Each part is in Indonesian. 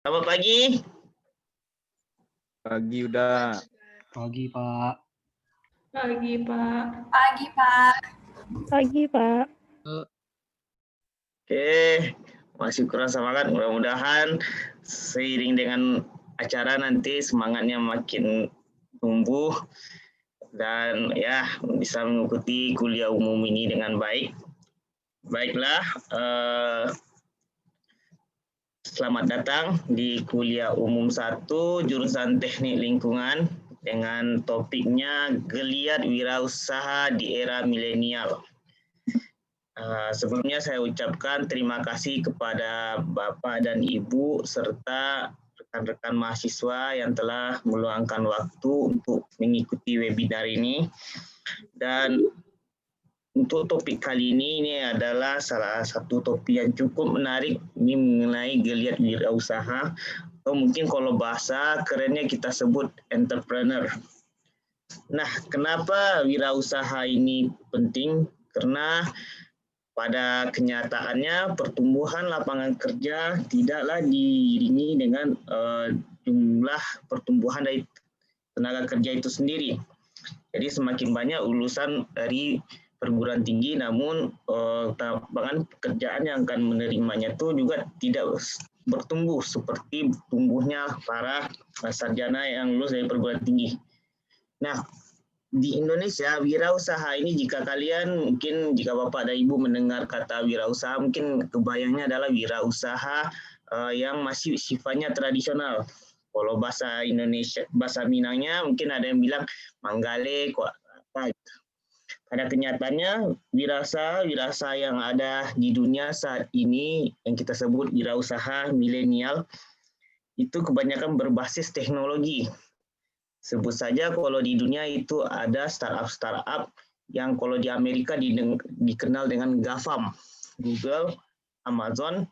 Selamat pagi. Pagi udah. Pagi, Pak. Pagi, Pak. Pagi, Pak. Pagi, Pak. Oke, masih kurang semangat. Mudah-mudahan seiring dengan acara nanti semangatnya makin tumbuh dan ya bisa mengikuti kuliah umum ini dengan baik. Baiklah, selamat datang di kuliah umum 1 jurusan Teknik Lingkungan dengan topiknya Geliat Wirausaha di Era Milenial. Sebelumnya saya ucapkan terima kasih kepada Bapak dan Ibu serta rekan-rekan mahasiswa yang telah meluangkan waktu untuk mengikuti webinar ini. Dan untuk topik kali ini adalah salah satu topik yang cukup menarik, ini mengenai geliat wirausaha, atau mungkin kalau bahasa kerennya kita sebut entrepreneur. Nah, kenapa wirausaha ini penting? Karena pada kenyataannya pertumbuhan lapangan kerja tidaklah diiringi dengan jumlah pertumbuhan dari tenaga kerja itu sendiri. Jadi semakin banyak lulusan dari perguruan tinggi, namun lapangan pekerjaan yang akan menerimanya itu juga tidak bertumbuh seperti tumbuhnya para sarjana yang lulus dari perguruan tinggi. Nah, di Indonesia, wirausaha ini jika Bapak dan Ibu mendengar kata wirausaha, mungkin kebayangnya adalah wirausaha yang masih sifatnya tradisional. Kalau bahasa Indonesia, bahasa Minangnya mungkin ada yang bilang manggale, kok apa gitu. Pada kenyataannya, wirausaha yang ada di dunia saat ini yang kita sebut wirausaha milenial itu kebanyakan berbasis teknologi. Sebut saja kalau di dunia itu ada startup yang kalau di Amerika dikenal dengan GAFAM, Google, Amazon,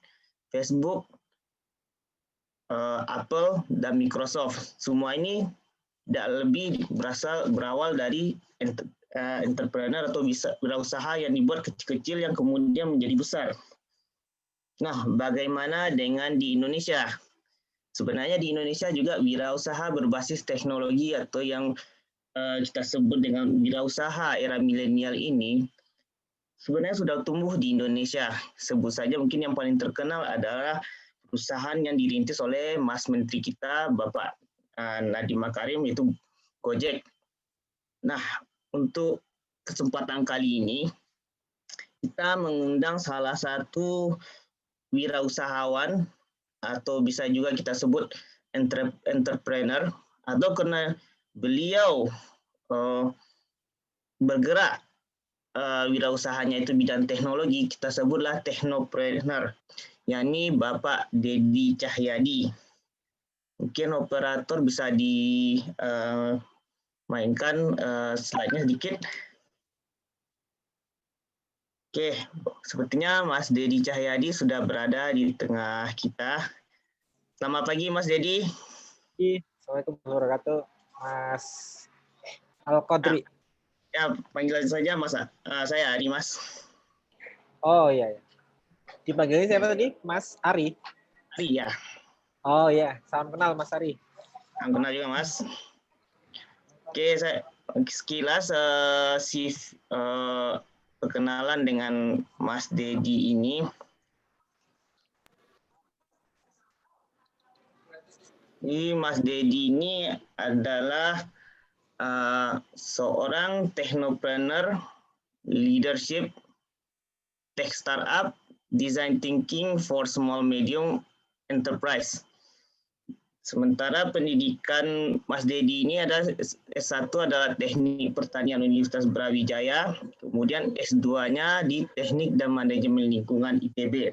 Facebook, Apple, dan Microsoft. Semua ini tidak lebih berawal dari entrepreneur atau wirausaha yang dibuat kecil-kecil yang kemudian menjadi besar. Nah, bagaimana dengan di Indonesia? Sebenarnya di Indonesia juga wirausaha berbasis teknologi atau yang kita sebut dengan wirausaha era milenial ini sebenarnya sudah tumbuh di Indonesia. Sebut saja mungkin yang paling terkenal adalah perusahaan yang dirintis oleh Mas Menteri kita, Bapak Nadiem Makarim, yaitu Gojek. Nah, untuk kesempatan kali ini kita mengundang salah satu wirausahawan atau bisa juga kita sebut entrepreneur, atau karena beliau bergerak wirausahanya itu bidang teknologi, kita sebutlah technopreneur, yakni Bapak Dedi Cahyadi. Mungkin operator bisa dimainkan slide-nya sedikit. Oke, sepertinya Mas Dedi Cahyadi sudah berada di tengah kita. Selamat pagi, Mas Dedi. Assalamualaikum warahmatullahi wabarakatuh, Mas Al-Qadri. Ya, panggilan saja Mas. Saya Ari, Mas. Oh iya. Dipanggilnya siapa tadi? Mas Ari? Ari, ya. Oh iya, salam kenal Mas Ari. Salam kenal juga, Mas. Oke, saya sekilas perkenalan dengan Mas Dedi ini. Mas Dedi ini adalah seorang technopreneur, leadership, tech startup, design thinking for small medium enterprise. Sementara pendidikan Mas Dedi ini adalah S1 adalah Teknik Pertanian Universitas Brawijaya, kemudian S2-nya di Teknik dan Manajemen Lingkungan ITB.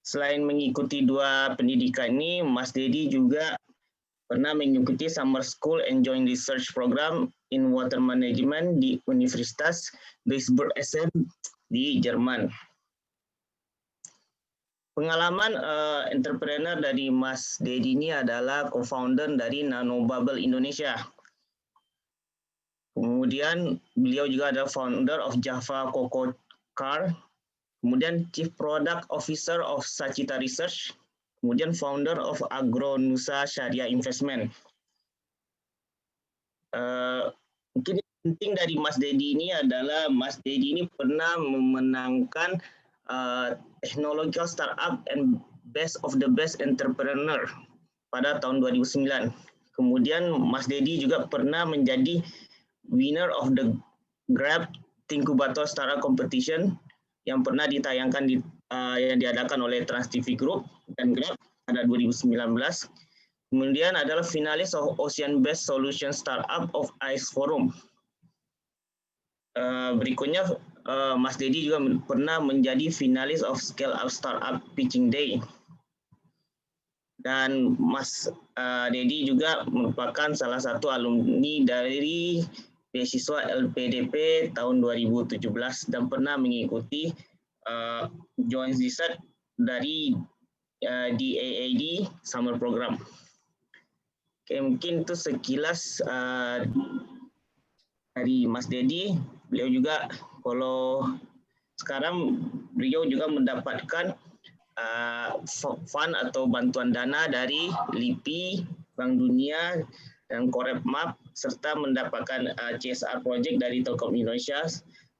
Selain mengikuti dua pendidikan ini, Mas Dedi juga pernah mengikuti Summer School and Joint Research Program in Water Management di Universitas Duisburg-Essen di Jerman. Pengalaman entrepreneur dari Mas Dedi ini adalah co-founder dari Nanobubble Indonesia. Kemudian beliau juga adalah founder of Java Cocoa Car. Kemudian Chief Product Officer of Sachita Research. kemudian founder of Agronusa Syariah Investment. Mungkin yang penting dari Mas Dedi ini adalah Mas Dedi ini pernah memenangkan technological startup and best of the best entrepreneur pada tahun 2009. Kemudian Mas Dedi juga pernah menjadi winner of the Grab Incubator Startup Competition yang pernah ditayangkan yang diadakan oleh Trans TV Group dan Grab pada 2019. Kemudian adalah finalis of Ocean Based Solution Startup of ICE Forum. Berikutnya Mas Dedi juga pernah menjadi finalis of Scale Up Startup Pitching Day. Dan Mas Dedi juga merupakan salah satu alumni dari beasiswa LPDP tahun 2017 dan pernah mengikuti Joint Research dari DAAD Summer Program. Oke, mungkin itu sekilas dari Mas Dedi. Beliau juga kalau sekarang beliau juga mendapatkan fund atau bantuan dana dari LIPI, Bank Dunia, dan Korepmap, serta mendapatkan CSR project dari Telkom Indonesia,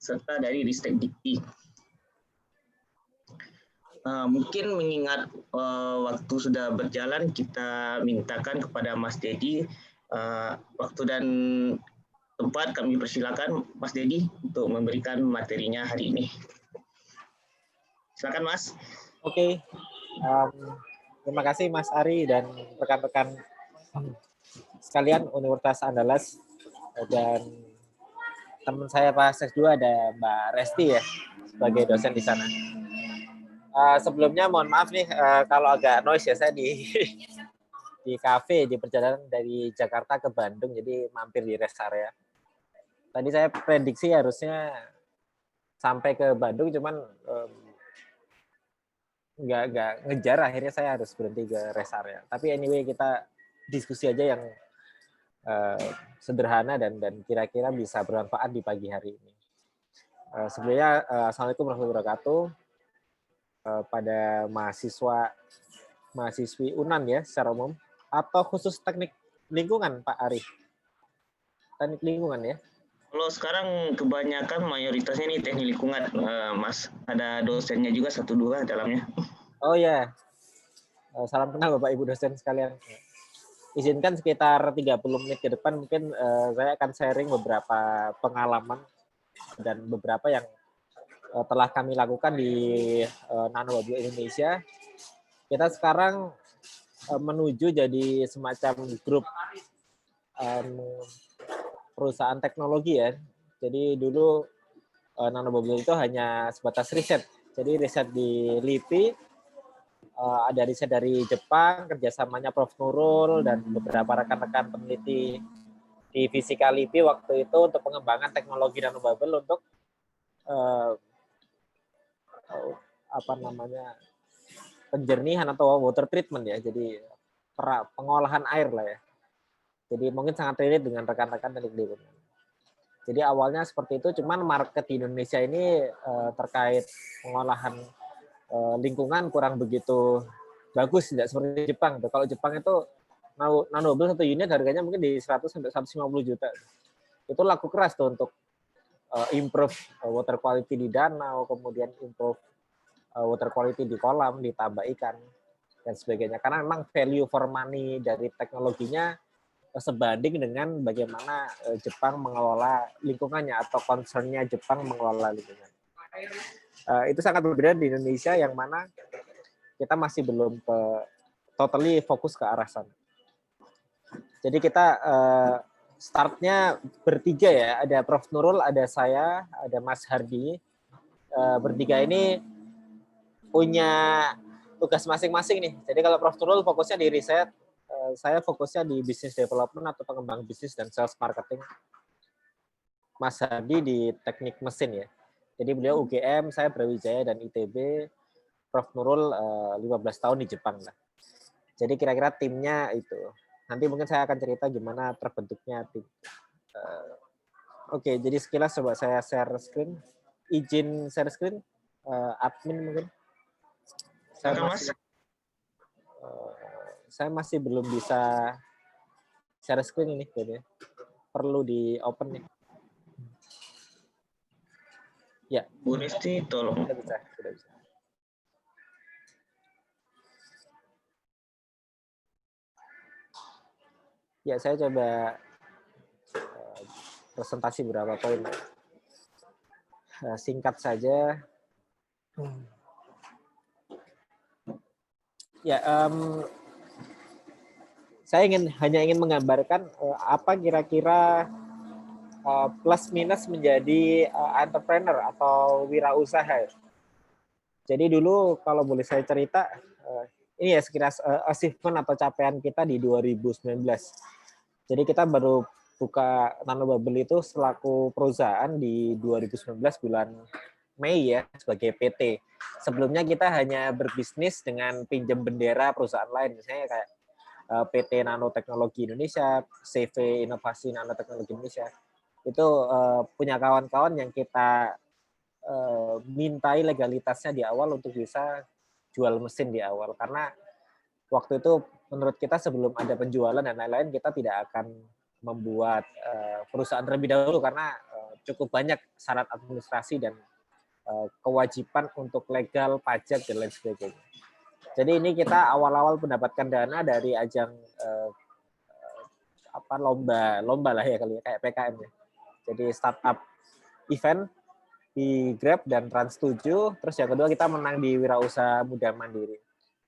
serta dari Ristek Dikti. Mungkin mengingat waktu sudah berjalan, kita mintakan kepada Mas Dedi waktu dan tempat. Kami persilakan Mas Dedi untuk memberikan materinya hari ini. Silakan Mas. Oke. Terima kasih Mas Ari dan rekan-rekan sekalian Universitas Andalas, dan teman saya pas S2 ada Mbak Resti ya sebagai dosen di sana. Sebelumnya mohon maaf nih kalau agak noise ya, saya di kafe di perjalanan dari Jakarta ke Bandung, jadi mampir di rest area. Tadi saya prediksi harusnya sampai ke Bandung, cuman nggak ngejar, akhirnya saya harus berhenti ke rest area. Tapi anyway, kita diskusi aja yang sederhana dan kira-kira bisa bermanfaat di pagi hari ini. Sebenarnya Assalamualaikum warahmatullahi wabarakatuh. Pada mahasiswi UNAN ya secara umum, atau khusus teknik lingkungan Pak Ari? Teknik lingkungan ya? Kalau sekarang kebanyakan mayoritasnya ini teknik lingkungan, Mas. Ada dosennya juga 1-2 dalamnya. Oh ya, salam kenal Bapak Ibu dosen sekalian. Izinkan sekitar 30 menit ke depan mungkin saya akan sharing beberapa pengalaman dan beberapa yang telah kami lakukan di Nanobubble Indonesia. Kita sekarang menuju jadi semacam grup perusahaan teknologi ya. Jadi dulu Nanobubble itu hanya sebatas riset. Jadi riset di LIPI, ada riset dari Jepang, kerjasamanya Prof. Nurul dan beberapa rekan-rekan peneliti di Fisika LIPI waktu itu untuk pengembangan teknologi Nanobubble untuk penjernihan atau water treatment ya, jadi pengolahan air lah ya. Jadi mungkin sangat relate dengan rekan-rekan teknik lingkungan. Jadi awalnya seperti itu, cuman market di Indonesia ini terkait pengolahan lingkungan kurang begitu bagus, tidak seperti Jepang. Kalau Jepang itu Nanobubble satu unit harganya mungkin di 100 sampai 150 juta. Itu laku keras tuh untuk improve water quality di danau, kemudian improve water quality di kolam, di tambak ikan, dan sebagainya. Karena memang value for money dari teknologinya sebanding dengan bagaimana Jepang mengelola lingkungannya atau concern-nya Jepang mengelola lingkungan. Itu sangat berbeda di Indonesia yang mana kita masih belum totally fokus ke arah sana. Jadi kita startnya bertiga ya, ada Prof. Nurul, ada saya, ada Mas Hardi. Bertiga ini punya tugas masing-masing nih. Jadi kalau Prof. Nurul fokusnya di riset, saya fokusnya di business development atau pengembang bisnis dan sales marketing. Mas Hardi di teknik mesin ya. Jadi beliau UGM, saya Brawijaya dan ITB. Prof. Nurul 15 tahun di Jepang lah. Jadi kira-kira timnya itu. Nanti mungkin saya akan cerita gimana terbentuknya tim. Oke, jadi sekilas coba saya share screen. Izin share screen, admin mungkin. Silakan Mas. saya masih belum bisa share screen ini, kayaknya perlu di open nih. Ya, Bu Risti, tolong. sudah bisa, sudah bisa. Ya, saya coba presentasi beberapa poin. Singkat saja. Ya, saya hanya ingin menggambarkan apa kira-kira plus minus menjadi entrepreneur atau wirausaha. Jadi dulu kalau boleh saya cerita, ini ya sekira achievement atau capaian kita di 2019. Jadi kita baru buka Nanobubble itu selaku perusahaan di 2019 bulan Mei ya sebagai PT. Sebelumnya kita hanya berbisnis dengan pinjam bendera perusahaan lain, misalnya kayak PT Nanoteknologi Indonesia, CV Inovasi Nanoteknologi Indonesia. Itu punya kawan-kawan yang kita mintai legalitasnya di awal untuk bisa jual mesin di awal. Karena waktu itu menurut kita sebelum ada penjualan dan lain-lain, kita tidak akan membuat perusahaan terlebih dahulu karena cukup banyak syarat administrasi dan kewajiban untuk legal, pajak, dan lain sebagainya. Jadi ini kita awal-awal mendapatkan dana dari ajang lomba lah ya kali ya, kayak PKM ya. Jadi startup event di Grab dan Trans7. Terus yang kedua kita menang di Wirausaha Muda Mandiri.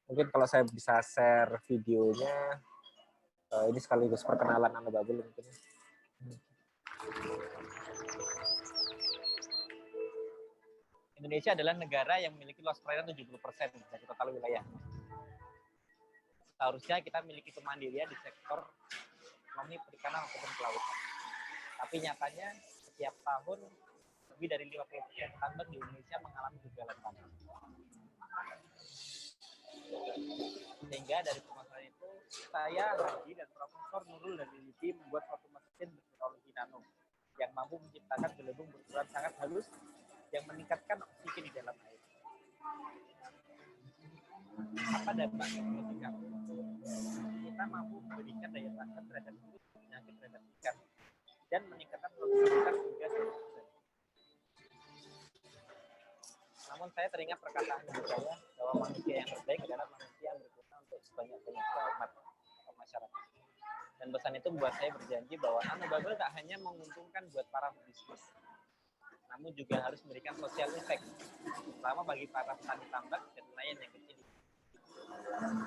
Mungkin kalau saya bisa share videonya, ini sekaligus perkenalan Nanobubble mungkin. Indonesia adalah negara yang memiliki luas perairan 70% dari total wilayah. Seharusnya kita memiliki kemandirian di sektor ekonomi perikanan maupun kelautan. Tapi nyatanya setiap tahun lebih dari 50% tambak di Indonesia mengalami kegagalan panen. Sehingga dari permasalahan itu, saya, Haji, dan Profesor Nurul dan Lili membuat suatu mesin berteknologi nano yang mampu menciptakan gelembung berukuran sangat halus yang meningkatkan oksigen di dalam air. Apa dampak teknologi kami? Kita mampu memberikan daya tahan terhadap penyakit terhadap ikan dan meningkatkan produktivitas hingga 100%. Namun saya teringat perkataan ibu saya bahwa manusia yang terbaik adalah manusia yang berguna untuk sebanyak-banyaknya umat atau masyarakat. Dan pesan itu membuat saya berjanji bahwa Nanobubble tak hanya menguntungkan buat para pebisnis, namun juga harus memberikan social effect, terutama bagi para petani tambak dan nelayan yang kecil.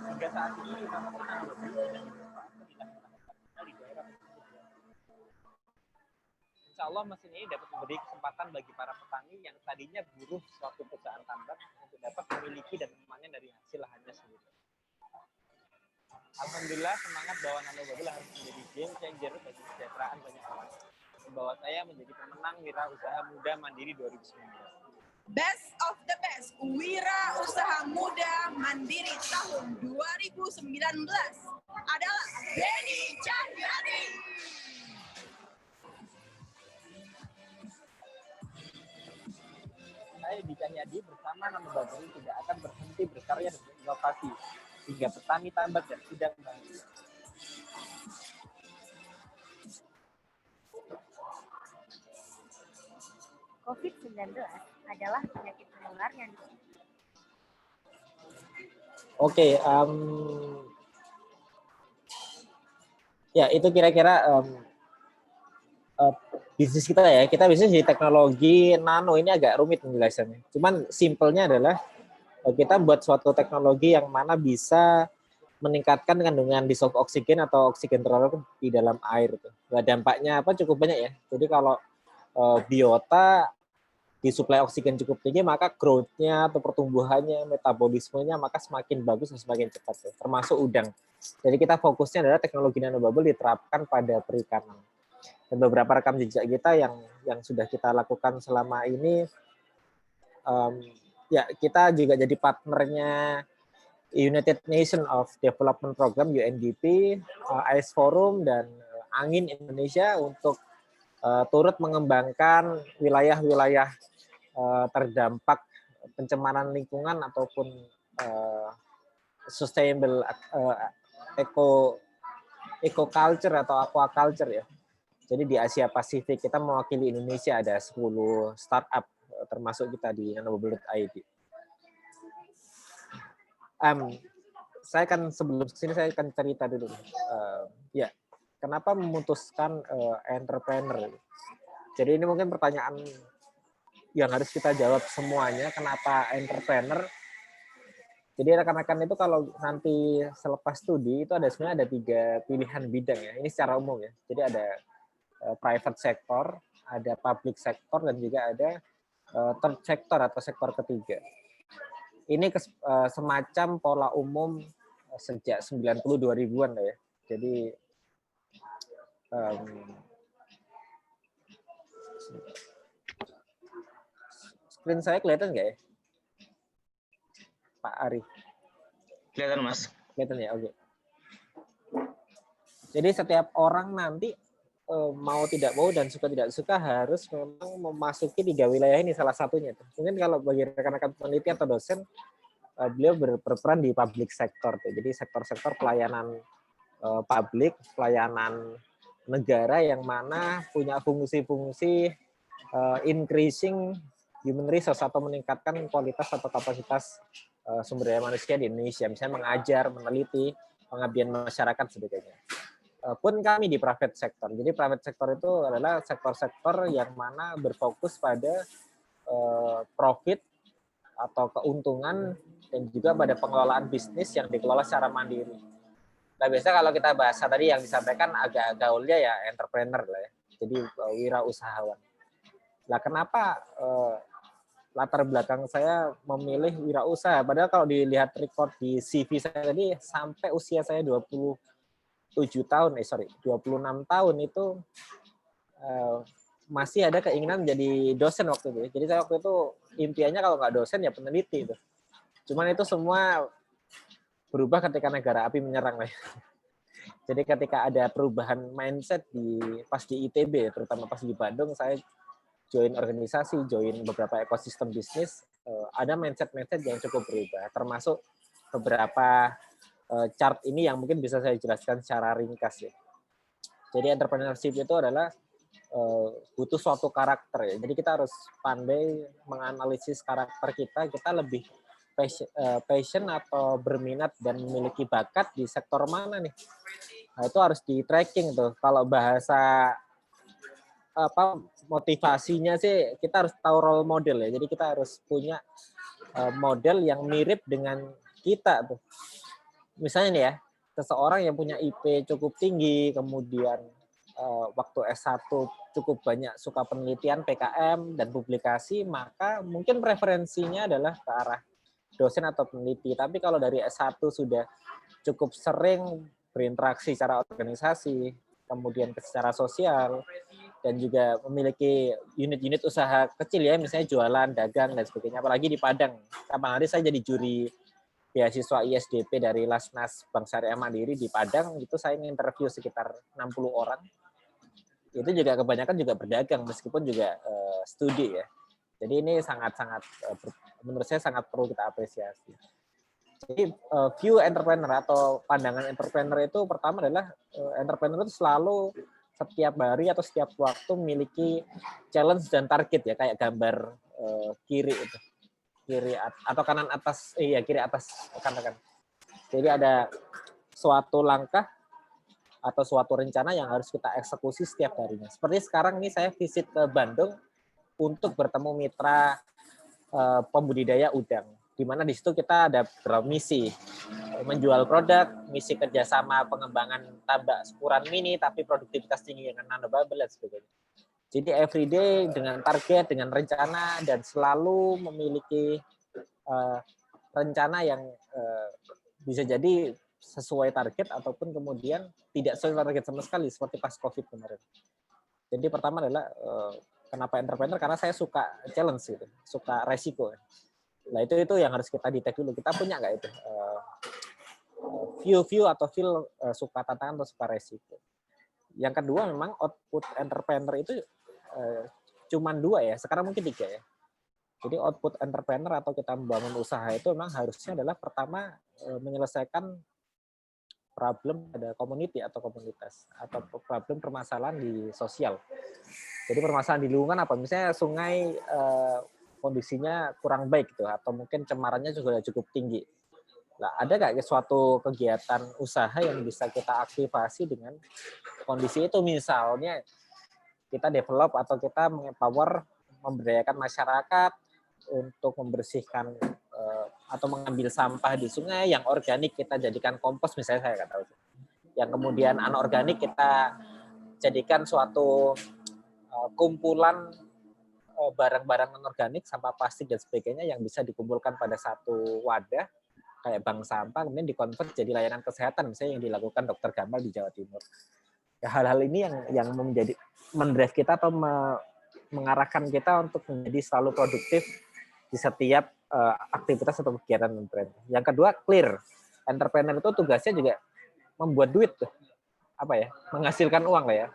Hingga saat ini, Nanobubble sudah dimanfaatkan di di daerah pesisir. Insya Allah mesin ini dapat memberi kesempatan bagi para petani yang tadinya buruh suatu perusahaan tambak untuk dapat memiliki dan memanen dari hasil lahannya sendiri. Alhamdulillah, semangat bahwa Nanobubble harus menjadi game changer bagi kesejahteraan banyak orang. Membawa saya menjadi pemenang Wirausaha Muda Mandiri 2019. Best of the Best Wirausaha Muda Mandiri tahun 2019 adalah Denny Cahyadi. Saya di Cahyadi bersama Nanobubble tidak akan berhenti berkarya dan berinovasi hingga petani tambak dan sidang bahagia. COVID-19 adalah penyakit menular yang Oke, ya itu kira-kira bisnis kita ya. Kita bisnis di teknologi nano, ini agak rumit penjelasannya. Cuman simpelnya adalah kita buat suatu teknologi yang mana bisa meningkatkan kandungan dissolved oksigen atau oksigen terlarut di dalam air. Nah, dampaknya apa? Cukup banyak ya. Jadi kalau biota disuplai oksigen cukup tinggi, maka growth-nya atau pertumbuhannya, metabolismenya maka semakin bagus dan semakin cepat, ya. Termasuk udang. Jadi kita fokusnya adalah teknologi Nanobubble diterapkan pada perikanan. Dan beberapa rekam jejak kita yang sudah kita lakukan selama ini, ya kita juga jadi partnernya United Nations of Development Program UNDP, AIS Forum, dan Angin Indonesia untuk turut mengembangkan wilayah-wilayah terdampak pencemaran lingkungan ataupun sustainable eco culture atau aquaculture ya. Jadi di Asia Pasifik kita mewakili Indonesia ada 10 startup termasuk kita di nanobubble.id. Saya kan sebelum kesini saya akan cerita dulu. Ya, kenapa memutuskan entrepreneur? Jadi ini mungkin pertanyaan yang harus kita jawab semuanya. Kenapa entrepreneur? Jadi rekan-rekan itu kalau nanti selepas studi itu sebenarnya ada 3 pilihan bidang ya. Ini secara umum ya. Jadi ada private sector, ada public sector, dan juga ada third sector atau sektor ketiga. Ini semacam pola umum sejak 90 2000-an ya. Jadi screen saya kelihatan nggak ya? Pak Ari. Kelihatan, Mas. Kelihatan ya, oke. Jadi setiap orang nanti mau tidak mau dan suka tidak suka harus memang memasuki 3 wilayah ini salah satunya. Mungkin kalau bagi rekan-rekan peneliti atau dosen, beliau berperan di public sector. Jadi sektor-sektor pelayanan publik, pelayanan negara yang mana punya fungsi-fungsi increasing human resource atau meningkatkan kualitas atau kapasitas sumber daya manusia di Indonesia. Misalnya mengajar, meneliti, pengabdian masyarakat sebagainya. Pun kami di private sector. Jadi private sector itu adalah sektor-sektor yang mana berfokus pada profit atau keuntungan dan juga pada pengelolaan bisnis yang dikelola secara mandiri. Nah, biasanya kalau kita bahasa tadi yang disampaikan agak gaulnya ya entrepreneur lah ya. Jadi wirausahawan. Nah, kenapa latar belakang saya memilih wirausaha? Padahal kalau dilihat record di CV saya tadi sampai usia saya 26 tahun itu masih ada keinginan menjadi dosen waktu itu. Jadi saya waktu itu impiannya kalau nggak dosen ya peneliti itu. Cuman itu semua berubah ketika negara api menyerang. Jadi ketika ada perubahan mindset pas di ITB, terutama pas di Bandung, saya join organisasi, join beberapa ekosistem bisnis, ada mindset-mindset yang cukup berubah, termasuk beberapa chart ini yang mungkin bisa saya jelaskan secara ringkas ya. Jadi entrepreneurship itu adalah butuh suatu karakter ya. Jadi kita harus pandai menganalisis karakter kita lebih passion atau berminat dan memiliki bakat di sektor mana nih. Nah, itu harus di tracking tuh. Kalau bahasa motivasinya sih kita harus tahu role model ya. Jadi kita harus punya model yang mirip dengan kita tuh. Misalnya nih ya, seseorang yang punya IP cukup tinggi, kemudian waktu S1 cukup banyak suka penelitian, PKM, dan publikasi, maka mungkin preferensinya adalah ke arah dosen atau peneliti. Tapi kalau dari S1 sudah cukup sering berinteraksi secara organisasi, kemudian secara sosial, dan juga memiliki unit-unit usaha kecil ya, misalnya jualan, dagang, dan sebagainya. Apalagi di Padang. Kapan hari saya jadi juri beasiswa ISDP dari Lasnas Bank Syariah Mandiri di Padang, itu saya interview sekitar 60 orang. Itu juga kebanyakan juga berdagang, meskipun juga studi ya. Jadi ini sangat-sangat, menurut saya sangat perlu kita apresiasi. Jadi view entrepreneur atau pandangan entrepreneur itu pertama adalah entrepreneur itu selalu setiap hari atau setiap waktu memiliki challenge dan target ya, kayak gambar kiri itu. Kiri atau kanan atas, kiri atas rekan-rekan. Jadi ada suatu langkah atau suatu rencana yang harus kita eksekusi setiap harinya. Seperti sekarang ini saya visit ke Bandung untuk bertemu mitra pembudidaya udang, di mana di situ kita ada bermisi menjual produk, misi kerjasama pengembangan tambak ukuran mini tapi produktivitas tinggi dengan nanobubble dan sebagainya. Jadi everyday dengan target, dengan rencana, dan selalu memiliki rencana yang bisa jadi sesuai target ataupun kemudian tidak sesuai target sama sekali seperti pas COVID kemarin. Jadi pertama adalah kenapa entrepreneur, karena saya suka challenge gitu, suka resiko. Nah itu yang harus kita detect dulu. Kita punya nggak itu view atau feel suka tantangan atau suka resiko. Yang kedua memang output entrepreneur itu cuman 2 ya, sekarang mungkin 3 ya. Jadi output entrepreneur atau kita membangun usaha itu memang harusnya adalah pertama menyelesaikan problem pada community atau komunitas, atau problem permasalahan di sosial. Jadi permasalahan di lingkungan apa? Misalnya sungai kondisinya kurang baik gitu, atau mungkin cemarannya juga cukup tinggi. Nah, ada nggak suatu kegiatan usaha yang bisa kita aktifasi dengan kondisi itu? Misalnya kita develop atau kita mengempower, memberdayakan masyarakat untuk membersihkan atau mengambil sampah di sungai yang organik kita jadikan kompos, misalnya, saya nggak tahu. Yang kemudian anorganik kita jadikan suatu kumpulan barang-barang anorganik, sampah plastik dan sebagainya yang bisa dikumpulkan pada satu wadah kayak bank sampah, kemudian dikonvert jadi layanan kesehatan, misalnya yang dilakukan Dr. Gamal di Jawa Timur. Ya, hal-hal ini yang menjadi mendrive kita atau mengarahkan kita untuk menjadi selalu produktif di setiap aktivitas atau kegiatan entrepreneur. Yang kedua, clear. Entrepreneur itu tugasnya juga membuat duit, menghasilkan uang lah ya,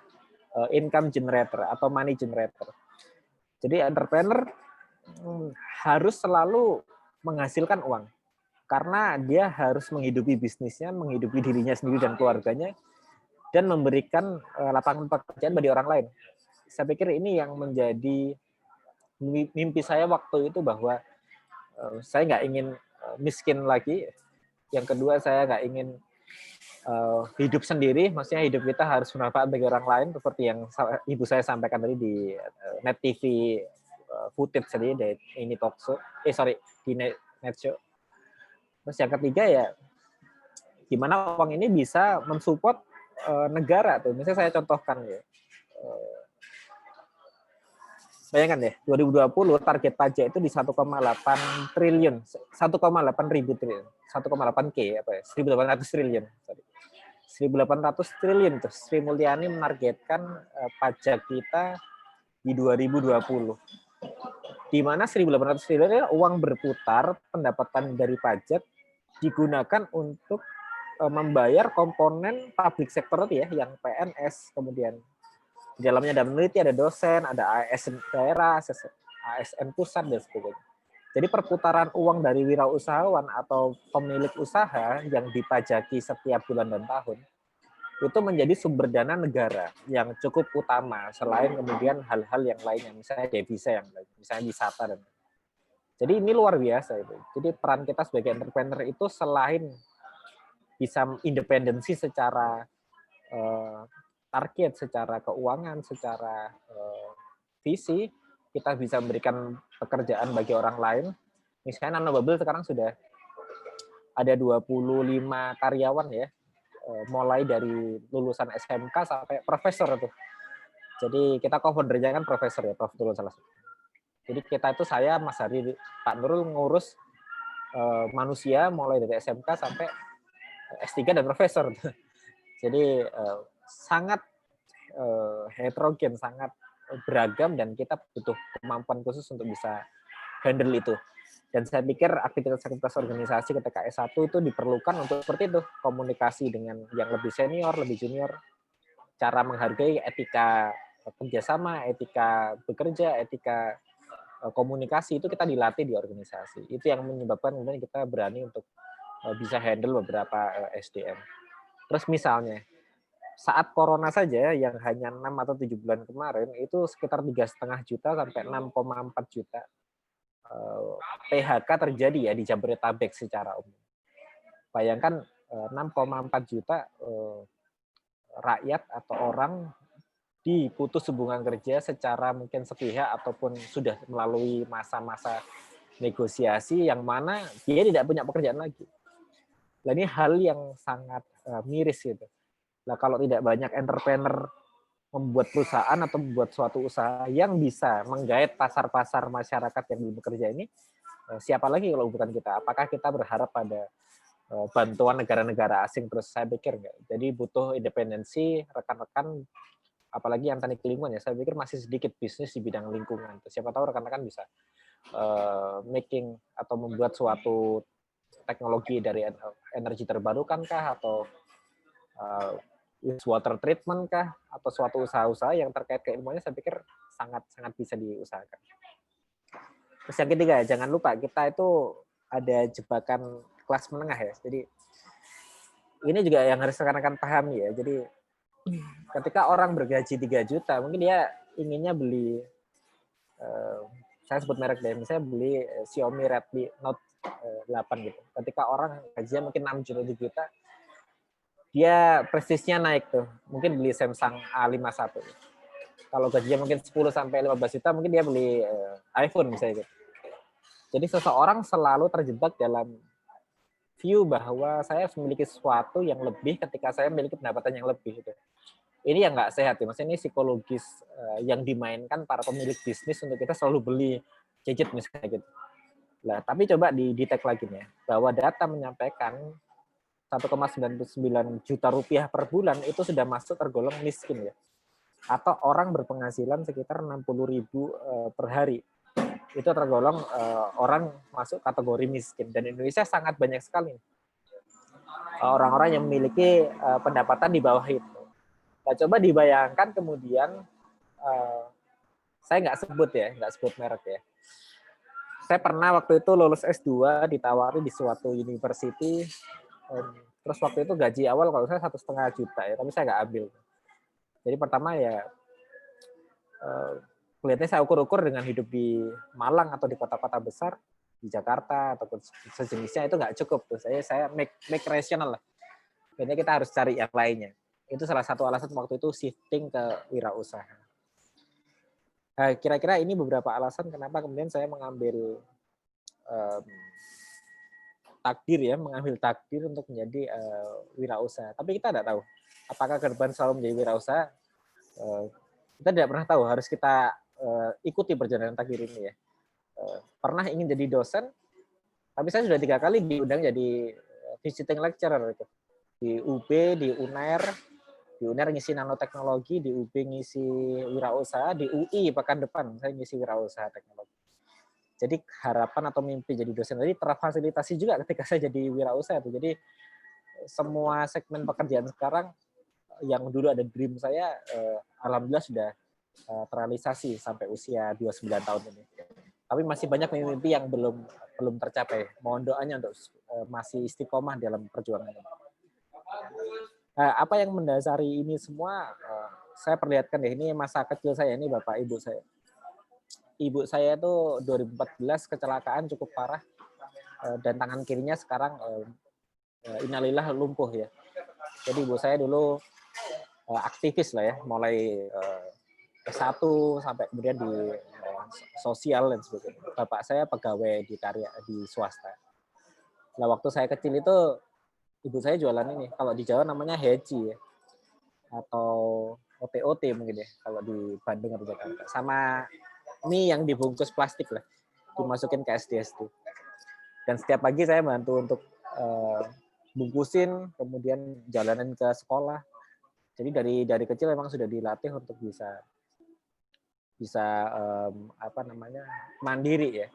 income generator atau money generator. Jadi entrepreneur harus selalu menghasilkan uang, karena dia harus menghidupi bisnisnya, menghidupi dirinya sendiri dan keluarganya, dan memberikan lapangan pekerjaan bagi orang lain. Saya pikir ini yang menjadi mimpi saya waktu itu, bahwa saya nggak ingin miskin lagi. Yang kedua, saya nggak ingin hidup sendiri, maksudnya hidup kita harus bermanfaat bagi orang lain, seperti yang ibu saya sampaikan tadi di Net TV footage tadi di ini talk show, di net show. Terus yang ketiga ya, gimana uang ini bisa mensupport negara tuh. Misalnya saya contohkan ya, bayangkan deh, 2020 target pajak itu di 1,8 triliun, 1,8 ribu triliun, 1,8 K apa ya, 1.800 triliun. 1.800 triliun tuh. Sri Mulyani menargetkan pajak kita di 2020. Di mana 1.800 triliun adalah uang berputar, pendapatan dari pajak digunakan untuk membayar komponen public sector itu ya, yang PNS, kemudian di dalamnya ada peneliti, ada dosen, ada ASN daerah, ASN pusat, dan sebagainya. Jadi perputaran uang dari wirausahawan atau pemilik usaha yang dipajaki setiap bulan dan tahun, itu menjadi sumber dana negara yang cukup utama, selain kemudian hal-hal yang lainnya, misalnya devisa yang lain, misalnya wisata. Dan jadi ini luar biasa itu. Jadi peran kita sebagai entrepreneur itu selain bisa independensi secara target, secara keuangan, secara visi, kita bisa memberikan pekerjaan bagi orang lain. Misalnya Nanobubble sekarang sudah ada 25 karyawan ya, mulai dari lulusan SMK sampai profesor tuh. Jadi kita co-foundernya kan profesor ya, Prof. Nurul salah satu. Jadi kita itu, saya, Mas Hari, Pak Nurul ngurus manusia mulai dari SMK sampai S3 dan profesor. Jadi sangat heterogen, sangat beragam, dan kita butuh kemampuan khusus untuk bisa handle itu. Dan saya pikir aktivitas-aktivitas organisasi ketika S1 itu diperlukan untuk seperti itu, komunikasi dengan yang lebih senior, lebih junior, cara menghargai, etika kerjasama, etika bekerja, etika komunikasi, itu kita dilatih di organisasi. Itu yang menyebabkan kemudian kita berani untuk bisa handle beberapa SDM. Terus misalnya, saat corona saja yang hanya 6 atau 7 bulan kemarin, itu sekitar 3,5 juta sampai 6,4 juta PHK terjadi ya di Jabodetabek secara umum. Bayangkan 6,4 juta rakyat atau orang diputus hubungan kerja secara mungkin sepihak ataupun sudah melalui masa-masa negosiasi yang mana dia tidak punya pekerjaan lagi. Nah, ini hal yang sangat miris gitu. Nah, kalau tidak banyak entrepreneur membuat perusahaan atau membuat suatu usaha yang bisa menggait pasar-pasar masyarakat yang belum bekerja ini, siapa lagi kalau bukan kita? Apakah kita berharap pada bantuan negara-negara asing terus? Saya pikir enggak. Jadi butuh independensi rekan-rekan, apalagi yang teknik lingkungan ya. Saya pikir masih sedikit bisnis di bidang lingkungan. Siapa tahu rekan-rekan bisa making atau membuat suatu teknologi dari energi terbarukan kah, atau water treatment kah, atau suatu usaha-usaha yang terkait keilmuannya, saya pikir sangat-sangat bisa diusahakan. Terus yang ketiga, jangan lupa kita itu ada jebakan kelas menengah ya. Jadi ini juga yang harus rekan-rekan pahami ya. Jadi ketika orang bergaji 3 juta, mungkin dia inginnya beli, saya sebut merek deh, misalnya beli Xiaomi Redmi Note 8 gitu. Ketika orang gajinya mungkin 6 juta, 7 juta, dia prestisnya naik tuh. Mungkin beli Samsung A51. Kalau gajinya mungkin 10 sampai 15 juta, mungkin dia beli iPhone misalnya gitu. Jadi seseorang selalu terjebak dalam view bahwa saya memiliki sesuatu yang lebih ketika saya memiliki pendapatan yang lebih gitu. Ini yang nggak sehat ya, maksudnya ini psikologis yang dimainkan para pemilik bisnis untuk kita selalu beli gadget misalnya gitu. Nah, tapi coba di-detect lagi nih, bahwa data menyampaikan 1,99 juta rupiah per bulan itu sudah masuk tergolong miskin ya. Atau orang berpenghasilan sekitar 60.000 per hari. Itu tergolong orang masuk kategori miskin. Dan Indonesia sangat banyak sekali orang-orang yang memiliki pendapatan di bawah itu. Nah, coba dibayangkan kemudian, saya nggak sebut merek ya. Saya pernah waktu itu lulus S2 ditawari di suatu university, terus waktu itu gaji awal kalau saya 1,5 juta ya, tapi saya nggak ambil. Jadi pertama ya, kelihatannya saya ukur-ukur dengan hidup di Malang atau di kota-kota besar, di Jakarta ataupun sejenisnya itu nggak cukup tuh. Saya make rational lah. Kayaknya kita harus cari yang lainnya. Itu salah satu alasan waktu itu shifting ke wirausaha. Nah, kira-kira ini beberapa alasan kenapa kemudian saya mengambil mengambil takdir untuk menjadi wirausaha. Tapi kita tidak tahu apakah ke depan selalu menjadi wirausaha. Kita tidak pernah tahu, harus kita ikuti perjalanan takdir ini ya. Pernah ingin jadi dosen, tapi saya sudah 3 kali diundang jadi visiting lecturer gitu. Di UB, di UNER ngisi nanoteknologi, di UB ngisi wirausaha, di UI pekan depan saya ngisi wirausaha teknologi. Jadi harapan atau mimpi jadi dosen tadi terfasilitasi juga ketika saya jadi wirausaha itu. Jadi semua segmen pekerjaan sekarang yang dulu ada dream saya, alhamdulillah sudah terrealisasi sampai usia 29 tahun ini. Tapi masih banyak mimpi yang belum tercapai. Mohon doanya untuk masih istiqomah dalam perjuangan ini. Apa yang mendasari ini semua, saya perlihatkan ya, ini masa kecil saya, ini bapak ibu saya. Ibu saya itu 2014 kecelakaan cukup parah, dan tangan kirinya sekarang innalillah lumpuh ya. Jadi ibu saya dulu aktivis lah ya, mulai S1 sampai kemudian di sosial dan sebagainya. Bapak saya pegawai di swasta. Nah, waktu saya kecil itu ibu saya jualan ini, kalau di Jawa namanya heci ya, atau OT-OT mungkin ya, kalau di Bandung atau Jakarta. Sama mie yang dibungkus plastik lah, dimasukin ke SD. Dan setiap pagi saya bantu untuk bungkusin, kemudian jalanan ke sekolah. Jadi dari kecil memang sudah dilatih untuk bisa mandiri ya.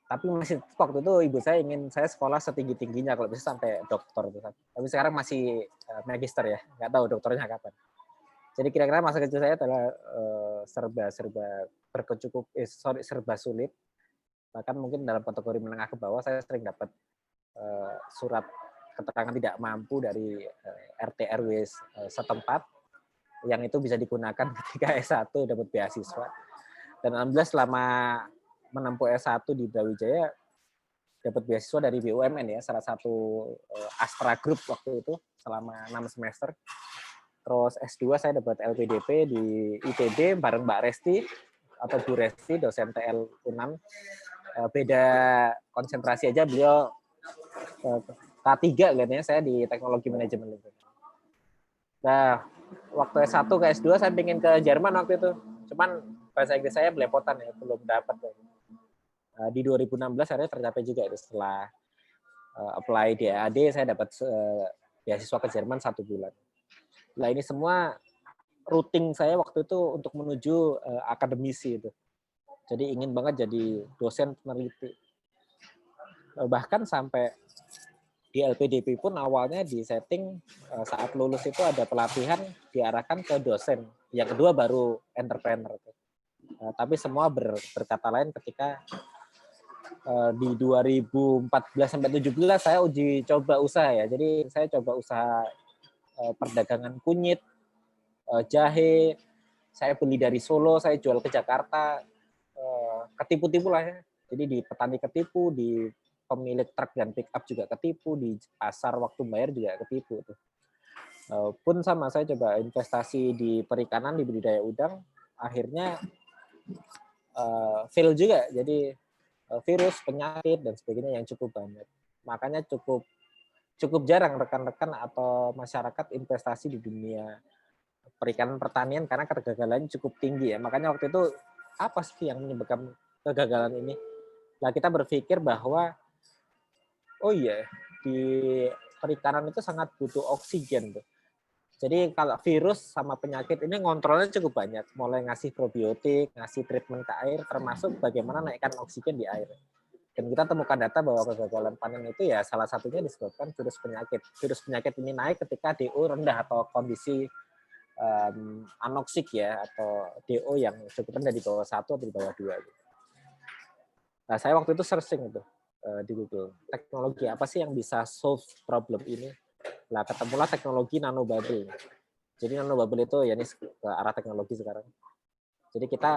Tapi masih waktu itu ibu saya ingin saya sekolah setinggi-tingginya kalau bisa sampai doktor. Tapi sekarang masih magister ya, nggak tahu dokternya kapan. Jadi kira-kira masa kecil saya adalah serba sulit. Bahkan mungkin dalam kategori menengah ke bawah saya sering dapat surat keterangan tidak mampu dari RT RW setempat yang itu bisa digunakan ketika S1 dapat beasiswa. Dan alhamdulillah selama menempuh S1 di Brawijaya dapat beasiswa dari BUMN ya, salah satu Astra Group waktu itu selama 6 semester. Terus S2 saya dapat LPDP di ITB bareng Mbak Resti atau Bu Resti, dosen TL UNAM. Beda konsentrasi aja, beliau K3 kayaknya, saya di teknologi manajemen. Nah, waktu S1 ke S2 saya pengen ke Jerman waktu itu. Cuman bahasa Inggris saya belepotan ya, belum dapat. Di 2016 akhirnya tercapai juga itu, setelah apply di EAD saya dapat beasiswa ke Jerman 1 bulan. Nah, ini semua routing saya waktu itu untuk menuju akademisi itu. Jadi ingin banget jadi dosen peneliti. Bahkan sampai di LPDP pun awalnya di setting saat lulus itu ada pelatihan diarahkan ke dosen. Yang kedua baru entrepreneur. Tapi semua berkata lain ketika di 2014 sampai 17 saya uji coba usaha ya. Jadi saya coba usaha perdagangan kunyit, jahe. Saya beli dari Solo, saya jual ke Jakarta. Ketipu-tipu lah ya. Jadi di petani ketipu, di pemilik truk dan pick up juga ketipu, di pasar waktu bayar juga ketipu tuh. Pun sama, saya coba investasi di perikanan, di budidaya udang, akhirnya fail juga. Jadi virus, penyakit dan sebagainya yang cukup banyak. Makanya cukup jarang rekan-rekan atau masyarakat investasi di dunia perikanan pertanian karena kegagalannya cukup tinggi ya. Makanya waktu itu apa sih yang menyebabkan kegagalan ini? Nah, kita berpikir bahwa oh iya, di perikanan itu sangat butuh oksigen tuh. Jadi kalau virus sama penyakit ini ngontrolnya cukup banyak, mulai ngasih probiotik, ngasih treatment ke air, termasuk bagaimana naikkan oksigen di air. Dan kita temukan data bahwa kegagalan panen itu ya salah satunya disebabkan virus penyakit. Virus penyakit ini naik ketika DO rendah atau kondisi anoksik ya, atau DO yang cukup rendah di bawah 1 atau di bawah 2. Nah, saya waktu itu searching itu di Google, teknologi apa sih yang bisa solve problem ini? Nah, ketemulah teknologi nanobubble. Jadi nanobubble itu ya ini ke arah teknologi sekarang. Jadi kita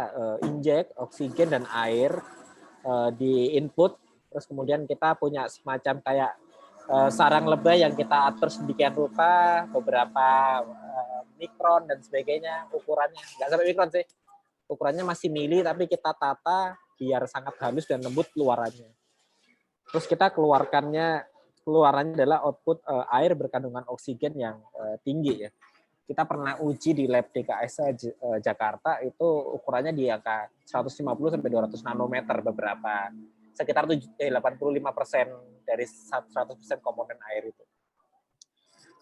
injek oksigen dan air di input, terus kemudian kita punya semacam kayak sarang lebah yang kita atur sedemikian rupa, beberapa mikron dan sebagainya ukurannya. Nggak sampai mikron sih, ukurannya masih mili, tapi kita tata biar sangat halus dan lembut keluarannya. Terus kita keluarannya adalah output air berkandungan oksigen yang tinggi ya. Kita pernah uji di lab DKSA Jakarta itu ukurannya di angka 150 sampai 200 nanometer beberapa, sekitar 85% dari 100% komponen air itu.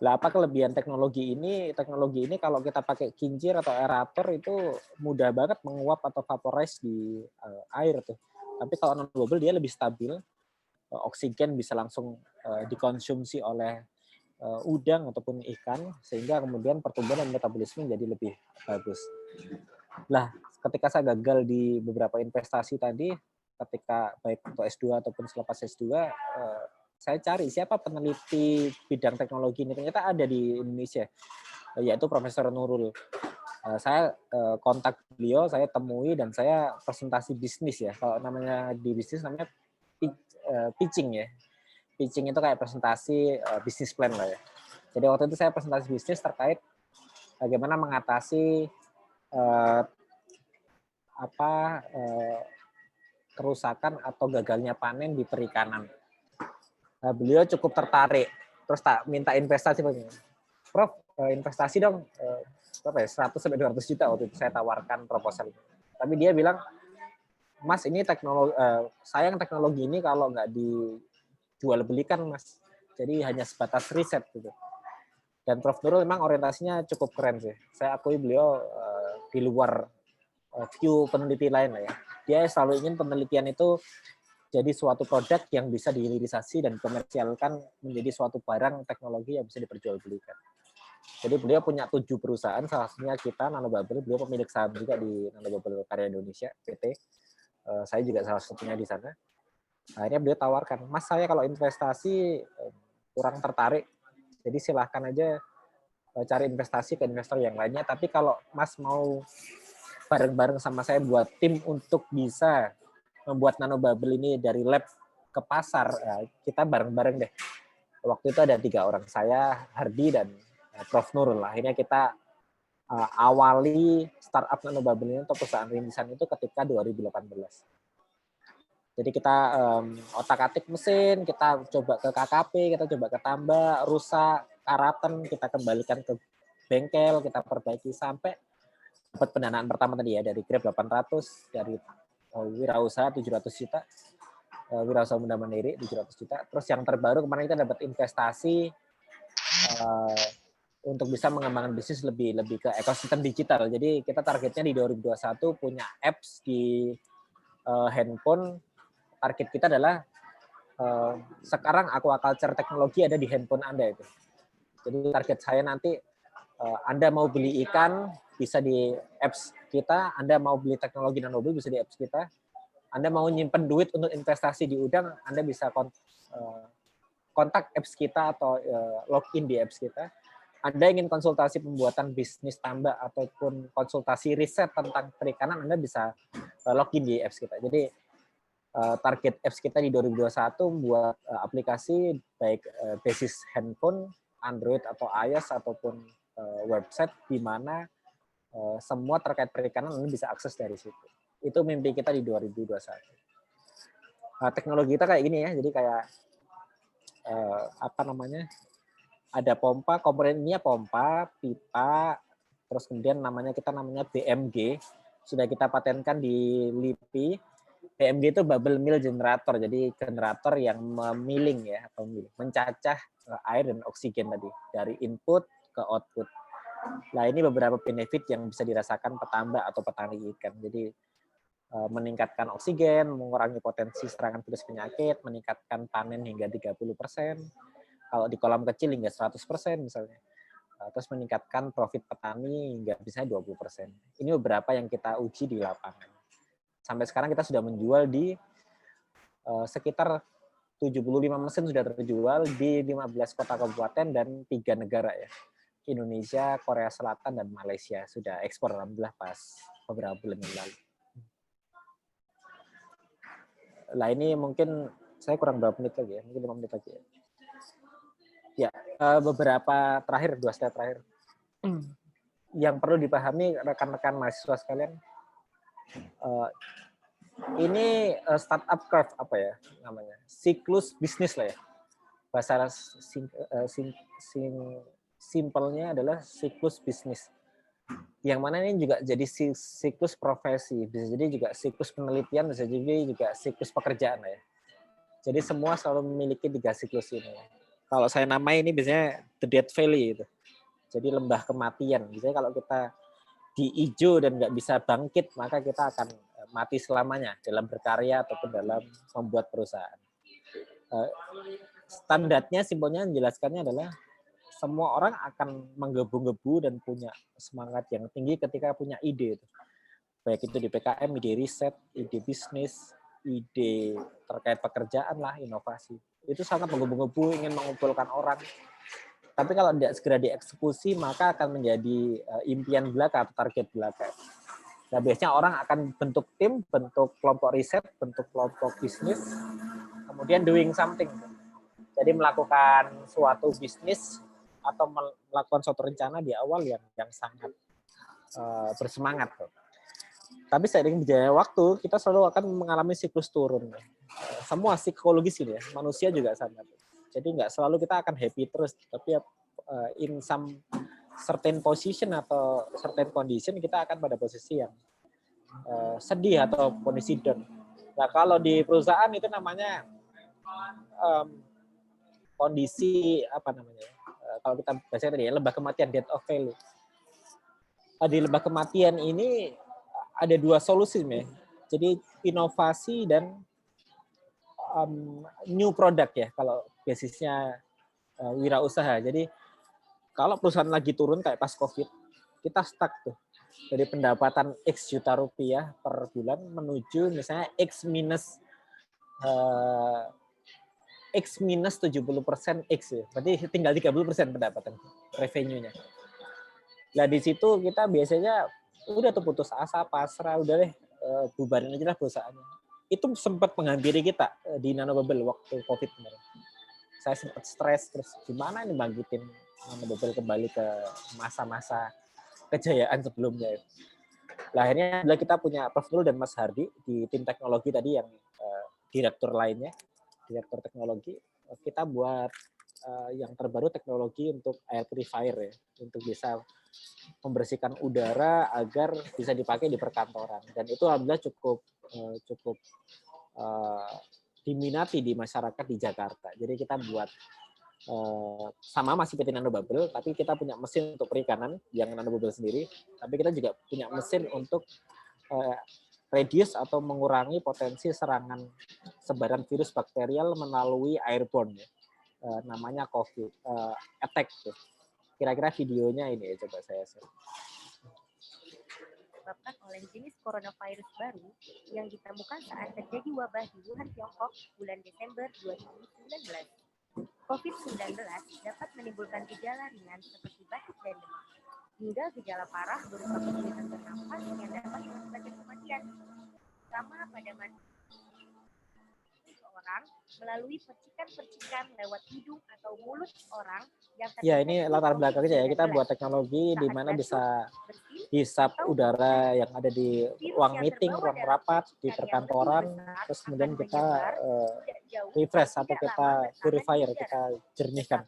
Lah apa kelebihan teknologi ini? Teknologi ini kalau kita pakai kincir atau aerator itu mudah banget menguap atau vaporize di air tuh. Tapi kalau nanobubble dia lebih stabil. Oksigen bisa langsung dikonsumsi oleh udang ataupun ikan, sehingga kemudian pertumbuhan dan metabolisme jadi lebih bagus. Nah, ketika saya gagal di beberapa investasi tadi, ketika baik untuk S2 ataupun selepas S2, saya cari siapa peneliti bidang teknologi ini. Ternyata ada di Indonesia, yaitu Profesor Nurul. Saya kontak beliau, saya temui, dan saya presentasi bisnis ya. Kalau namanya di bisnis namanya pitching ya. Pitching itu kayak presentasi bisnis plan lah ya. Jadi waktu itu saya presentasi bisnis terkait bagaimana mengatasi kerusakan atau gagalnya panen di perikanan. Nah, beliau cukup tertarik, terus tak minta investasi, Prof, investasi dong, berapa ya, 100 sampai 200 juta waktu itu saya tawarkan proposal. Tapi dia bilang, Mas, ini teknologi, sayang teknologi ini kalau nggak dijual belikan, Mas. Jadi hanya sebatas riset gitu. Dan Prof Nurul memang orientasinya cukup keren sih. Saya akui beliau di luar view peneliti lain lah ya. Dia selalu ingin penelitian itu jadi suatu produk yang bisa dihilirisasi dan komersialkan menjadi suatu barang teknologi yang bisa diperjualbelikan. Jadi beliau punya 7 perusahaan, salah satunya kita, Nanobubble. Beliau pemilik saham juga di Nanobubble Karya Indonesia, PT. Saya juga salah satunya di sana. Akhirnya beliau tawarkan, Mas, saya kalau investasi kurang tertarik, jadi silahkan aja cari investasi ke investor yang lainnya. Tapi kalau Mas mau bareng-bareng sama saya buat tim untuk bisa membuat Nanobubble ini dari lab ke pasar, kita bareng-bareng deh. Waktu itu ada 3 orang, saya, Hardi, dan Prof Nurul. Akhirnya kita awali startup Nanobubble ini untuk perusahaan rintisan itu ketika 2018. Jadi kita otak-atik mesin, kita coba ke KKP, kita coba ke tambak, rusak, karatan, kita kembalikan ke bengkel, kita perbaiki sampai dapat pendanaan pertama tadi ya, dari Grab 800, dari Wirausaha 700 juta, Wirausaha Muda Mandiri 700 juta. Terus yang terbaru kemarin kita dapat investasi untuk bisa mengembangkan bisnis lebih ke ekosistem digital. Jadi kita targetnya di 2021 punya apps di handphone. Target kita adalah sekarang aquaculture teknologi ada di handphone Anda itu. Jadi target saya nanti Anda mau beli ikan bisa di apps kita, Anda mau beli teknologi nanobubble bisa di apps kita, Anda mau nyimpen duit untuk investasi di udang, Anda bisa kontak apps kita atau login di apps kita. Anda ingin konsultasi pembuatan bisnis tambak ataupun konsultasi riset tentang perikanan, Anda bisa login di apps kita. Jadi target apps kita di 2021 buat aplikasi baik basis handphone, Android atau iOS ataupun website di mana semua terkait perikanan Anda bisa akses dari situ. Itu mimpi kita di 2021. Teknologi kita kayak gini ya, jadi kayak ada pompa, komponennya pompa, pipa, terus kemudian kita namanya BMG, sudah kita patenkan di LIPI. BMG itu bubble mill generator, jadi generator yang memiling ya, atau mencacah air dan oksigen tadi dari input ke output. Nah, ini beberapa benefit yang bisa dirasakan petambak atau petani ikan. Jadi meningkatkan oksigen, mengurangi potensi serangan virus penyakit, meningkatkan panen hingga 30%. Kalau di kolam kecil hingga 100% misalnya. Terus meningkatkan profit petani hingga bisa 20%. Ini beberapa yang kita uji di lapangan. Sampai sekarang kita sudah menjual di sekitar 75 mesin sudah terjual di 15 kota kabupaten dan 3 negara ya. Indonesia, Korea Selatan, dan Malaysia sudah ekspor alhamdulillah pas beberapa bulan yang lalu. Nah ini mungkin saya kurang berapa menit lagi ya, mungkin 5 menit lagi ya. Ya, beberapa terakhir, 2 slide terakhir. Yang perlu dipahami rekan-rekan mahasiswa sekalian, ini startup curve apa ya namanya? Siklus bisnis lah ya. Bahasa simpelnya adalah siklus bisnis. Yang mana ini juga jadi siklus profesi, bisa jadi juga siklus penelitian, bisa jadi juga siklus pekerjaan ya. Jadi semua selalu memiliki 3 siklus ini. Kalau saya namai ini biasanya the death valley itu. Jadi lembah kematian. Biasanya kalau kita di hijau dan nggak bisa bangkit, maka kita akan mati selamanya dalam berkarya ataupun dalam membuat perusahaan. Standarnya, simpelnya menjelaskannya adalah semua orang akan menggebu-gebu dan punya semangat yang tinggi ketika punya ide. Baik itu di PKM, ide riset, ide bisnis, ide terkait pekerjaan lah, inovasi. Itu sangat menggebu-gebu ingin mengumpulkan orang. Tapi kalau tidak segera dieksekusi, maka akan menjadi impian belaka atau target belaka. Nah, biasanya orang akan bentuk tim, bentuk kelompok riset, bentuk kelompok bisnis, kemudian doing something. Jadi melakukan suatu bisnis atau melakukan suatu rencana di awal yang sangat bersemangat. Tapi seiring berjalannya waktu, kita selalu akan mengalami siklus turun. Semua psikologis ini ya, manusia juga sama. Jadi nggak selalu kita akan happy terus, tapi in some certain position atau certain condition kita akan pada posisi yang sedih atau kondisi down. Nah kalau di perusahaan itu namanya kondisi apa namanya? Kalau kita baca tadi ya, lembah kematian, death of value. Di lembah kematian ini ada 2 solusi ya. Jadi inovasi dan new product ya kalau basisnya wirausaha. Jadi kalau perusahaan lagi turun kayak pas COVID, kita stuck tuh. Dari pendapatan X juta rupiah per bulan menuju misalnya X minus 70% X ya. Berarti tinggal 30% pendapatan revenue-nya. Nah di situ kita biasanya udah tuh putus asa, pasrah, udah deh bubarin aja lah perusahaannya. Itu sempat menghampiri kita di Nanobubble waktu COVID kemarin. Saya sempat stres, terus gimana ini bangkitin Nanobubble kembali ke masa-masa kejayaan sebelumnya. Nah, akhirnya adalah kita punya Prof. Nurul dan Mas Hardi di tim teknologi tadi yang direktur lainnya, direktur teknologi. Kita buat yang terbaru teknologi untuk air purifier ya, untuk bisa membersihkan udara agar bisa dipakai di perkantoran, dan itu alhamdulillah cukup diminati di masyarakat di Jakarta. Jadi kita buat sama masih PT Nanobubble, tapi kita punya mesin untuk perikanan yang Nanobubble sendiri, tapi kita juga punya mesin untuk reduce atau mengurangi potensi serangan sebaran virus bakterial melalui airborne ya. Namanya COVID attack tuh. Kira-kira videonya ini ya, coba saya share. disebabkan oleh jenis coronavirus baru yang ditemukan saat terjadi wabah di Wuhan, Tiongkok bulan Desember 2019. COVID-19 dapat menimbulkan gejala ringan seperti batuk dan demam, hingga gejala parah berupa kesulitan bernafas yang dapat mengakibatkan kematian. Sama pada orang melalui percikan-percikan lewat hidung atau mulut orang yang Ya, ini latar belakangnya ya. Kita buat teknologi di mana bisa hisap udara yang ada di ruang meeting, ruang rapat, di perkantoran, terus kemudian kita refresh atau kita purifier, kita jernihkan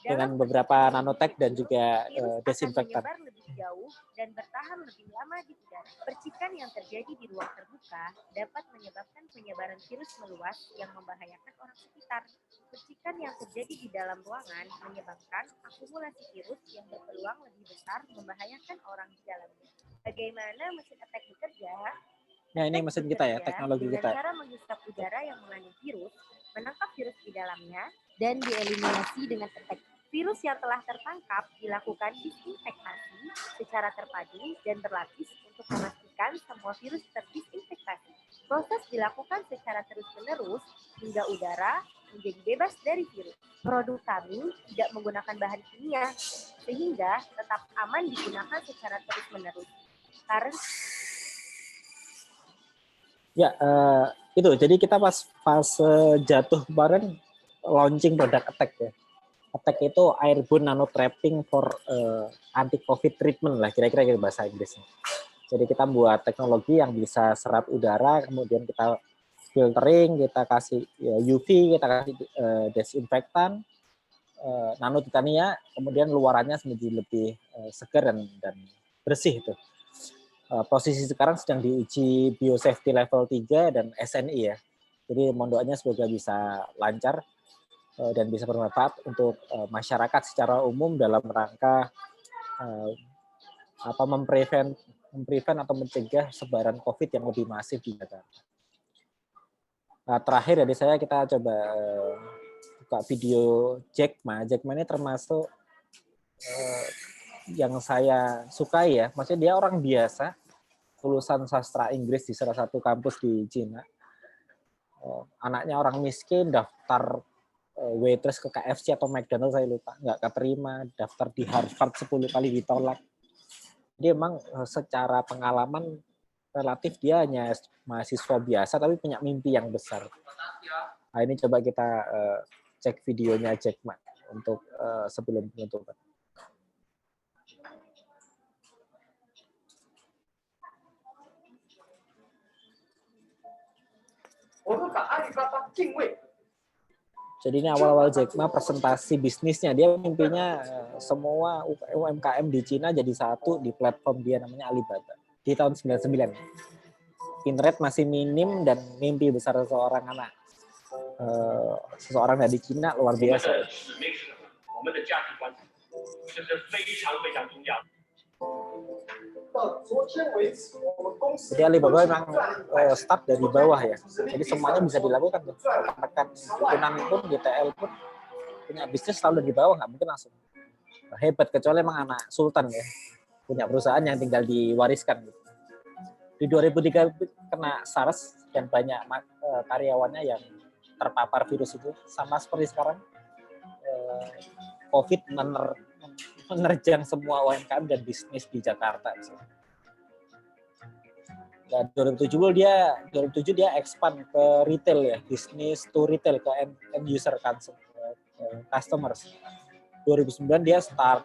dengan beberapa nanotech dan juga desinfektan. Lebih jauh dan bertahan lebih lama di udara. Percikan yang terjadi di ruang terbuka dapat menyebabkan penyebaran virus meluas yang membahayakan orang sekitar. Percikan yang terjadi di dalam ruangan menyebabkan akumulasi virus yang berpeluang lebih besar membahayakan orang di dalamnya. Bagaimana mesin attack bekerja? Nah, ini mesin kita ya, teknologi kita. Dengan cara menghisap udara yang mengandung virus, menangkap virus di dalamnya, dan dieliminasi dengan attack. Virus yang telah tertangkap dilakukan disinfektasi secara terpadu dan berlapis untuk memastikan semua virus terdisinfektasi. Proses dilakukan secara terus-menerus hingga udara menjadi bebas dari virus. Produk kami tidak menggunakan bahan kimia, sehingga tetap aman digunakan secara terus-menerus. Karena Ya, itu. Jadi kita pas jatuh kemarin launching produk Attack ya. Attack itu airborne nanotrapping for anti-COVID treatment lah, kira-kira gitu bahasa Inggrisnya. Jadi kita buat teknologi yang bisa serap udara, kemudian kita filtering, kita kasih UV, kita kasih desinfektan, nano titania, kemudian luarannya menjadi lebih segar dan bersih itu. Posisi sekarang sedang diuji biosafety level 3 dan SNI ya. Jadi mohon doanya semoga bisa lancar dan bisa bermanfaat untuk masyarakat secara umum dalam rangka memprevent atau mencegah sebaran COVID yang lebih masif di Jakarta. Nah, terakhir dari saya kita coba buka video Jack Ma. Jack Ma ini termasuk yang saya sukai ya. Maksudnya dia orang biasa, lulusan sastra Inggris di salah satu kampus di Cina. Anaknya orang miskin, daftar waitress ke KFC atau McDonald saya lupa, nggak keterima, daftar di Harvard 10 kali ditolak. Dia memang secara pengalaman relatif dia hanya mahasiswa biasa tapi punya mimpi yang besar. Nah, ini coba kita cek videonya Jack Ma untuk sebelum penutupan. Jadi ini awal-awal Jack Ma presentasi bisnisnya. Dia mimpinya semua UMKM di Cina jadi satu di platform dia namanya Alibaba. Di tahun 99. Internet masih minim dan mimpi besar seseorang dari Cina luar biasa. Jadi Alibaba memang start dari bawah ya. Jadi semuanya bisa dilakukan. Rekan Kunan pun, GTL pun punya bisnis selalu dari bawah, nggak mungkin langsung hebat kecuali memang anak sultan ya. Punya perusahaan yang tinggal diwariskan. Di 2003 kena SARS dan banyak karyawannya yang terpapar virus itu. Sama seperti sekarang, COVID menerjang semua UMKM dan bisnis di Jakarta. Dan 2007 dia expand ke retail ya, bisnis to retail ke end user customers. 2009 dia start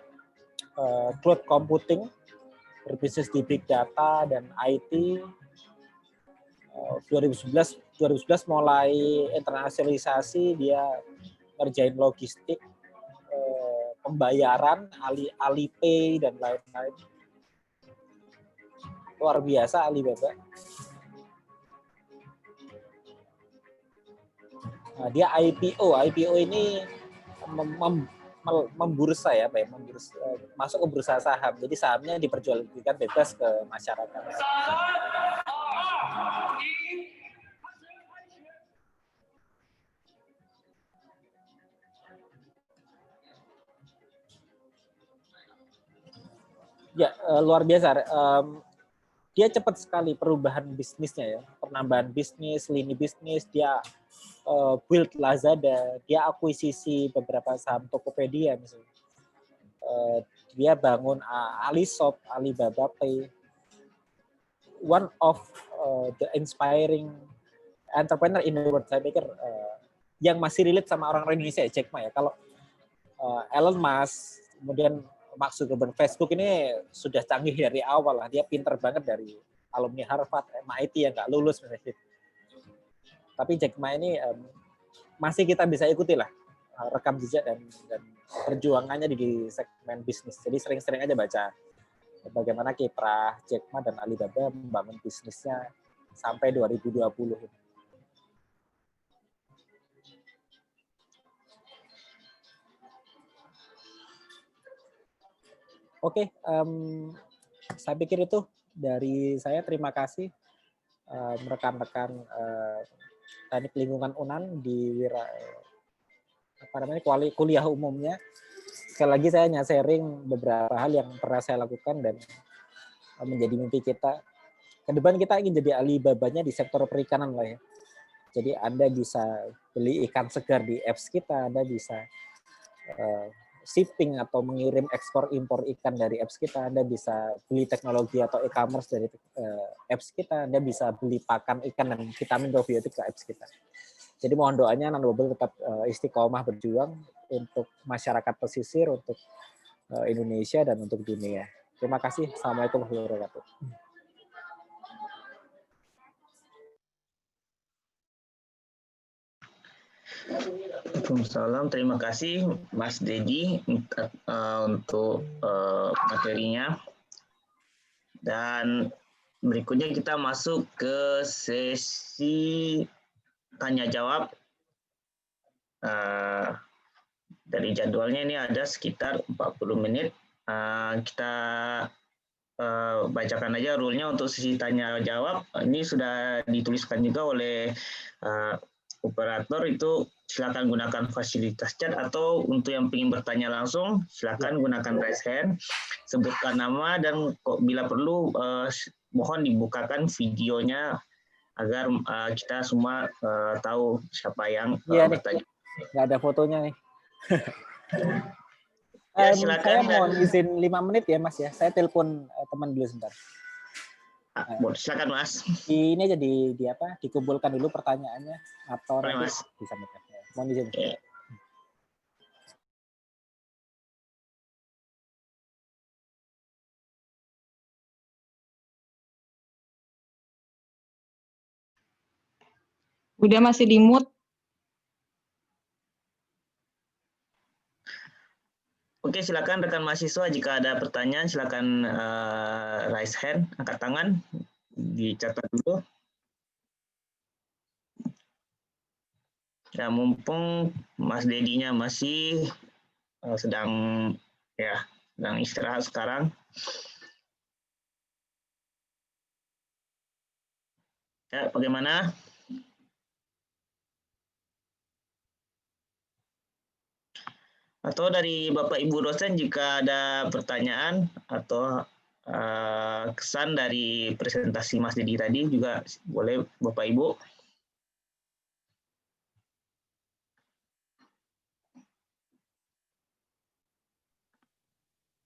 cloud computing, berbisnis di big data dan IT. 2011 mulai internasionalisasi, dia ngerjain logistik, pembayaran, Alipay dan lain-lain. Luar biasa Alibaba. Nah, dia IPO ini membursa ya, masuk ke bursa saham. Jadi sahamnya diperjualbelikan bebas ke masyarakat. Ya, luar biasa. dia cepat sekali perubahan bisnisnya ya, penambahan bisnis, lini bisnis, dia build Lazada, dia akuisisi beberapa saham Tokopedia misalnya. Dia bangun Alishop, Alibaba Pay. One of the inspiring entrepreneur in the world, saya pikir yang masih relate sama orang Indonesia ya, Jack Ma ya. Kalau Elon Musk, kemudian Mark Zuckerberg, Facebook ini sudah canggih dari awal lah. Dia pinter banget dari alumni Harvard, MIT yang nggak lulus misalnya. Tapi Jack Ma ini masih kita bisa ikuti lah rekam jejak dan perjuangannya di segmen bisnis. Jadi sering-sering aja baca bagaimana kiprah Jack Ma dan Alibaba membangun bisnisnya sampai 2020. Oke, saya pikir itu dari saya. Terima kasih rekan-rekan Teknik Lingkungan UNAN di kuliah umumnya. Sekali lagi saya hanya sharing beberapa hal yang pernah saya lakukan dan menjadi mimpi kita. Kedepan kita ingin jadi Alibabanya di sektor perikanan lah ya. Jadi Anda bisa beli ikan segar di apps kita, Anda bisa shipping atau mengirim ekspor impor ikan dari apps kita, Anda bisa beli teknologi atau e-commerce dari apps kita, Anda bisa beli pakan ikan dan vitamin probiotik ke apps kita. Jadi mohon doanya Nanobubble tetap istiqomah berjuang untuk masyarakat pesisir, untuk Indonesia dan untuk dunia. Terima kasih. Assalamualaikum warahmatullahi wabarakatuh. Waalaikumsalam. Terima kasih Mas Dedi untuk materinya. Dan berikutnya kita masuk ke sesi tanya jawab. Dari jadwalnya ini ada sekitar 40 menit. Kita bacakan aja rule-nya untuk sesi tanya jawab. Ini sudah dituliskan juga oleh operator. Itu silakan gunakan fasilitas chat, atau untuk yang ingin bertanya langsung silakan gunakan raise hand, sebutkan nama, dan bila perlu mohon dibukakan videonya agar kita semua tahu siapa yang bertanya. Nggak ada fotonya nih. Ya, silakan. Saya mohon izin 5 menit ya Mas ya. Saya telepon teman dulu sebentar. Silakan Mas. Ini aja dikumpulkan dulu pertanyaannya atau nanti Mas disampaikan. Mohon izin. Okay. Udah masih di mute. Oke, silakan rekan mahasiswa, jika ada pertanyaan silakan raise hand, angkat tangan, dicatat dulu. Ya, mumpung Mas Dedinya masih sedang istirahat sekarang. Ya, bagaimana? Atau dari Bapak Ibu dosen jika ada pertanyaan atau kesan dari presentasi Mas Dedi tadi juga boleh Bapak Ibu.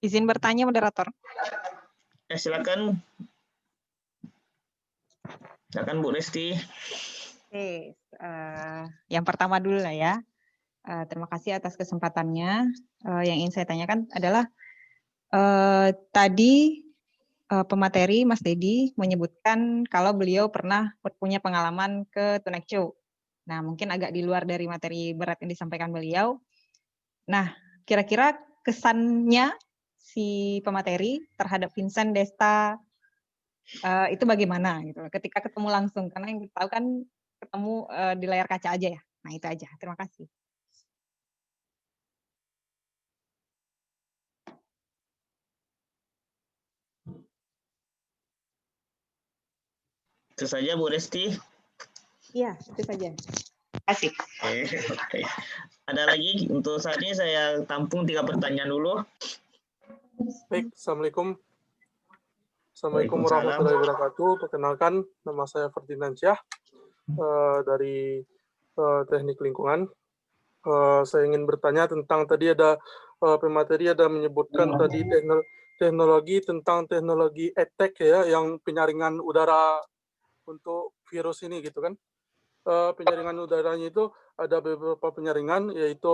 Izin bertanya, moderator. Silakan. Silakan Bu Lesti. Oke, yang pertama dulu lah ya. Terima kasih atas kesempatannya. Yang ingin saya tanyakan adalah tadi pemateri Mas Dedi menyebutkan kalau beliau pernah punya pengalaman ke Tonight Show. Nah, mungkin agak di luar dari materi berat yang disampaikan beliau. Nah, kira-kira kesannya si pemateri terhadap Vincent Desta itu bagaimana gitu ketika ketemu langsung, karena yang kita tahu kan ketemu di layar kaca aja ya. Nah, itu aja. Terima kasih. Itu saja Bu Lesti. Iya, itu saja. Terima kasih. Oke. Ada lagi? Untuk saat ini saya tampung 3 pertanyaan dulu. Baik, Assalamualaikum. Assalamualaikum warahmatullahi wabarakatuh. Perkenalkan, nama saya Ferdinand Syah dari Teknik Lingkungan. Saya ingin bertanya tentang tadi ada pemateri ada menyebutkan tadi teknologi tentang teknologi EdTech ya, yang penyaringan udara untuk virus ini gitu kan. Penyaringan udaranya itu ada beberapa penyaringan, yaitu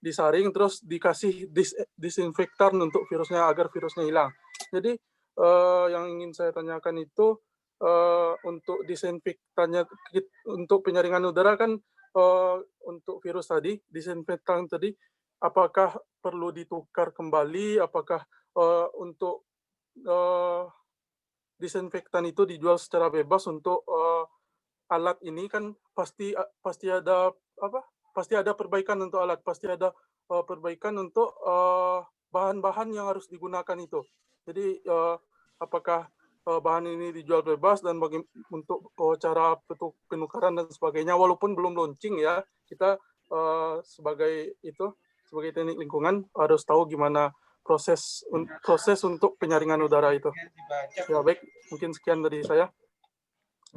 disaring terus dikasih disinfektan untuk virusnya agar virusnya hilang. Jadi yang ingin saya tanyakan itu untuk disinfektannya, untuk penyaringan udara kan untuk virus tadi, disinfektan tadi, apakah perlu ditukar kembali? Apakah untuk disinfektan itu dijual secara bebas untuk alat ini kan pasti ada apa? Pasti ada perbaikan untuk alat, pasti ada perbaikan untuk bahan-bahan yang harus digunakan itu. Jadi apakah bahan ini dijual bebas dan untuk cara penukaran dan sebagainya, walaupun belum launching ya, kita sebagai teknik lingkungan harus tahu gimana proses untuk penyaringan udara itu. Ya baik, mungkin sekian dari saya.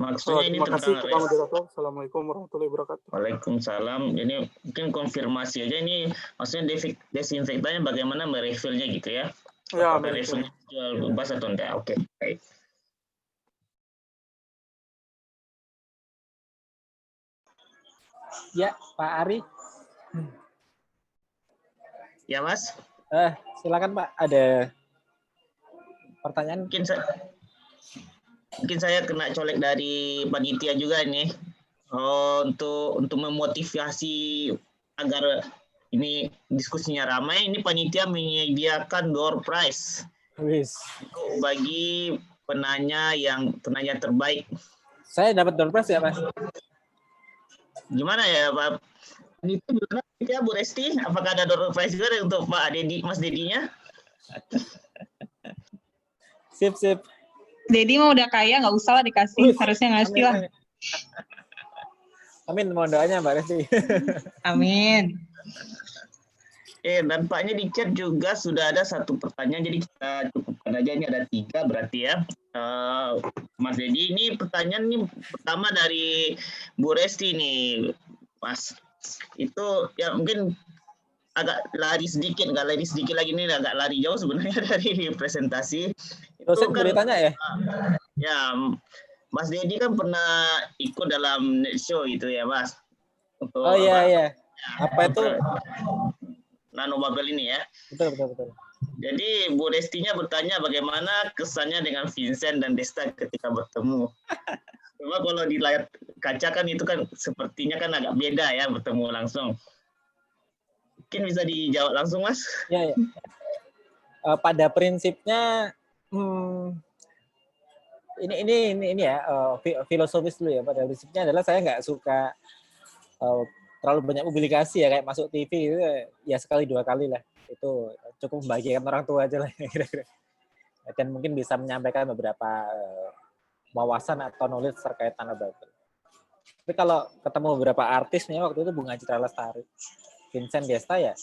Maksudnya ini Terima kasih tentang kepada moderator. Assalamualaikum warahmatullahi wabarakatuh. Waalaikumsalam. Ini mungkin konfirmasi aja, ini maksudnya desinfektannya bagaimana merefillnya gitu ya? Ya, apakah refillnya jual bebas atau enggak? Oke, baik. Ya, Pak Ari. Ya, Mas. Silakan Pak, ada pertanyaan? Mungkin saya kena colek dari panitia juga nih, untuk memotivasi agar ini diskusinya ramai. Ini panitia menyediakan door prize bagi penanya terbaik. Saya dapat door prize ya, Mas? Gimana ya, Pak? Itu gimana ya, Bu Resti? Apakah ada door prize juga untuk Pak Dedi, Mas Dedinya? Sip. Dedi mah udah kaya, nggak usah lah dikasih. Harusnya ngasih lah. Amin, mohon doanya Mbak Resti. Amin. Dan Paknya di chat juga sudah ada satu pertanyaan, jadi kita cukupkan aja, ini ada 3 berarti ya. Mas Dedi, ini pertanyaan ini pertama dari Bu Resti nih, Mas. Itu ya mungkin agak lari sedikit lagi nih, agak lari jauh sebenarnya dari presentasi. Itu kan ditanya ya? Ya, Mas Dedi kan pernah ikut dalam net show gitu ya, Mas. Untuk iya. Apa itu? Nanobubble ini ya. Betul. Jadi Bu Restinya bertanya bagaimana kesannya dengan Vincent dan Desta ketika bertemu. Coba kalau di layar kaca kan itu kan sepertinya kan agak beda ya bertemu langsung. Mungkin bisa dijawab langsung, Mas? Ya. Pada prinsipnya ini ya filosofis dulu ya. Pada prinsipnya adalah saya nggak suka terlalu banyak publikasi ya, kayak masuk TV itu ya sekali 2 kali lah, itu cukup membahagiakan orang tua aja lah kira-kira, dan mungkin bisa menyampaikan beberapa wawasan atau knowledge terkait Nanobubble. Tapi kalau ketemu beberapa artis nih, waktu itu Bunga Citra Lestari, Vincent Desta ya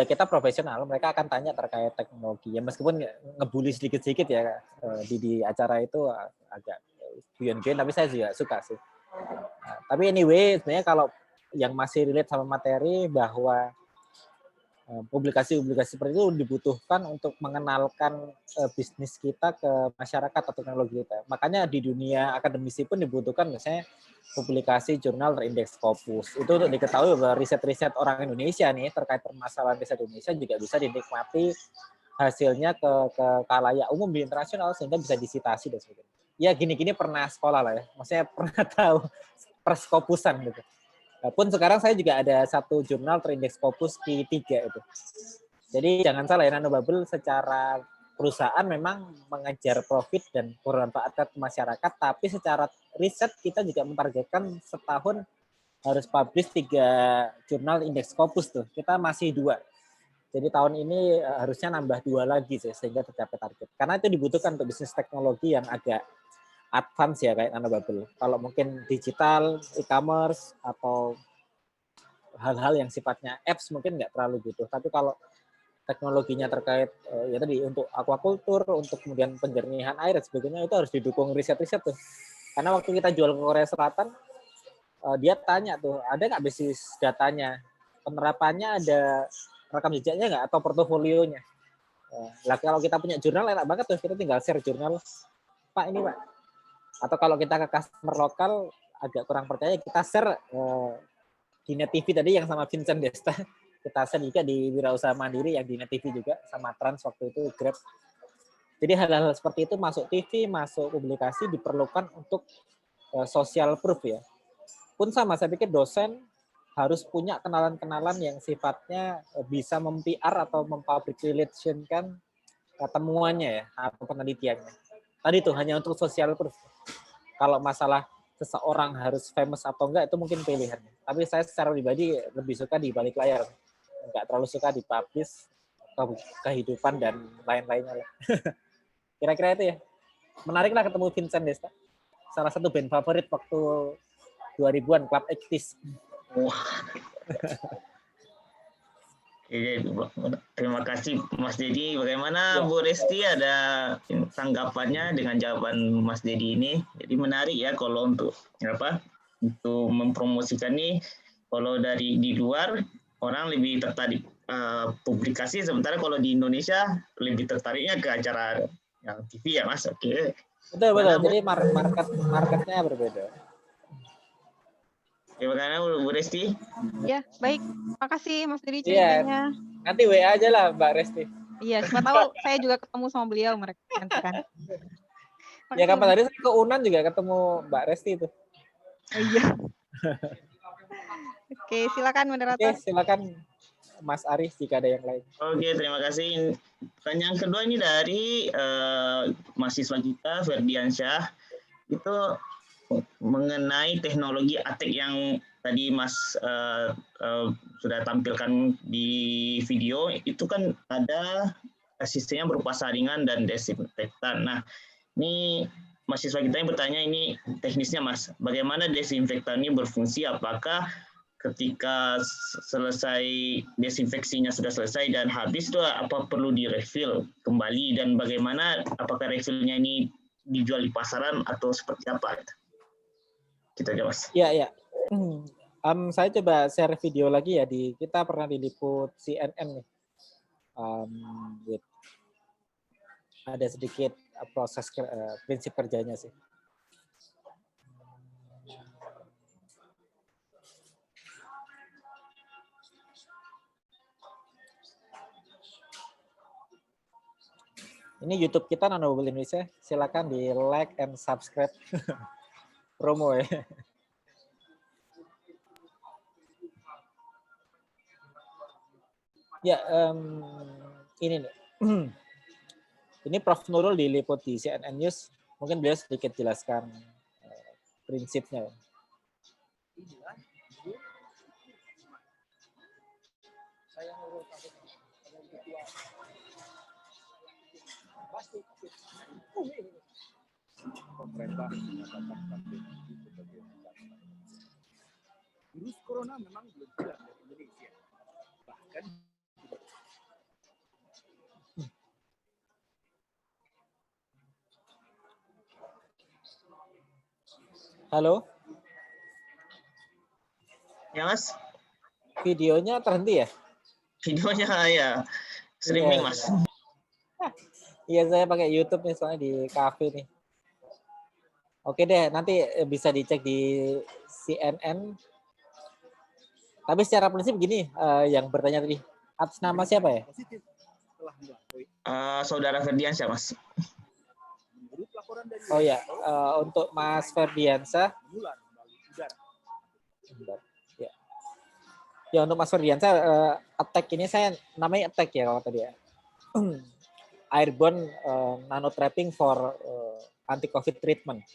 kita profesional, mereka akan tanya terkait teknologi ya, meskipun ngebully sedikit-sedikit ya di acara itu agak guyon-guyon, tapi saya juga suka sih. Tapi anyway, sebenarnya kalau yang masih relate sama materi, bahwa publikasi-publikasi seperti itu dibutuhkan untuk mengenalkan bisnis kita ke masyarakat atau teknologi kita. Makanya di dunia akademisi pun dibutuhkan misalnya publikasi jurnal terindeks Scopus. Itu untuk diketahui bahwa riset-riset orang Indonesia nih terkait permasalahan riset Indonesia juga bisa dinikmati hasilnya ke khalayak umum di internasional, sehingga bisa disitasi dan sebagainya. Ya gini-gini pernah sekolah lah ya, maksudnya pernah tahu perskopusan gitu. Pun sekarang saya juga ada satu jurnal terindeks Scopus Q3 itu. Jadi jangan salah ya, Nanobubble secara perusahaan memang mengejar profit dan bermanfaat ke masyarakat, tapi secara riset kita juga mentargetkan setahun harus publish 3 jurnal indeks Scopus tuh. Kita masih 2. Jadi tahun ini harusnya nambah 2 lagi sih, sehingga tercapai target. Karena itu dibutuhkan untuk bisnis teknologi yang agak advance ya, kayak Nanobubble. Kalau mungkin digital, e-commerce, atau hal-hal yang sifatnya apps mungkin nggak terlalu butuh. Tapi kalau teknologinya terkait ya tadi untuk aquaculture, untuk kemudian penjernihan air dan sebagainya itu harus didukung riset-riset tuh. Karena waktu kita jual ke Korea Selatan, dia tanya tuh, ada nggak basis datanya, penerapannya ada rekam jejaknya nggak atau portofolionya. Lah kalau kita punya jurnal enak banget tuh, kita tinggal share jurnal, Pak ini Pak. Atau kalau kita ke customer lokal agak kurang percaya, kita share di Net TV tadi yang sama Vincent Desta. Kita share juga di Wirausaha Mandiri yang di Net TV juga, sama Trans waktu itu, Grab. Jadi hal-hal seperti itu masuk TV, masuk publikasi diperlukan untuk social proof ya. Pun sama, saya pikir dosen harus punya kenalan-kenalan yang sifatnya bisa mem-PR atau mem-public relation-kan temuannya ya, atau penelitiannya. Tadi tuh hanya untuk social proof. Kalau masalah seseorang harus famous atau enggak, itu mungkin pilihannya. Tapi saya secara pribadi lebih suka di balik layar. Enggak terlalu suka dipublish kehidupan dan lain-lainnya lah. Kira-kira itu ya. Menarik lah ketemu Vincent Desta. Salah satu band favorit waktu 2000-an, Club 80s. Wah. Terima kasih Mas Dedi. Bagaimana Bu Resti, ada tanggapannya dengan jawaban Mas Dedi ini? Jadi menarik ya kalau untuk untuk mempromosikan ini. Kalau dari di luar orang lebih tertarik publikasi, sementara kalau di Indonesia lebih tertariknya ke acara yang TV ya Mas. Oke. Betul. Jadi marketnya berbeda. Bagaimana Bu Resti? Ya, baik. Makasih Mas Dedi Iya, ceritanya. nanti WA aja lah Mbak Resti. Iya, siapa tahu saya juga ketemu sama beliau mereka nanti kan. Ya kapan tadi saya ke Unan juga ketemu Mbak Resti itu. Oh, iya. Oke, silakan moderator. Oke, silakan Mas Arif jika ada yang lain. Oke, terima kasih. Pertanyaan kedua ini dari mahasiswa kita, Ferdiansyah. Itu mengenai teknologi ATEK yang tadi Mas sudah tampilkan di video, itu kan ada sistemnya berupa saringan dan desinfektan. Nah, ini mahasiswa kita yang bertanya ini teknisnya Mas, bagaimana desinfektan ini berfungsi? Apakah ketika selesai desinfeksinya sudah selesai dan habis itu apa perlu di-refill kembali, dan bagaimana apakah refillnya ini dijual di pasaran atau seperti apa? Kita aja Mas. Iya. Saya coba share video lagi ya, kita pernah diliput CNN nih. Ada sedikit proses prinsip kerjanya sih. Ini YouTube kita Nanobubble Indonesia, silakan di like and subscribe. Promo ya. Ya, ini nih. Ini Prof. Nurul diliput di CNN News. Mungkin beliau sedikit jelaskan prinsipnya. Pemerintah menyatakan pandemi sebagai bencana. Virus corona memang belum hilang dari Indonesia. Bahkan Halo? Ya Mas? Videonya terhenti ya? Videonya ya, streaming Mas. Iya, saya pakai YouTube nih soalnya di kafe nih. Oke deh, nanti bisa dicek di CNN. Tapi secara prinsip gini, yang bertanya tadi, atas nama siapa ya? Saudara Ferdiansyah Mas. Oh ya, untuk Mas Ferdiansyah. Ya untuk Mas Ferdiansyah, attack ini saya namanya attack ya kalau tadi ya. Airborne nanotrapping for anti-COVID treatment.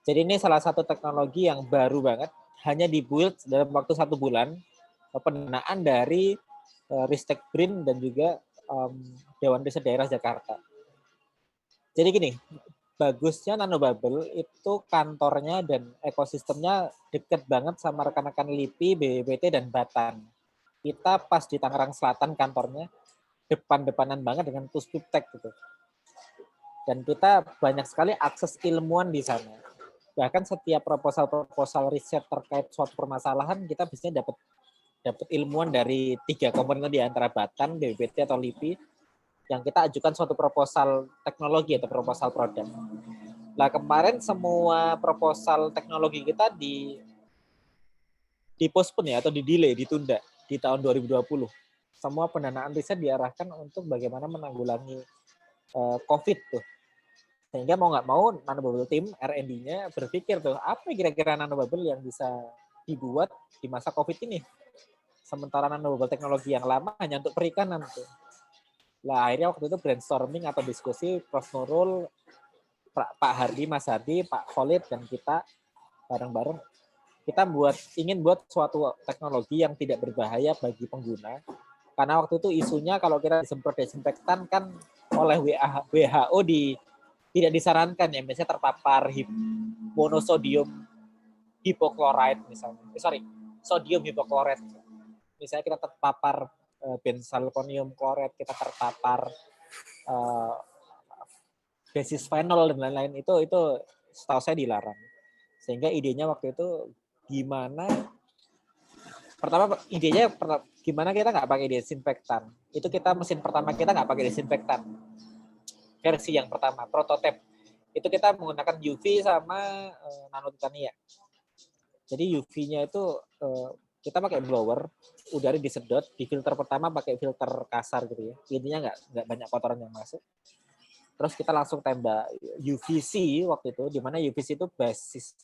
Jadi ini salah satu teknologi yang baru banget, hanya dibuild dalam waktu 1 bulan, pendanaan dari Ristek BRIN dan juga Dewan Riset Daerah Jakarta. Jadi gini, bagusnya Nanobubble itu kantornya dan ekosistemnya dekat banget sama rekan-rekan LIPI, BPPT, dan Batan. Kita pas di Tangerang Selatan kantornya, depan-depanan banget dengan Puspiptek gitu. Dan kita banyak sekali akses ilmuwan di sana. Bahkan setiap proposal riset terkait suatu permasalahan kita biasanya dapat ilmuwan dari 3 komponen di antara Batan, BPPT atau LIPI yang kita ajukan suatu proposal teknologi atau proposal produk. Nah, kemarin semua proposal teknologi kita di-postpone ya atau di-delay, ditunda di tahun 2020. Semua pendanaan riset diarahkan untuk bagaimana menanggulangi COVID tuh. Sehingga mau nggak mau nanobubble team R&D-nya berpikir tuh apa kira-kira nanobubble yang bisa dibuat di masa COVID ini. Sementara nanobubble teknologi yang lama hanya untuk perikanan tuh. Lah akhirnya waktu itu brainstorming atau diskusi Prof Nurul, Pak Hardi, Mas Hardi, Pak Khalid dan kita bareng-bareng kita ingin buat suatu teknologi yang tidak berbahaya bagi pengguna. Karena waktu itu isunya kalau kita disemprot desinfektan kan oleh WHO tidak disarankan ya, misalnya terpapar monosodium hipochlorite misalnya. Sodium hipochlorite. Misalnya kita terpapar benzalkonium kloret, kita terpapar desisfenol dan lain-lain itu setahu saya dilarang. Sehingga idenya waktu itu gimana kita nggak pakai desinfektan. Itu kita mesin pertama kita nggak pakai desinfektan. Versi yang pertama, prototipe. Itu kita menggunakan UV sama nanotitania. Jadi UV-nya itu kita pakai blower, udara disedot, di filter pertama pakai filter kasar gitu ya. Intinya nggak banyak kotoran yang masuk. Terus kita langsung tembak UVC waktu itu, di mana UVC itu basis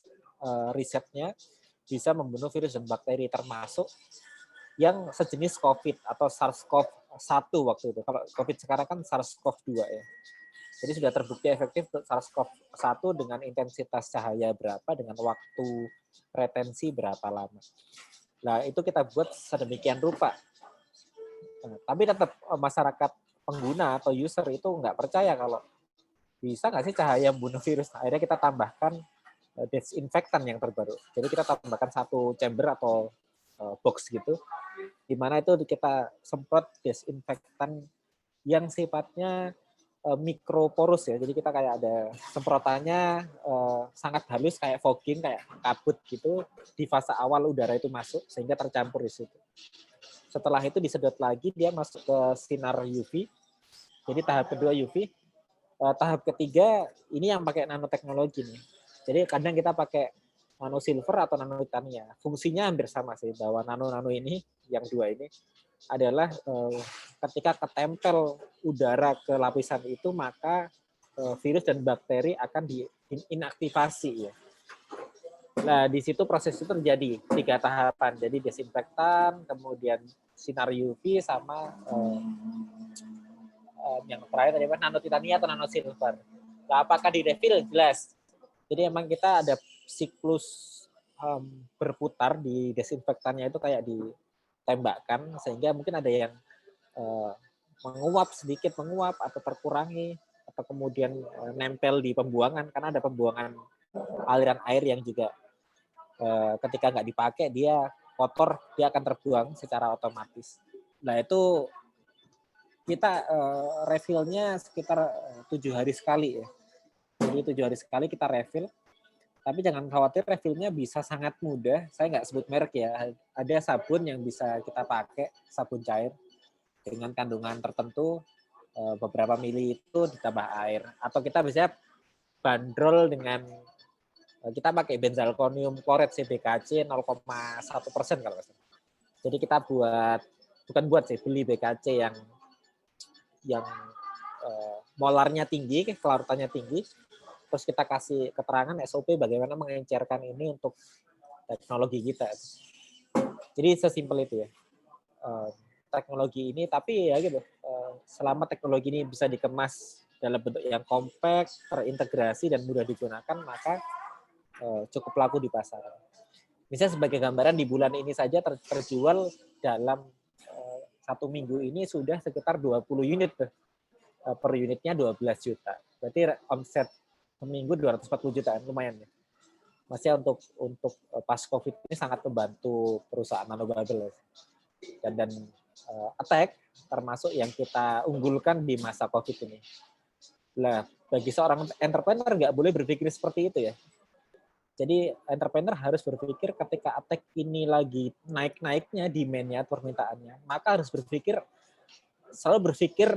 risetnya bisa membunuh virus dan bakteri termasuk yang sejenis COVID atau SARS-CoV-1 waktu itu. Kalau COVID sekarang kan SARS-CoV-2 ya. Jadi sudah terbukti efektif SARS-CoV-1 dengan intensitas cahaya berapa, dengan waktu retensi berapa lama. Nah, itu kita buat sedemikian rupa. Nah, tapi tetap masyarakat pengguna atau user itu nggak percaya kalau bisa nggak sih cahaya membunuh virus. Akhirnya kita tambahkan desinfektan yang terbaru. Jadi kita tambahkan 1 chamber atau box gitu, di mana itu kita semprot desinfektan yang sifatnya mikroporus ya. Jadi kita kayak ada semprotannya sangat halus kayak fogging, kayak kabut gitu di fase awal udara itu masuk sehingga tercampur di situ. Setelah itu disedot lagi dia masuk ke sinar UV. Jadi tahap kedua UV. Tahap ketiga ini yang pakai nanoteknologi nih. Jadi kadang kita pakai nano silver atau nano titania. Fungsinya hampir sama sih, bahwa nano ini yang 2 ini adalah ketika ketempel udara ke lapisan itu maka virus dan bakteri akan diinaktivasi ya. Nah, di situ proses itu terjadi 3 tahapan. Jadi desinfektan, kemudian sinar UV sama yang terakhir tadi nano titania atau nano silver. Nah, apakah di refill? Jelas. Jadi emang kita ada siklus berputar di desinfektannya itu kayak ditembakkan sehingga mungkin ada yang menguap atau terkurangi atau kemudian nempel di pembuangan karena ada pembuangan aliran air yang juga ketika nggak dipakai dia kotor, dia akan terbuang secara otomatis. Nah itu kita refillnya sekitar 7 hari sekali ya. Jadi 7 hari sekali kita refill. Tapi jangan khawatir, refillnya bisa sangat mudah. Saya nggak sebut merek ya. Ada sabun yang bisa kita pakai, sabun cair dengan kandungan tertentu, beberapa mili itu ditambah air. Atau kita bisa bandrol dengan kita pakai benzalkonium kloret CBKC 0,1% kalau nggak salah. Jadi kita beli BKC yang molarnya tinggi, kelarutannya tinggi. Terus kita kasih keterangan SOP bagaimana mengencerkan ini untuk teknologi kita. Jadi sesimpel itu ya. Teknologi ini, tapi ya gitu, selama teknologi ini bisa dikemas dalam bentuk yang kompak, terintegrasi, dan mudah digunakan, maka cukup laku di pasar. Misalnya sebagai gambaran, di bulan ini saja terjual dalam 1 minggu ini sudah sekitar 20 unit. Per unitnya 12 juta. Berarti omset seminggu 240 jutaan, lumayan ya. Maksudnya untuk pas COVID ini sangat membantu perusahaan nanobubble dan attack, termasuk yang kita unggulkan di masa COVID ini. Nah, bagi seorang entrepreneur nggak boleh berpikir seperti itu ya. Jadi entrepreneur harus berpikir ketika attack ini lagi naik-naiknya demand-nya, permintaannya, maka harus selalu berpikir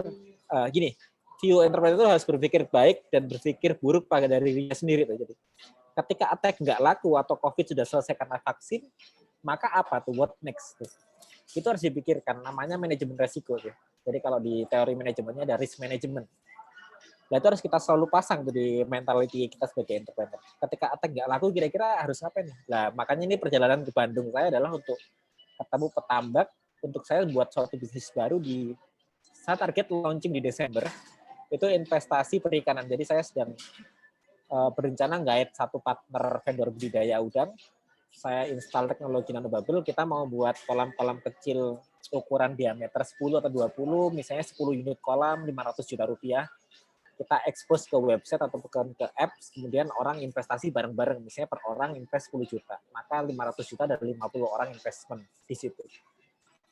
gini, view entrepreneur itu harus berpikir baik dan berpikir buruk pada dirinya sendiri. Jadi ketika attack nggak laku atau COVID sudah selesai karena vaksin, maka apa tuh, what next? Itu harus dipikirkan, namanya manajemen resiko. Jadi kalau di teori manajemennya ada risk management. Nah, itu harus kita selalu pasang tuh di mentality kita sebagai entrepreneur. Ketika attack nggak laku, kira-kira harus ngapain? Nah, makanya ini perjalanan ke Bandung saya adalah untuk ketemu petambak, untuk saya buat suatu bisnis baru di saya target launching di Desember. Itu investasi perikanan. Jadi saya sedang berencana nggait satu partner vendor budidaya udang. Saya install teknologi nanobubble, kita mau buat kolam-kolam kecil ukuran diameter 10 atau 20, misalnya 10 unit kolam, 500 juta rupiah. Kita expose ke website atau ke apps, kemudian orang investasi bareng-bareng, misalnya per orang invest 10 juta, maka 500 juta dari 50 orang investment di situ.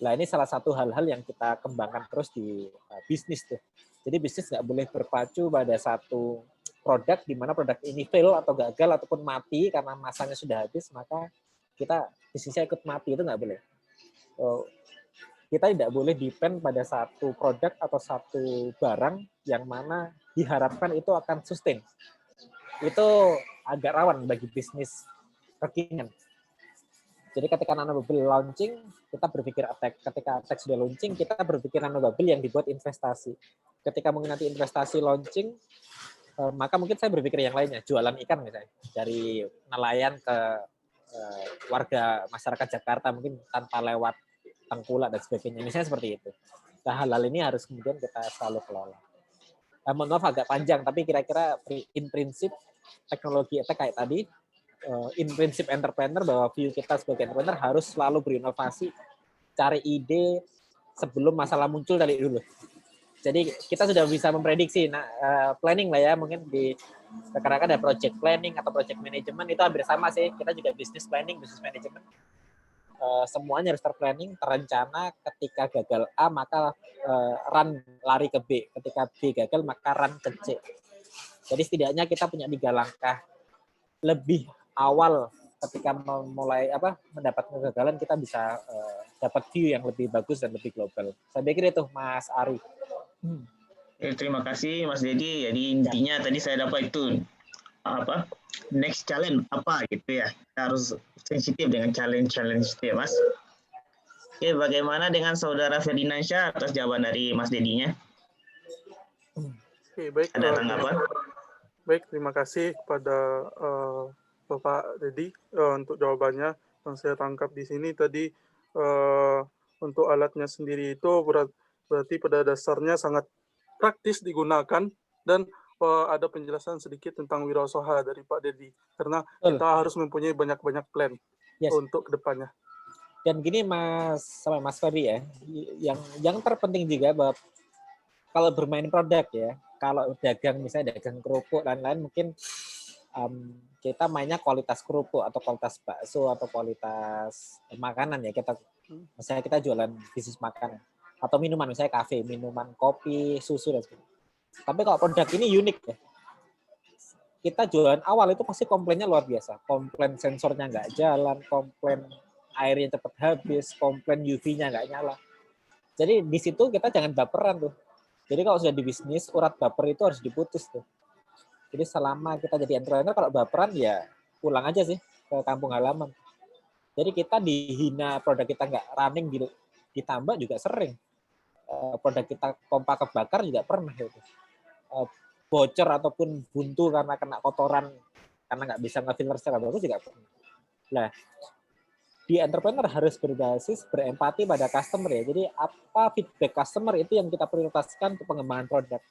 Nah, ini salah satu hal-hal yang kita kembangkan terus di bisnis tuh. Jadi bisnis nggak boleh berpacu pada satu produk, di mana produk ini fail atau gagal ataupun mati karena masanya sudah habis, maka kita bisnisnya ikut mati, itu nggak boleh. Kita tidak boleh depend pada satu produk atau satu barang yang mana diharapkan itu akan sustain. Itu agak rawan bagi bisnis kekinian. Jadi ketika nanobubble launching, kita berpikir attack. Ketika attack sudah launching, kita berpikir nanobubble yang dibuat investasi. Ketika mungkin nanti investasi launching, maka mungkin saya berpikir yang lainnya, jualan ikan misalnya. Dari nelayan ke warga masyarakat Jakarta, mungkin tanpa lewat tengkulak dan sebagainya. Misalnya seperti itu. Nah, hal-hal ini harus kemudian kita selalu kelola. Mohon maaf agak panjang, tapi kira-kira in prinsip teknologi attack kayak tadi, in prinsip entrepreneur, bahwa view kita sebagai entrepreneur harus selalu berinovasi, cari ide sebelum masalah muncul dari dulu. Jadi kita sudah bisa memprediksi, planning lah ya, mungkin di rekan-rekan ada project planning atau project management, itu hampir sama sih, kita juga business planning, business management. Semuanya harus terplanning, terencana. Ketika gagal A, maka run lari ke B. Ketika B gagal, maka run ke C. Jadi setidaknya kita punya 3 langkah lebih awal ketika memulai mendapat kegagalan, kita bisa dapat view yang lebih bagus dan lebih global. Saya pikir itu, Mas Ari. Terima kasih Mas Dedi. Jadi intinya tadi saya dapat itu next challenge apa gitu ya. Kita harus sensitif dengan challenge itu ya Mas. Oke, bagaimana dengan Saudara Ferdinansyah atas jawaban dari Mas Dedinya? Oke, baik. Ada tanggapan? Baik, terima kasih kepada Bapak Dedi untuk jawabannya. Yang saya tangkap di sini tadi untuk alatnya sendiri itu berarti pada dasarnya sangat praktis digunakan, dan ada penjelasan sedikit tentang wirausaha dari Pak Dedi, karena kita harus mempunyai banyak-banyak plan untuk kedepannya. Dan gini Mas Ferdi ya, yang terpenting juga bahwa kalau bermain produk ya, kalau dagang misalnya dagang kerupuk dan lain, mungkin kita mainnya kualitas kerupuk atau kualitas bakso atau kualitas makanan ya, misalnya kita jualan bisnis makanan atau minuman, misalnya kafe, minuman kopi, susu dan sebagainya. Tapi kalau produk ini unik ya, kita jualan awal itu pasti komplainnya luar biasa. Komplain sensornya nggak jalan, komplain airnya cepat habis, komplain UV-nya nggak nyala. Jadi di situ kita jangan baperan tuh. Jadi kalau sudah di bisnis, urat baper itu harus diputus tuh. Jadi selama kita jadi entrepreneur, kalau baperan ya pulang aja sih ke kampung halaman. Jadi kita dihina, produk kita nggak running, ditambah juga sering. Produk kita pompa kebakar juga pernah gitu. Bocor ataupun buntu karena kena kotoran, karena nggak bisa ngefilter secara bagus juga pernah. Nah, di entrepreneur harus berbasis berempati pada customer ya. Jadi apa feedback customer itu yang kita prioritaskan untuk pengembangan produk.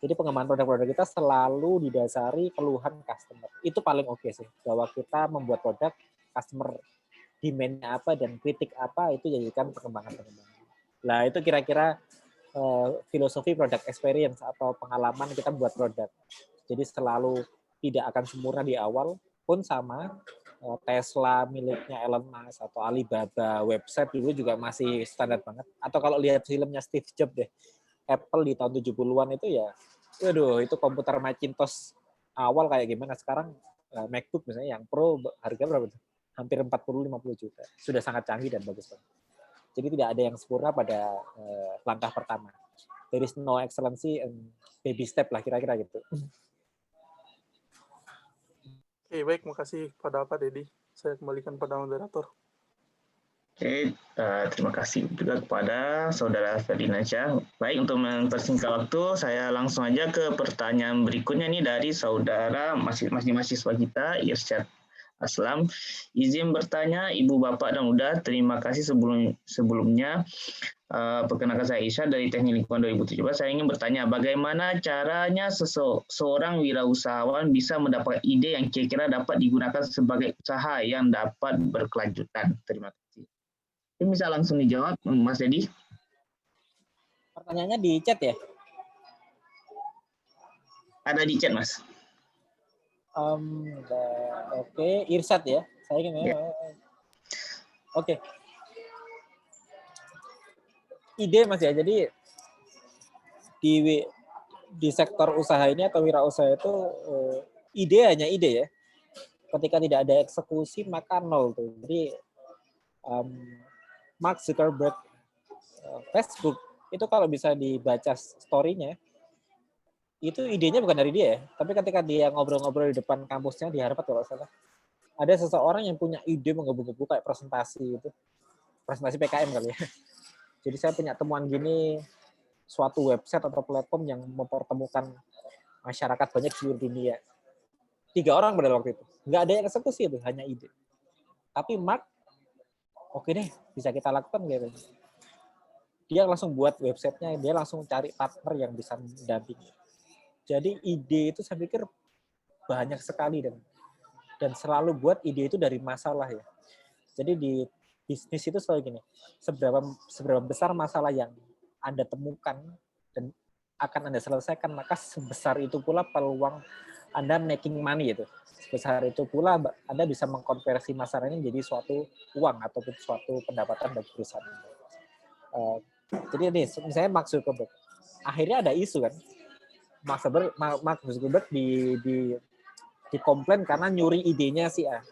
Jadi pengembangan produk-produk kita selalu didasari keluhan customer. Itu paling oke sih, bahwa kita membuat produk, customer demand-nya apa dan kritik apa, itu jadikan pengembangan-pengembangan. Nah, itu kira-kira filosofi product experience atau pengalaman kita buat produk. Jadi selalu tidak akan sempurna di awal pun sama, Tesla miliknya Elon Musk atau Alibaba website dulu juga masih standar banget. Atau kalau lihat filmnya Steve Jobs deh, Apple di tahun 70-an itu ya, waduh itu komputer Macintosh awal kayak gimana. Sekarang MacBook misalnya yang Pro harga berapa tuh? Hampir 40-50 juta. Sudah sangat canggih dan bagus banget. Jadi tidak ada yang sempurna pada langkah pertama. There is no excellency and baby step lah kira-kira gitu. Oke, baik, makasih pada Pak Dedi. Saya kembalikan pada moderator. Oke, terima kasih juga kepada Saudara Ferdinansyah. Baik, untuk mempersingkat waktu, saya langsung aja ke pertanyaan berikutnya nih dari Saudara mahasiswa kita, Irsyad Aslam. Izin bertanya, Ibu, Bapak, dan Uda, terima kasih sebelumnya. Perkenalkan saya Isya dari Teknik Lingkungan 2017. Saya ingin bertanya, bagaimana caranya seorang wirausahawan bisa mendapat ide yang kira-kira dapat digunakan sebagai usaha yang dapat berkelanjutan? Terima kasih. Ini bisa langsung dijawab, Mas Dedi. Pertanyaannya di chat ya? Ada di chat, Mas. Oke, Irsyad ya. Saya ingin Oke. Ide Mas ya. Jadi di sektor usaha ini atau wirausaha itu ide hanya ide ya. Ketika tidak ada eksekusi maka nol tuh. Jadi Mark Zuckerberg Facebook itu kalau bisa dibaca story-nya itu idenya bukan dari dia, tapi ketika dia ngobrol-ngobrol di depan kampusnya di Harvard kalau salah, ada seseorang yang punya ide menggebu-gebu kayak presentasi PKM kali ya. Jadi saya punya temuan gini, suatu website atau platform yang mempertemukan masyarakat banyak di seluruh dunia. 3 orang pada waktu itu, nggak ada yang eksekusi itu, hanya ide. Tapi Mark, oke deh, bisa kita lakukan gitu. Dia langsung buat websitenya, dia langsung cari partner yang bisa mendampingi. Jadi ide itu saya pikir banyak sekali dan selalu buat ide itu dari masalah ya. Jadi di bisnis itu selalu gini, seberapa besar masalah yang Anda temukan dan akan Anda selesaikan, maka sebesar itu pula peluang Anda making money itu. Sebesar itu pula Anda bisa mengkonversi masalah ini menjadi suatu uang ataupun suatu pendapatan bagi perusahaan. Jadi ini misalnya Mark Zuckerberg, akhirnya ada isu kan, Mark Zuckerberg dikomplain karena nyuri idenya si A.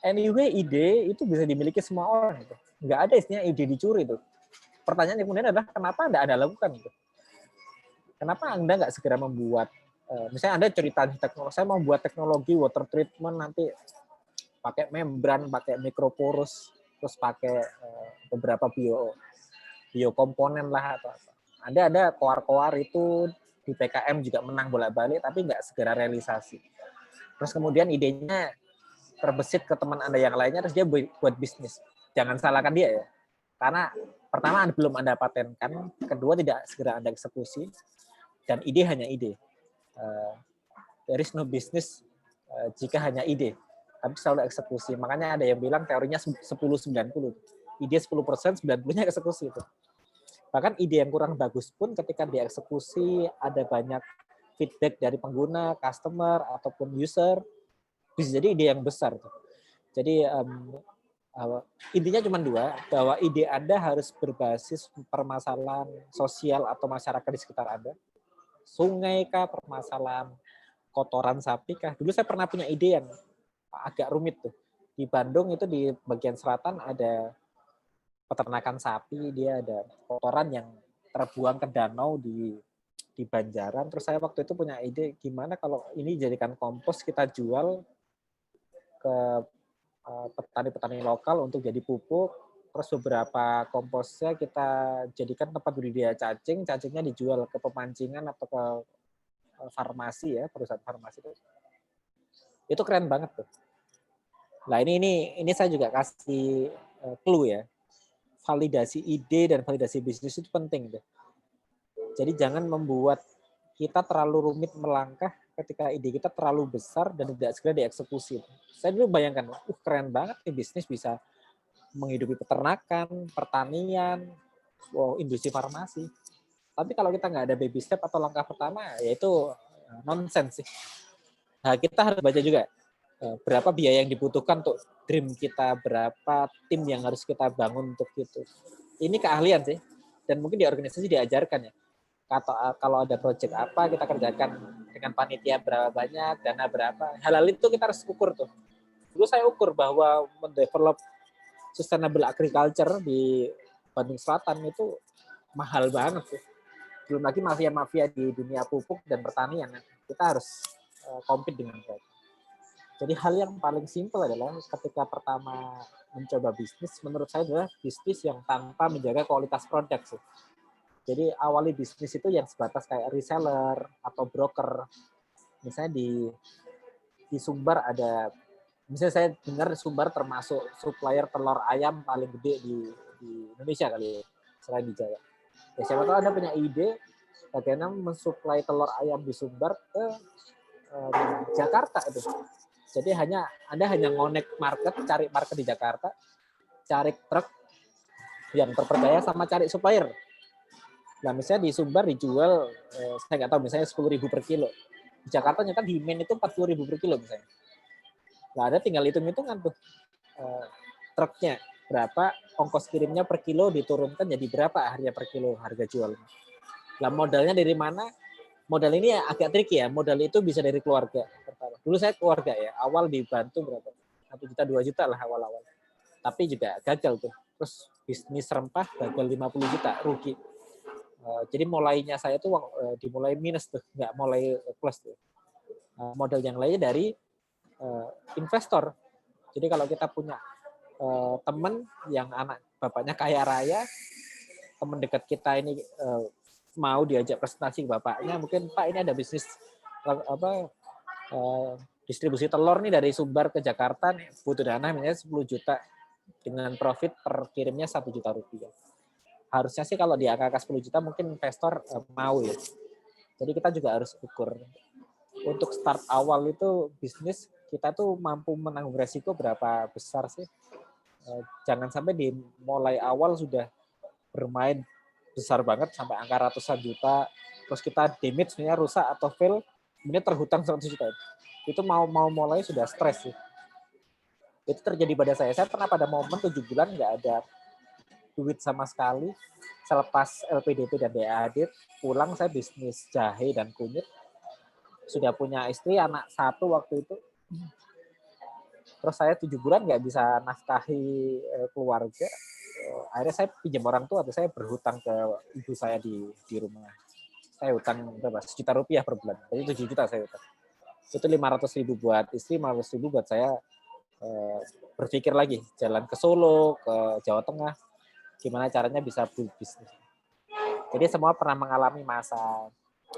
Anyway, ide itu bisa dimiliki semua orang. Gitu. Nggak ada istilah ide dicuri itu. Pertanyaan yang kemudian adalah kenapa Anda lakukan itu? Kenapa Anda nggak segera membuat, misalnya Anda cerita di teknologi, saya mau buat teknologi water treatment nanti pakai membran, pakai mikroporus, terus pakai beberapa biokomponen lah atau apa. Ada koar-koar itu di PKM juga menang bolak-balik, tapi nggak segera realisasi. Terus kemudian idenya terbesit ke teman Anda yang lainnya, terus dia buat bisnis. Jangan salahkan dia ya. Karena pertama belum Anda patenkan, kedua tidak segera Anda eksekusi, dan ide hanya ide. There is no business jika hanya ide, tapi selalu eksekusi. Makanya ada yang bilang teorinya 10-90. Ide 10%, 90-nya eksekusi itu. Bahkan ide yang kurang bagus pun ketika dieksekusi, ada banyak feedback dari pengguna, customer, ataupun user, bisa jadi ide yang besar. Jadi intinya cuma 2, bahwa ide Anda harus berbasis permasalahan sosial atau masyarakat di sekitar Anda. Sungai kah, permasalahan kotoran sapi kah. Dulu saya pernah punya ide yang agak rumit tuh. Di Bandung itu di bagian selatan ada peternakan sapi, dia ada kotoran yang terbuang ke danau di Banjaran. Terus saya waktu itu punya ide gimana kalau ini jadikan kompos, kita jual ke petani-petani lokal untuk jadi pupuk. Terus beberapa komposnya kita jadikan tempat budidaya cacing, cacingnya dijual ke pemancingan atau ke farmasi ya, perusahaan farmasi itu. Itu keren banget tuh. Nah ini saya juga kasih clue ya. Validasi ide dan validasi bisnis itu penting tuh. Jadi jangan membuat kita terlalu rumit melangkah ketika ide kita terlalu besar dan tidak segera dieksekusi. Saya dulu bayangkan, keren banget nih bisnis bisa menghidupi peternakan, pertanian, industri farmasi. Tapi kalau kita nggak ada baby step atau langkah pertama, ya itu nonsens sih. Nah, kita harus baca juga berapa biaya yang dibutuhkan untuk dream kita, berapa tim yang harus kita bangun untuk itu. Ini keahlian sih, dan mungkin di organisasi diajarkan ya. Kalau ada project apa kita kerjakan dengan panitia berapa banyak, dana berapa, hal-hal itu kita harus ukur tuh. Dulu saya ukur bahwa mendevelop sustainable agriculture di Bandung Selatan itu mahal banget tuh. Belum lagi mafia-mafia di dunia pupuk dan pertanian, kita harus compete dengan mereka. Jadi hal yang paling simpel adalah ketika pertama mencoba bisnis, menurut saya adalah bisnis yang tanpa menjaga kualitas produk sih. Jadi awali bisnis itu yang sebatas kayak reseller atau broker. Misalnya di Sumbar ada, misalnya saya dengar Sumbar termasuk supplier telur ayam paling gede di Indonesia kali ya, selain di Jawa. Ya, siapa tahu Anda punya ide bagaimana mensuplai telur ayam di Sumbar ke Jakarta itu. Jadi Anda hanya ngonek market, cari market di Jakarta, cari truk yang terpercaya sama cari supplier. Nah, misalnya di Sumbar dijual, saya nggak tahu, misalnya 10.000 per kilo. Di Jakarta nyata demand itu 40.000 per kilo misalnya. Nah, ada tinggal hitung-hitungan tuh. Truknya berapa, ongkos kirimnya per kilo diturunkan jadi berapa akhirnya per kilo harga jualnya. Nah, modalnya dari mana? Modal ini agak tricky ya. Modal itu bisa dari keluarga. Dulu saya keluarga ya. Awal dibantu berapa? 1 juta, 2 juta lah awal-awal. Tapi juga gagal tuh. Terus bisnis rempah gagal 50 juta, rugi. Jadi mulainya saya tuh dimulai minus tuh, nggak mulai plus tuh. Modal yang lainnya dari investor. Jadi kalau kita punya teman yang anak bapaknya kaya raya, teman dekat kita ini mau diajak presentasi ke bapaknya, mungkin Pak ini ada bisnis distribusi telur nih dari Sumbar ke Jakarta nih, butuh dana misalnya 10 juta dengan profit per kirimnya 1 juta rupiah. Harusnya sih kalau di angka 10 juta mungkin investor mau ya. Jadi kita juga harus ukur. Untuk start awal itu bisnis kita tuh mampu menanggung resiko berapa besar sih. Jangan sampai di mulai awal sudah bermain besar banget sampai angka ratusan juta, terus kita damage sebenarnya rusak atau fail, kemudian terhutang 100 juta. Itu mau mulai sudah stres sih. Itu terjadi pada saya. Saya pernah pada momen 7 bulan nggak ada duit sama sekali. Selepas LPDP dan DAD, pulang saya bisnis jahe dan kunyit. Sudah punya istri, anak 1 waktu itu. Terus saya 7 bulan nggak bisa nafkahi keluarga. Akhirnya saya pinjam orang tua atau saya berhutang ke ibu saya di rumah. Saya hutang berapa? 1 juta rupiah per bulan. Jadi 7 juta saya hutang. Itu 500.000 buat istri, 500.000 buat saya berpikir lagi. Jalan ke Solo, ke Jawa Tengah. Gimana caranya bisa build bisnis. Jadi semua pernah mengalami masa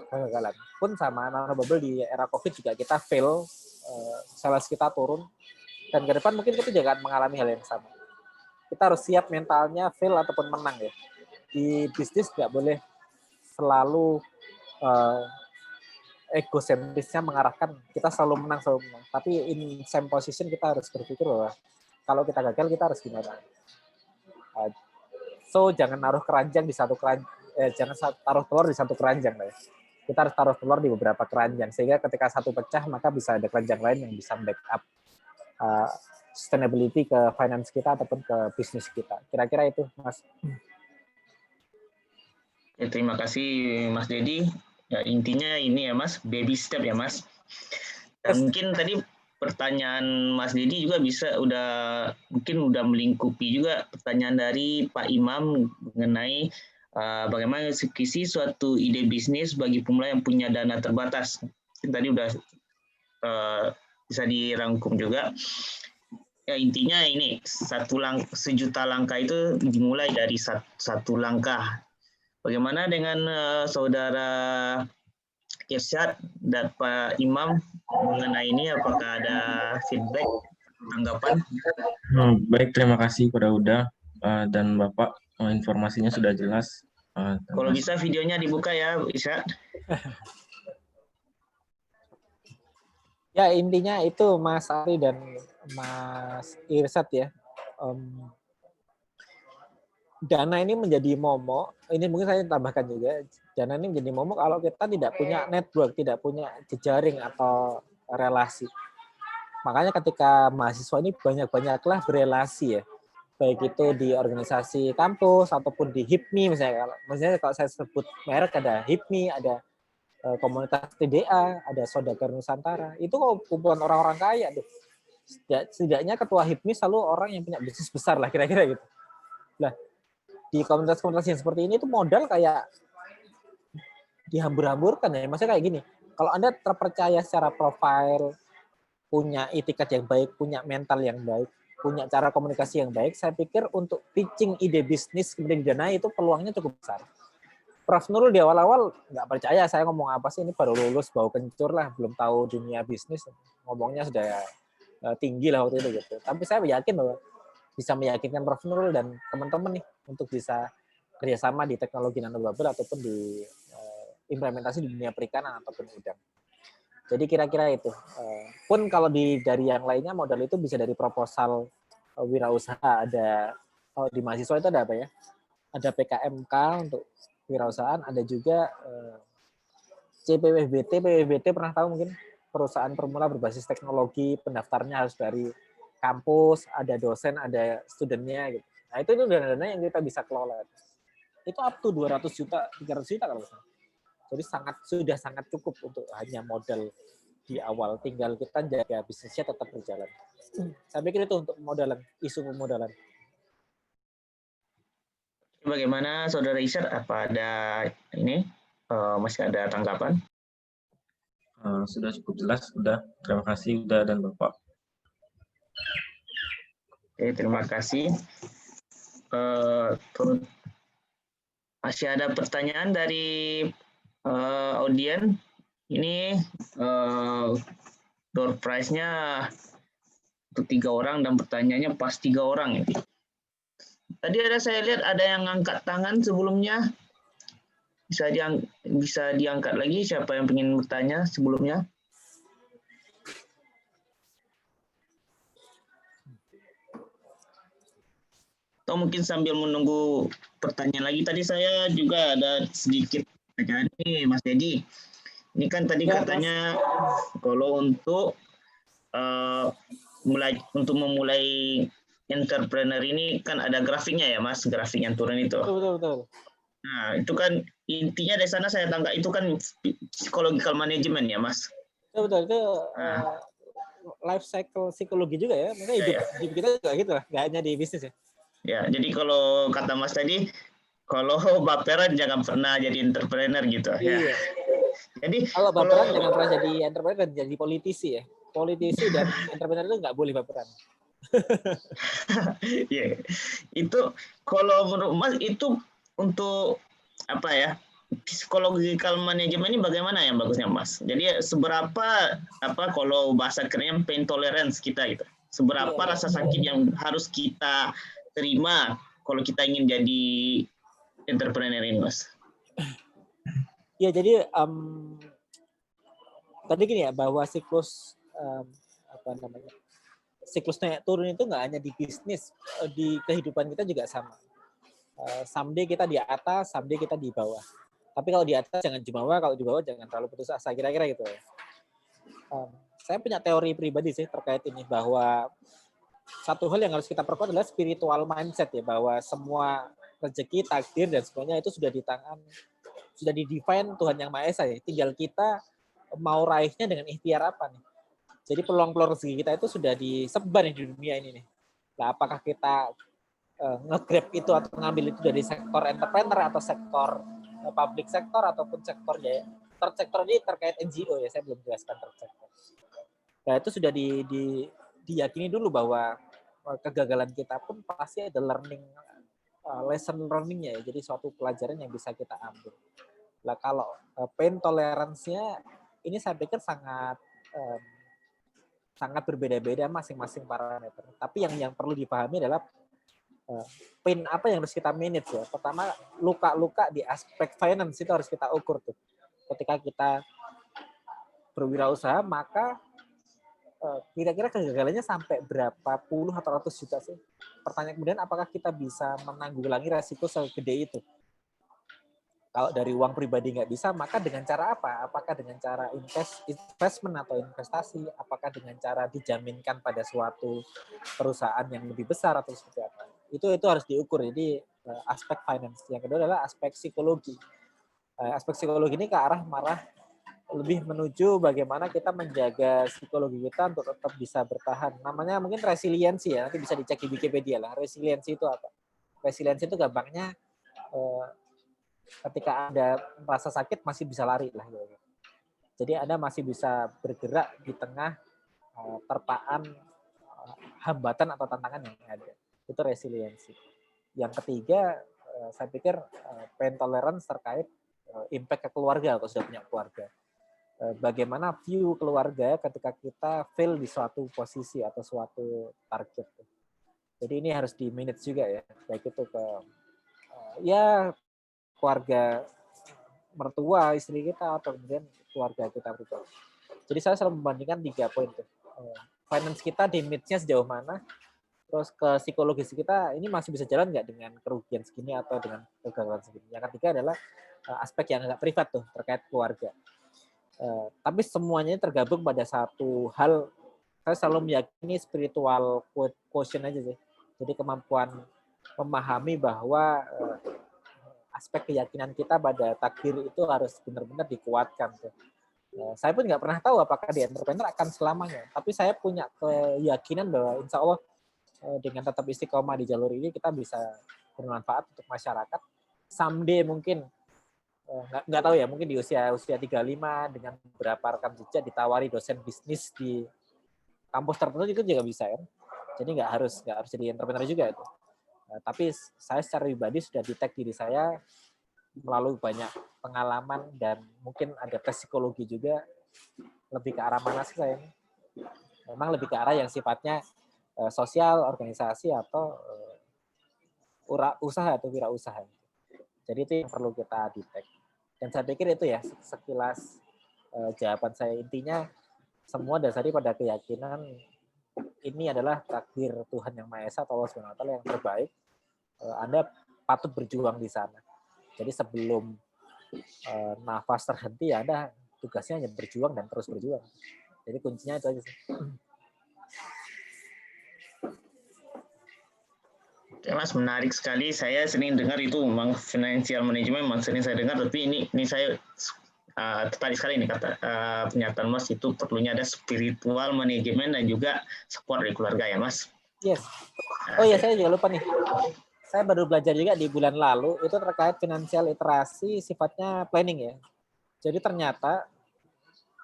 kegagalan. Pun sama Nano Bubble di era COVID juga kita fail, sales kita turun. Dan ke depan mungkin kita juga akan mengalami hal yang sama. Kita harus siap mentalnya fail ataupun menang ya. Di bisnis nggak boleh selalu egosentrisnya mengarahkan kita selalu menang. Tapi in same position kita harus berpikir bahwa kalau kita gagal kita harus gimana. So jangan naruh keranjang di satu keranjang, jangan taruh telur di satu keranjang ya. Kita harus taruh telur di beberapa keranjang sehingga ketika satu pecah maka bisa ada keranjang lain yang bisa backup sustainability ke finance kita ataupun ke bisnis kita. Kira-kira itu, Mas. Ya, terima kasih, Mas Dedi. Ya, intinya ini ya, Mas, baby step ya, Mas. Dan mungkin tadi pertanyaan Mas Dedi juga mungkin udah melingkupi juga pertanyaan dari Pak Imam mengenai bagaimana eksekusi suatu ide bisnis bagi pemula yang punya dana terbatas. Tadi udah bisa dirangkum juga. Ya, intinya ini sejuta langkah itu dimulai dari satu langkah. Bagaimana dengan saudara Irsyad dan Pak Imam mengenai ini? Apakah ada feedback, tanggapan? Baik, terima kasih kepada Uda dan Bapak. Informasinya sudah jelas. Kalau bisa videonya dibuka ya, Irsyad. Ya, intinya itu Mas Ari dan Mas Irsyad ya. Dana ini menjadi momok, ini mungkin saya tambahkan juga, dana ini menjadi momok kalau kita tidak punya network, tidak punya jejaring atau relasi. Makanya ketika mahasiswa ini banyak-banyaklah berelasi ya, baik itu di organisasi kampus ataupun di HIPMI misalnya kalau saya sebut merek ada HIPMI, ada komunitas TDA, ada Saudagar Nusantara. Itu kumpulan orang-orang kaya tuh. Setidaknya ketua HIPMI selalu orang yang punya bisnis besar lah kira-kira gitu. Nah, di komunitas-komunitas yang seperti ini itu modal kayak dihambur-hamburkan ya. Maksudnya kayak gini, kalau Anda terpercaya secara profil, punya etikat yang baik, punya mental yang baik, punya cara komunikasi yang baik, saya pikir untuk pitching ide bisnis kemudian didanai itu peluangnya cukup besar. Prof. Nurul di awal-awal nggak percaya saya ngomong apa sih, ini baru lulus, bau kencur lah, belum tahu dunia bisnis, ngomongnya sudah tinggi lah waktu itu gitu. Tapi saya yakin bahwa bisa meyakinkan Prof. Nurul dan teman-teman nih untuk bisa kerjasama di teknologi nanobubble ataupun di implementasi di dunia perikanan ataupun udang. Jadi kira-kira itu. Pun kalau dari yang lainnya modal itu bisa dari proposal wirausaha, ada di mahasiswa itu ada apa ya? Ada PKMK untuk wirausahaan, ada juga CPWBT. PWBT pernah tahu mungkin? Perusahaan permula berbasis teknologi, pendaftarnya harus dari kampus, ada dosen, ada studentnya gitu. Nah, itu dana-dana yang kita bisa kelola. Itu up to 200 juta, 300 juta kalau misalnya. Jadi sudah sangat cukup untuk hanya modal di awal. Tinggal kita jaga bisnisnya tetap berjalan. Saya pikir itu untuk pemodalan, isu pemodalan. Bagaimana Saudara Ishar? Apa ada ini? Masih ada tanggapan? Sudah cukup jelas, sudah. Terima kasih Uda dan Bapak. Oke, terima kasih. Masih ada pertanyaan dari audien. Ini door prize-nya untuk 3 orang dan pertanyaannya pas 3 orang ini. Tadi saya lihat ada yang angkat tangan sebelumnya. Bisa diangkat lagi siapa yang ingin bertanya sebelumnya? Atau mungkin sambil menunggu pertanyaan lagi. Tadi saya juga ada sedikit pertanyaan nih, Mas Dedi. Ini kan tadi katanya kalau untuk memulai entrepreneur ini kan ada grafiknya ya, Mas, grafik yang turun itu. Betul. Nah, itu kan intinya dari sana saya tangkap itu kan psychological management ya, Mas. Betul. Itu life cycle psikologi juga ya. Makanya hidup kita juga gitu lah, nggak hanya di bisnis ya. Ya, jadi kalau kata Mas tadi, kalau baperan jangan pernah jadi entrepreneur gitu. Iya. Ya. Jadi kalau baperan jangan pernah jadi entrepreneur, jadi politisi ya. Politisi dan entrepreneur itu nggak boleh baperan. Iya. Itu kalau menurut Mas itu untuk apa ya? Psychological management ini bagaimana yang bagusnya, Mas? Jadi seberapa kalau bahasa kerennya pain tolerance kita gitu. Seberapa rasa sakit yang harus kita terima kalau kita ingin jadi entrepreneur ini, Mas? Ya, jadi tadi gini ya, bahwa siklus siklus naik turun itu nggak hanya di bisnis, di kehidupan kita juga sama. Someday kita di atas, someday kita di bawah. Tapi kalau di atas jangan jumawa, kalau di bawah jangan terlalu putus asa, kira-kira gitu ya. Saya punya teori pribadi sih terkait ini, bahwa satu hal yang harus kita perkuat adalah spiritual mindset ya, bahwa semua rezeki, takdir dan semuanya itu sudah di tangan, sudah di-define Tuhan Yang Maha Esa ya. Tinggal kita mau raihnya dengan ikhtiar apa nih. Jadi peluang-peluang rezeki kita itu sudah disebar di dunia ini nih. Nah, apakah kita nge-grab itu atau ngambil itu dari sektor entrepreneur atau sektor public sektor ataupun sektor ya. Third sektor ini terkait NGO ya, saya belum jelaskan third sektor. Nah, itu sudah diyakini dulu bahwa kegagalan kita pun pasti ada lesson learning-nya ya. Jadi suatu pelajaran yang bisa kita ambil. Nah, kalau pain tolerance-nya ini saya pikir sangat berbeda-beda masing-masing parameter. Tapi yang perlu dipahami adalah pain apa yang harus kita manage ya. Pertama, luka-luka di aspek finance itu harus kita ukur tuh. Ketika kita berwirausaha, maka kira-kira kegagalannya sampai berapa puluh atau ratus juta sih? Pertanyaan kemudian, apakah kita bisa menanggulangi resiko segede itu? Kalau dari uang pribadi nggak bisa, maka dengan cara apa? Apakah dengan cara investment atau investasi? Apakah dengan cara dijaminkan pada suatu perusahaan yang lebih besar atau seperti apa? Itu harus diukur. Jadi aspek finance. Yang kedua adalah aspek psikologi. Aspek psikologi ini ke arah lebih menuju bagaimana kita menjaga psikologi kita untuk tetap bisa bertahan. Namanya mungkin resiliensi ya. Nanti bisa dicek di Wikipedia lah. Resiliensi itu apa? Resiliensi itu gampangnya ketika Anda merasa sakit masih bisa lari lah. Gitu. Jadi Anda masih bisa bergerak di tengah terpaan hambatan atau tantangan yang ada. Itu resiliensi. Yang ketiga, saya pikir pain tolerance terkait impact ke keluarga kalau sudah punya keluarga. Bagaimana view keluarga ketika kita fail di suatu posisi atau suatu target. Jadi ini harus di manage juga ya. Baik itu ke keluarga mertua, istri kita, atau kemudian keluarga kita pribadi. Jadi saya selalu membandingkan 3 poin. Finance kita damage-nya sejauh mana, terus ke psikologis kita ini masih bisa jalan nggak dengan kerugian segini atau dengan kegagalan segini. Yang ketiga adalah aspek yang agak privat tuh terkait keluarga. Tapi semuanya tergabung pada satu hal. Saya selalu meyakini spiritual quotient aja sih. Jadi kemampuan memahami bahwa aspek keyakinan kita pada takdir itu harus benar-benar dikuatkan. Saya pun nggak pernah tahu apakah di entrepreneur akan selamanya. Tapi saya punya keyakinan bahwa insya Allah dengan tetap istiqomah di jalur ini kita bisa bermanfaat untuk masyarakat. Someday mungkin nggak tahu ya, mungkin di usia 35 dengan beberapa rekam jejak ditawari dosen bisnis di kampus tertentu itu juga bisa ya. Jadi nggak harus jadi entrepreneur juga itu. Tapi saya secara pribadi sudah detect diri saya melalui banyak pengalaman dan mungkin ada tes psikologi juga. Lebih ke arah mana sih saya? Memang lebih ke arah yang sifatnya sosial, organisasi atau usaha atau wirausaha. Jadi itu yang perlu kita detect. Dan saya pikir itu ya sekilas jawaban saya. Intinya semua dasari pada keyakinan ini adalah takdir Tuhan Yang Maha Esa atau Allah Subhanahu wa Ta'ala yang terbaik. Anda patut berjuang di sana. Jadi sebelum nafas terhenti, ya Anda tugasnya hanya berjuang dan terus berjuang. Jadi kuncinya itu aja sih. Oke, Mas, menarik sekali. Saya sering dengar itu memang financial management, memang sering saya dengar. Tapi ini saya tertarik sekali ini kata pernyataan Mas, itu perlunya ada spiritual management dan juga support dari keluarga ya, Mas. Yes. Oh iya, saya juga lupa nih. Saya baru belajar juga di bulan lalu itu terkait financial literasi sifatnya planning ya. Jadi ternyata,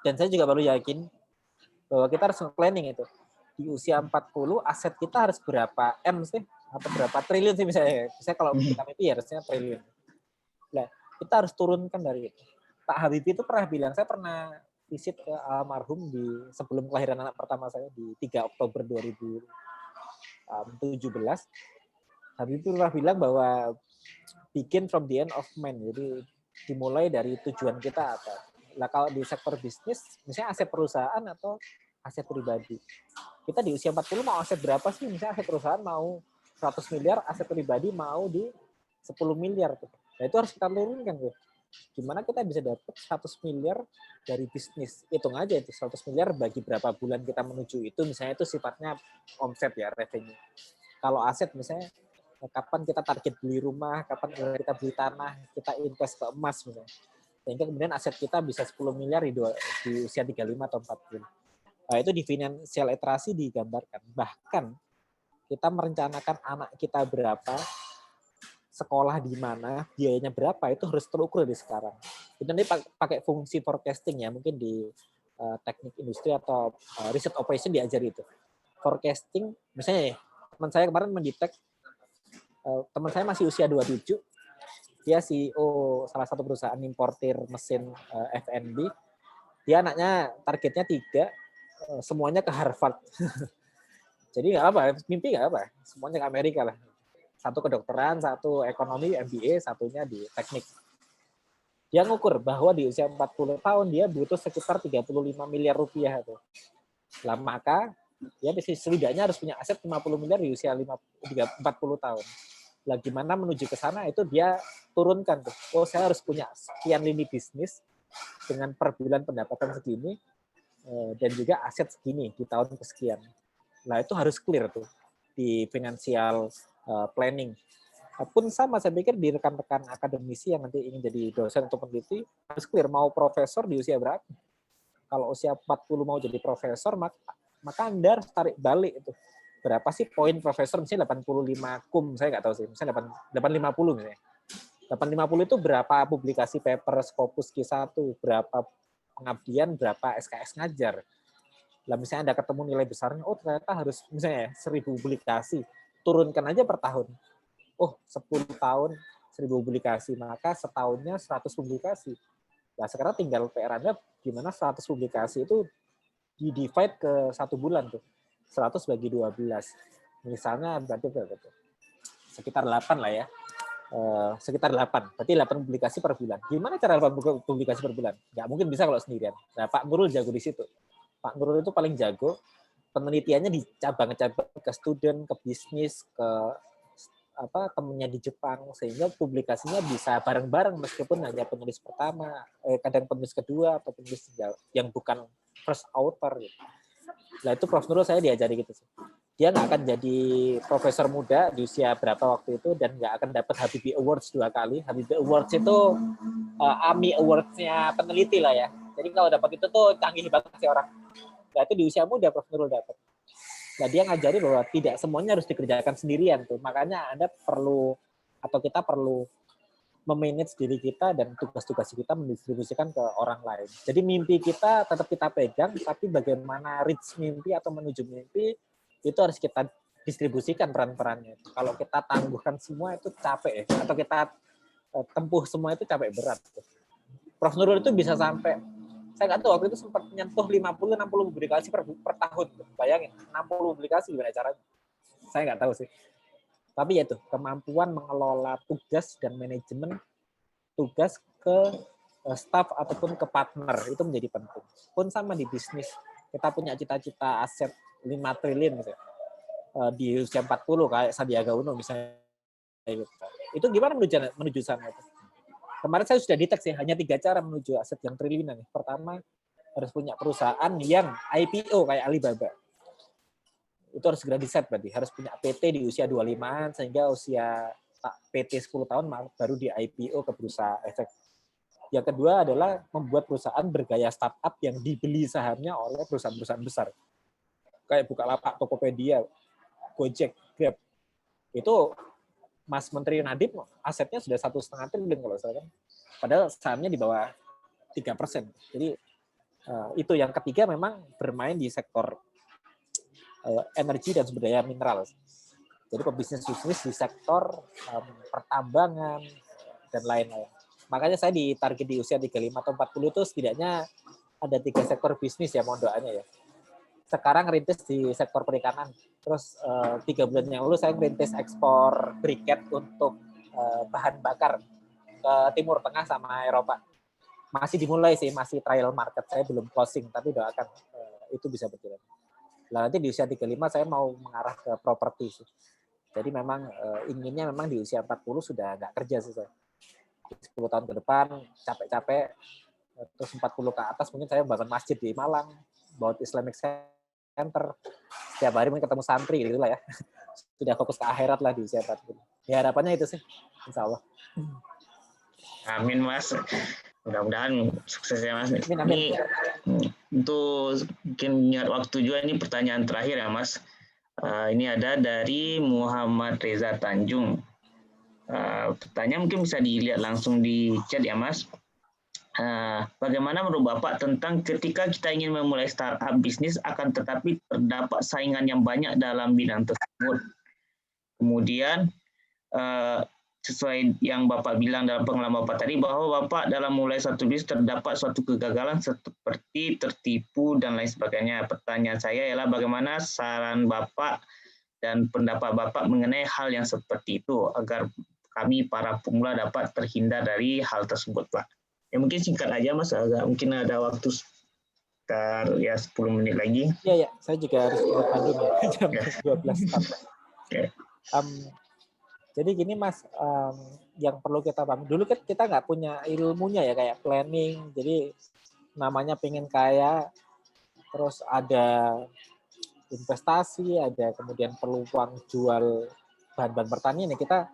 dan saya juga baru yakin bahwa kita harus planning itu. Di usia 40 aset kita harus berapa M sih? Atau berapa triliun sih misalnya. Misalnya kalau kita mimpi harusnya triliun. Nah, kita harus turunkan dari itu. Pak Habibie itu pernah bilang, saya pernah visit ke almarhum sebelum kelahiran anak pertama saya di 3 Oktober 2017. Habibie pernah bilang bahwa begin from the end of man. Jadi dimulai dari tujuan kita apa. Nah, kalau di sektor bisnis, misalnya aset perusahaan atau aset pribadi. Kita di usia 40 mau aset berapa sih? Misalnya aset perusahaan mau 100 miliar, aset pribadi mau di 10 miliar. Nah, itu harus kita turunkan tuh. Gimana kita bisa dapat 100 miliar dari bisnis? Hitung aja itu 100 miliar bagi berapa bulan kita menuju itu, misalnya itu sifatnya omset ya, revenue. Kalau aset misalnya kapan kita target beli rumah, kapan kita beli tanah, kita invest ke emas misalnya. Sehingga kemudian aset kita bisa 10 miliar di usia 35 atau 40. Nah, itu di financial literasi digambarkan. Bahkan kita merencanakan anak kita berapa, sekolah di mana, biayanya berapa, itu harus terukur dari sekarang. Kita nanti pakai fungsi forecasting ya, mungkin di teknik industri atau riset operation diajari itu. Forecasting, misalnya ya, teman saya kemarin mendetek, teman saya masih usia 27, dia CEO salah satu perusahaan importir mesin F&B, dia anaknya targetnya 3, semuanya ke Harvard. Jadi nggak apa, mimpi nggak apa, semuanya ke Amerika lah. Satu kedokteran, satu ekonomi, MBA, satunya di teknik. Dia ngukur bahwa di usia 40 tahun dia butuh sekitar 35 miliar rupiah. Lah, maka dia setidaknya harus punya aset 50 miliar di usia 40 tahun. Lah gimana menuju ke sana itu dia turunkan tuh. Oh, saya harus punya sekian lini bisnis dengan per bulan pendapatan segini dan juga aset segini di tahun kesekian. Nah, itu harus clear tuh di financial planning. Pun sama saya pikir di rekan-rekan akademisi yang nanti ingin jadi dosen atau peneliti harus clear mau profesor di usia berapa. Kalau usia 40 mau jadi profesor, maka Anda harus tarik balik itu. Berapa sih poin profesor, misalnya 85 kum, saya nggak tahu sih, misalnya 850 misalnya. 850 itu berapa publikasi paper Scopus Q1, berapa pengabdian, berapa SKS ngajar. Lah misalnya Anda ketemu nilai besarnya, oh ternyata harus misalnya 1000 publikasi, turunkan aja per tahun. Oh 10 tahun 1000 publikasi, maka setahunnya 100 publikasi. Nah sekarang tinggal PR Anda gimana 100 publikasi itu di-divide ke 1 bulan tuh. 100 bagi 12. Misalnya berarti berapa tuh? Sekitar 8 lah ya. Sekitar 8. Berarti 8 publikasi per bulan. Gimana cara 8 publikasi per bulan? Nggak mungkin bisa kalau sendirian. Nah, Pak Nurul jago di situ. Pak Nurul itu paling jago. Penelitiannya di cabang-cabang ke student, ke bisnis, ke temennya di Jepang, sehingga publikasinya bisa bareng-bareng meskipun hanya penulis pertama, kadang penulis kedua atau penulis yang bukan first author gitu. Nah itu Prof Nurul saya diajari gitu sih. Dia nggak akan jadi profesor muda di usia berapa waktu itu dan nggak akan dapat Habibie Awards 2 kali. Habibie Awards itu AMI Awards-nya peneliti lah ya. Jadi kalau dapat itu tuh canggih banget sih orang. Nah itu di usia muda Prof Nurul dapat. Nah dia ngajari bahwa tidak semuanya harus dikerjakan sendirian tuh. Makanya Anda perlu atau kita perlu memanage diri kita dan tugas-tugas kita mendistribusikan ke orang lain. Jadi mimpi kita tetap kita pegang, tapi bagaimana reach mimpi atau menuju mimpi itu harus kita distribusikan peran-perannya. Kalau kita tangguhkan semua itu capek ya, atau kita tempuh semua itu capek berat. Prof Nurul itu bisa sampai, saya nggak tahu waktu itu sempat menyentuh 50-60 publikasi per tahun. Bayangin, 60 publikasi gimana caranya? Saya nggak tahu sih. Tapi ya itu, kemampuan mengelola tugas dan manajemen tugas ke staff ataupun ke partner itu menjadi penting. Pun sama di bisnis, kita punya cita-cita aset 5 triliun misalnya. Di usia 40 kayak Sandiaga Uno misalnya. Itu gimana menuju sana itu? Kemarin saya sudah deteksi hanya 3 cara menuju aset yang triliunan. Pertama, harus punya perusahaan yang IPO kayak Alibaba. Itu harus segera di-set berarti. Harus punya PT di usia 25-an sehingga usia PT 10 tahun baru di IPO ke bursa efek. Yang kedua adalah membuat perusahaan bergaya startup yang dibeli sahamnya oleh perusahaan-perusahaan besar. Kayak Bukalapak, Tokopedia, Gojek, Grab. Itu Mas Menteri Nadiem asetnya sudah 1,5 triliun kalau saya kan. Padahal sahamnya di bawah 3%. Jadi itu yang ketiga memang bermain di sektor energi dan sumber daya mineral. Jadi pebisnis-bisnis di sektor pertambangan dan lain-lain. Makanya saya ditarget di usia 35 atau 40 itu setidaknya ada 3 sektor bisnis ya, mohon doanya ya. Sekarang rintis di sektor perikanan. Terus 3 bulan yang lalu saya rintis ekspor briket untuk bahan bakar ke Timur Tengah sama Eropa. Masih dimulai sih, masih trial market. Saya belum closing, tapi doakan itu bisa berjalan. Nah, nanti di usia 35 saya mau mengarah ke properti sih. Jadi memang inginnya memang di usia 40 sudah nggak kerja sih saya. 10 tahun ke depan capek-capek, terus 40 ke atas mungkin saya bangun masjid di Malang, buat Islamic Center, setiap hari mungkin ketemu santri gitu lah ya. Sudah fokus ke akhirat lah di usia 40. Ya harapannya itu sih, insya Allah. Amin Mas. Mudah-mudahan sukses ya Mas. Amin, amin. Ini untuk mungkin ingat waktu juga, ini pertanyaan terakhir ya Mas. Ini ada dari Muhammad Reza Tanjung. Pertanyaan mungkin bisa dilihat langsung di chat ya Mas. Bagaimana menurut Bapak tentang ketika kita ingin memulai startup bisnis akan tetapi terdapat saingan yang banyak dalam bidang tersebut. Kemudian sesuai yang Bapak bilang dalam pengalaman Bapak tadi, bahwa Bapak dalam mulai satu bisnis terdapat suatu kegagalan seperti tertipu dan lain sebagainya. Pertanyaan saya ialah bagaimana saran Bapak dan pendapat Bapak mengenai hal yang seperti itu agar kami para pemula dapat terhindar dari hal tersebut, Pak. Ya mungkin singkat aja Mas, mungkin ada waktu sekitar ya 10 menit lagi. Iya, saya juga harus ke Bandung ya, jam 12 sampai. Jadi gini Mas, yang perlu kita pahami, dulu kan kita nggak punya ilmunya ya, kayak planning, jadi namanya pengen kaya, terus ada investasi, ada kemudian peluang jual bahan-bahan pertanian, ya kita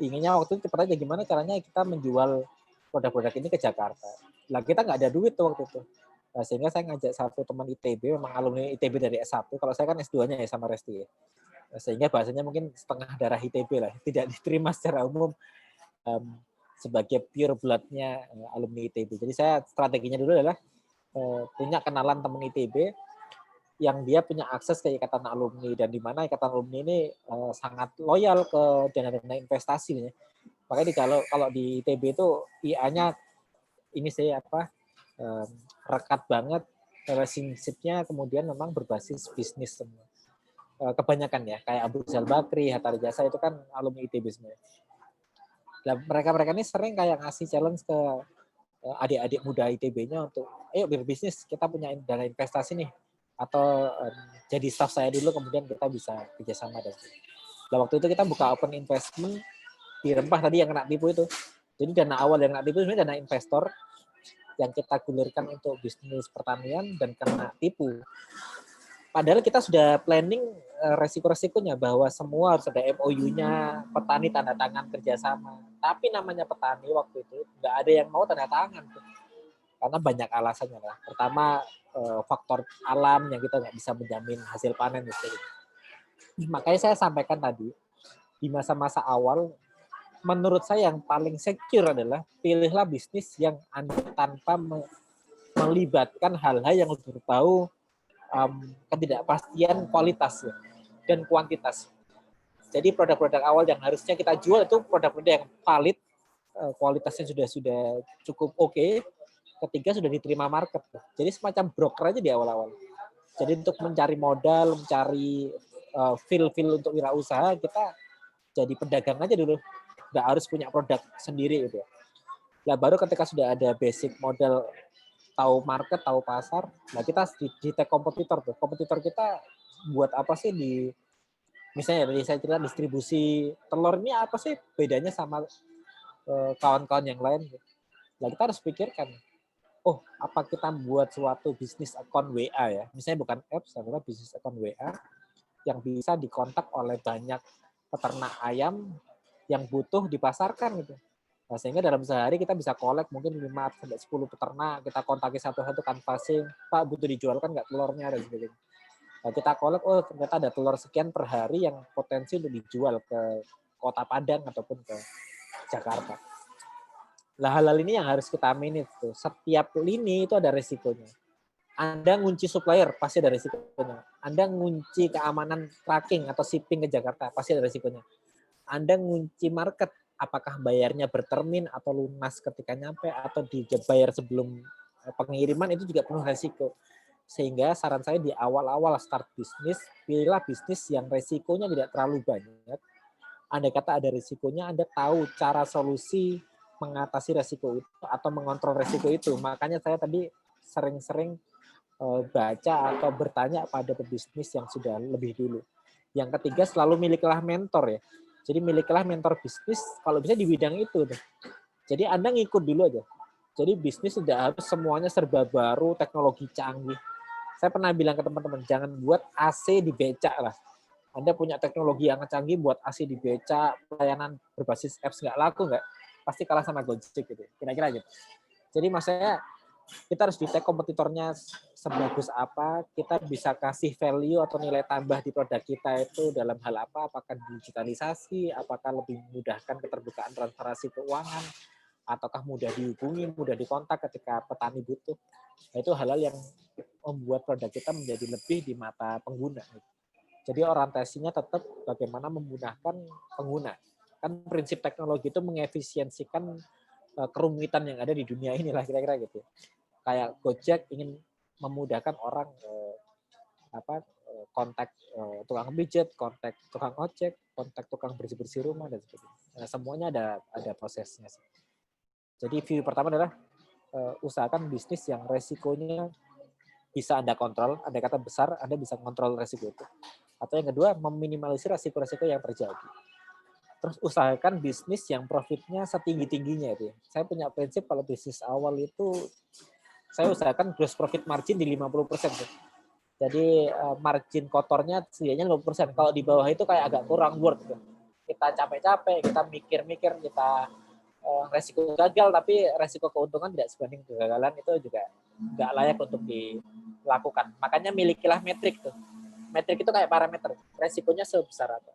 inginnya waktu itu cepat aja gimana caranya kita menjual produk-produk ini ke Jakarta. Lah kita nggak ada duit tuh waktu itu. Nah, sehingga saya ngajak satu teman ITB, memang alumni ITB dari S1, kalau saya kan S2-nya ya sama Resti ya. Sehingga bahasanya mungkin setengah darah ITB lah, tidak diterima secara umum sebagai pure blood-nya alumni ITB. Jadi saya strateginya dulu adalah punya kenalan teman ITB yang dia punya akses ke ikatan alumni, dan di mana ikatan alumni ini sangat loyal ke dana-dana investasi. Ya. Makanya kalau di ITB itu IA-nya ini saya rekat banget, relationship-nya kemudian memang berbasis bisnis semua. Kebanyakan ya, kayak Abu Rizal Bakri, Hatta Rajasa itu kan alumni ITB sebenarnya. Nah, mereka ini sering kayak ngasih challenge ke adik-adik muda ITB-nya untuk, ayo berbisnis, kita punya dana investasi nih, atau jadi staff saya dulu, kemudian kita bisa kerjasama. Dan waktu itu kita buka open investment di Rempah tadi yang kena tipu itu. Jadi dana awal yang kena tipu sebenarnya dana investor yang kita gulirkan untuk bisnis pertanian dan kena tipu. Padahal kita sudah planning resiko-resikonya bahwa semua harus ada MOU-nya, petani tanda tangan kerjasama. Tapi namanya petani waktu itu nggak ada yang mau tanda tangan tuh. Karena banyak alasannya lah. Pertama faktor alam yang kita nggak bisa menjamin hasil panen gitu. Makanya saya sampaikan tadi di masa-masa awal, menurut saya yang paling secure adalah pilihlah bisnis yang Anda tanpa melibatkan hal-hal yang berbau ketidakpastian kualitas dan kuantitas. Jadi produk-produk awal yang harusnya kita jual itu produk-produk yang valid, kualitasnya sudah cukup oke, ketiga sudah diterima market. Jadi semacam broker aja di awal-awal. Jadi untuk mencari modal, mencari feel untuk wirausaha, kita jadi pedagang aja dulu. Nggak harus punya produk sendiri gitu. Nah baru ketika sudah ada basic modal, tahu market, tahu pasar, nah kita di tag kompetitor tuh. Kompetitor kita buat apa sih di, misalnya dari saya cerita distribusi telur ini apa sih bedanya sama kawan-kawan yang lain. Nah kita harus pikirkan, oh apa kita buat suatu bisnis account WA ya, misalnya bukan apps, adalah bisnis account WA yang bisa dikontak oleh banyak peternak ayam yang butuh dipasarkan gitu. Nah, sehingga dalam sehari kita bisa collect mungkin 5-10 peternak, kita kontaki satu-satu canvassing, Pak butuh dijual kan nggak telurnya, dan sebagainya. Nah, kita collect, oh ternyata ada telur sekian per hari yang potensi untuk dijual ke Kota Padang ataupun ke Jakarta. Nah, hal-hal ini yang harus kita manage tuh. Setiap lini itu ada resikonya. Anda ngunci supplier, pasti ada resikonya. Anda ngunci keamanan tracking atau shipping ke Jakarta, pasti ada resikonya. Anda ngunci market, apakah bayarnya bertermin atau lunas ketika nyampe atau dibayar sebelum pengiriman, itu juga penuh resiko. Sehingga saran saya di awal-awal start bisnis, pilihlah bisnis yang resikonya tidak terlalu banyak. Andai kata ada resikonya, Anda tahu cara solusi mengatasi resiko itu atau mengontrol resiko itu. Makanya saya tadi sering-sering baca atau bertanya pada pebisnis yang sudah lebih dulu. Yang ketiga, selalu milikilah mentor ya. Jadi milikilah mentor bisnis kalau bisa di bidang itu. Jadi Anda ngikut dulu aja. Jadi bisnis tidak harus semuanya serba baru, teknologi canggih. Saya pernah bilang ke teman-teman, jangan buat AC di becak lah. Anda punya teknologi yang canggih buat AC di becak, pelayanan berbasis apps nggak laku nggak? Pasti kalah sama Gojek gitu. Kira-kira gitu. Jadi maksudnya kita harus di-tag kompetitornya sebagus apa, kita bisa kasih value atau nilai tambah di produk kita itu dalam hal apa, apakah digitalisasi, apakah lebih memudahkan keterbukaan transparansi keuangan, ataukah mudah dihubungi, mudah dikontak ketika petani butuh. Nah, itu hal-hal yang membuat produk kita menjadi lebih di mata pengguna. Jadi orientasinya tetap bagaimana memudahkan pengguna. Kan prinsip teknologi itu mengefisiensikan kerumitan yang ada di dunia inilah, kira-kira gitu. Kayak Gojek ingin memudahkan orang kontak tukang pijat, kontak tukang ojek, kontak tukang bersih-bersih rumah dan sebagainya. Nah, semuanya ada prosesnya. Jadi view pertama adalah usahakan bisnis yang resikonya bisa Anda kontrol, Anda kata besar, Anda bisa kontrol resiko itu. Atau yang kedua, meminimalisir resiko-resiko yang terjadi. Terus usahakan bisnis yang profitnya setinggi-tingginya itu ya. Saya punya prinsip kalau bisnis awal itu saya usahakan gross profit margin di 50%. Tuh. Jadi margin kotornya setidaknya 50%. Kalau di bawah itu kayak agak kurang worth. Gitu. Kita capek-capek, kita mikir-mikir, kita resiko gagal, tapi resiko keuntungan tidak sebanding kegagalan, itu juga nggak layak untuk dilakukan. Makanya milikilah metrik tuh. Metrik itu kayak parameter. Resikonya sebesar apa.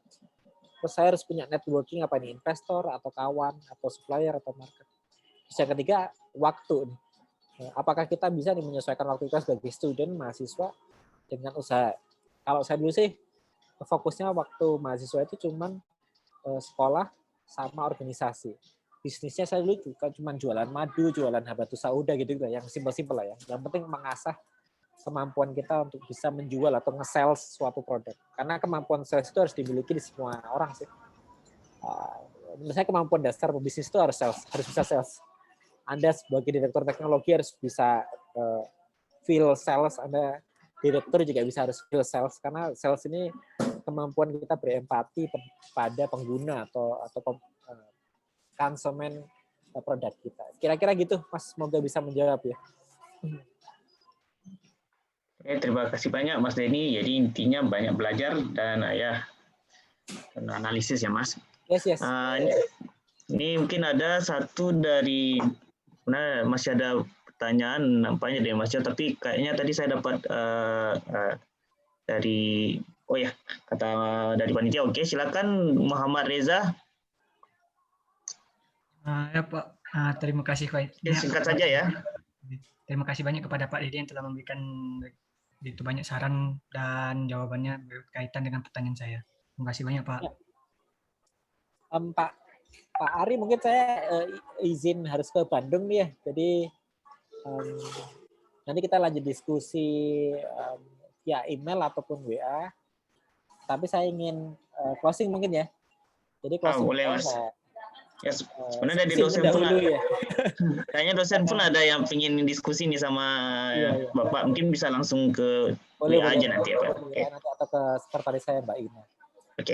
Terus saya harus punya networking apa nih, investor atau kawan atau supplier atau market. Terus yang ketiga, waktu. Apakah kita bisa menyesuaikan waktu kita sebagai student, mahasiswa dengan usaha. Kalau saya dulu sih fokusnya waktu mahasiswa itu cuman sekolah sama organisasi. Bisnisnya saya dulu cuma jualan madu, jualan habatus sauda gitu, yang simpel-simpel lah ya. Yang penting mengasah kemampuan kita untuk bisa menjual atau nge-sales suatu produk. Karena kemampuan sales itu harus dimiliki di semua orang sih. Misalnya kemampuan dasar pebisnis itu harus sales, harus bisa sales. Anda sebagai direktur teknologi harus bisa feel sales, Anda direktur juga bisa harus feel sales, karena sales ini kemampuan kita berempati pada pengguna atau konsumen produk kita. Kira-kira gitu, Mas. Semoga bisa menjawab ya. Terima kasih banyak Mas Denny. Jadi intinya banyak belajar dan analisis ya Mas. Yes. Ini mungkin ada satu dari, masih ada pertanyaan nampaknya dari Mas Jo, tapi kayaknya tadi saya dapat dari kata dari panitia. Oke, silakan Muhammad Reza. Ya Pak, terima kasih Pak. Singkat saja ya. Terima kasih banyak kepada Pak Dede yang telah memberikan itu banyak saran dan jawabannya berkaitan dengan pertanyaan saya. Terima kasih banyak Pak. Pak Ari, mungkin saya izin harus ke Bandung nih ya. Jadi nanti kita lanjut diskusi via email ataupun WA. Tapi saya ingin closing mungkin ya. Jadi closing boleh Mas. Ya, sebenarnya dari dosen pun ya. Kayaknya dosen pun ada yang ingin diskusi nih sama Bapak. Mungkin bisa langsung ke boleh aja nanti ya Pak. Nanti atau ke sekretaris saya Mbak Ina. Oke.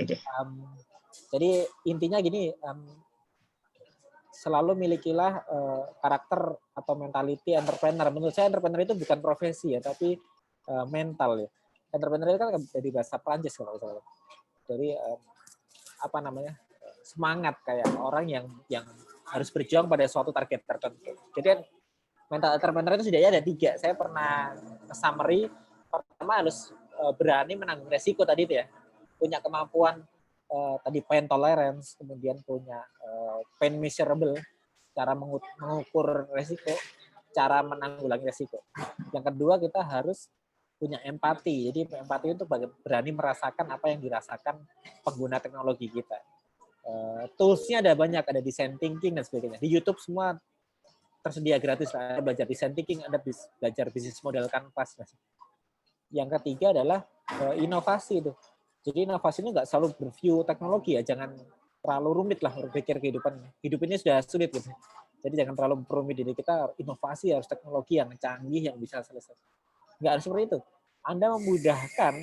Jadi intinya gini, selalu milikilah karakter atau mentality entrepreneur. Menurut saya entrepreneur itu bukan profesi ya, tapi mental ya. Entrepreneur itu kan dari bahasa Prancis kalau misalnya. Jadi semangat kayak orang yang harus berjuang pada suatu target tertentu. Jadi mental entrepreneur itu setidaknya ada 3. Saya pernah summary. Pertama harus berani menanggung resiko tadi itu ya. Punya kemampuan tadi pain tolerance, kemudian punya pain measurable, cara mengukur resiko, cara menanggulangi resiko. Yang kedua kita harus punya empati. Jadi empati itu berani merasakan apa yang dirasakan pengguna teknologi kita. Tools-nya ada banyak, ada design thinking dan sebagainya. Di YouTube semua tersedia gratis. Ada belajar design thinking, ada belajar bisnis model Canvas. Yang ketiga adalah inovasi itu. Jadi inovasi ini nggak selalu berview teknologi ya, jangan terlalu rumit lah berpikir kehidupan. Hidup ini sudah sulit gitu. Jadi jangan terlalu memperumit diri kita. Inovasi harus teknologi yang canggih yang bisa selesai. Nggak harus seperti itu. Anda memudahkan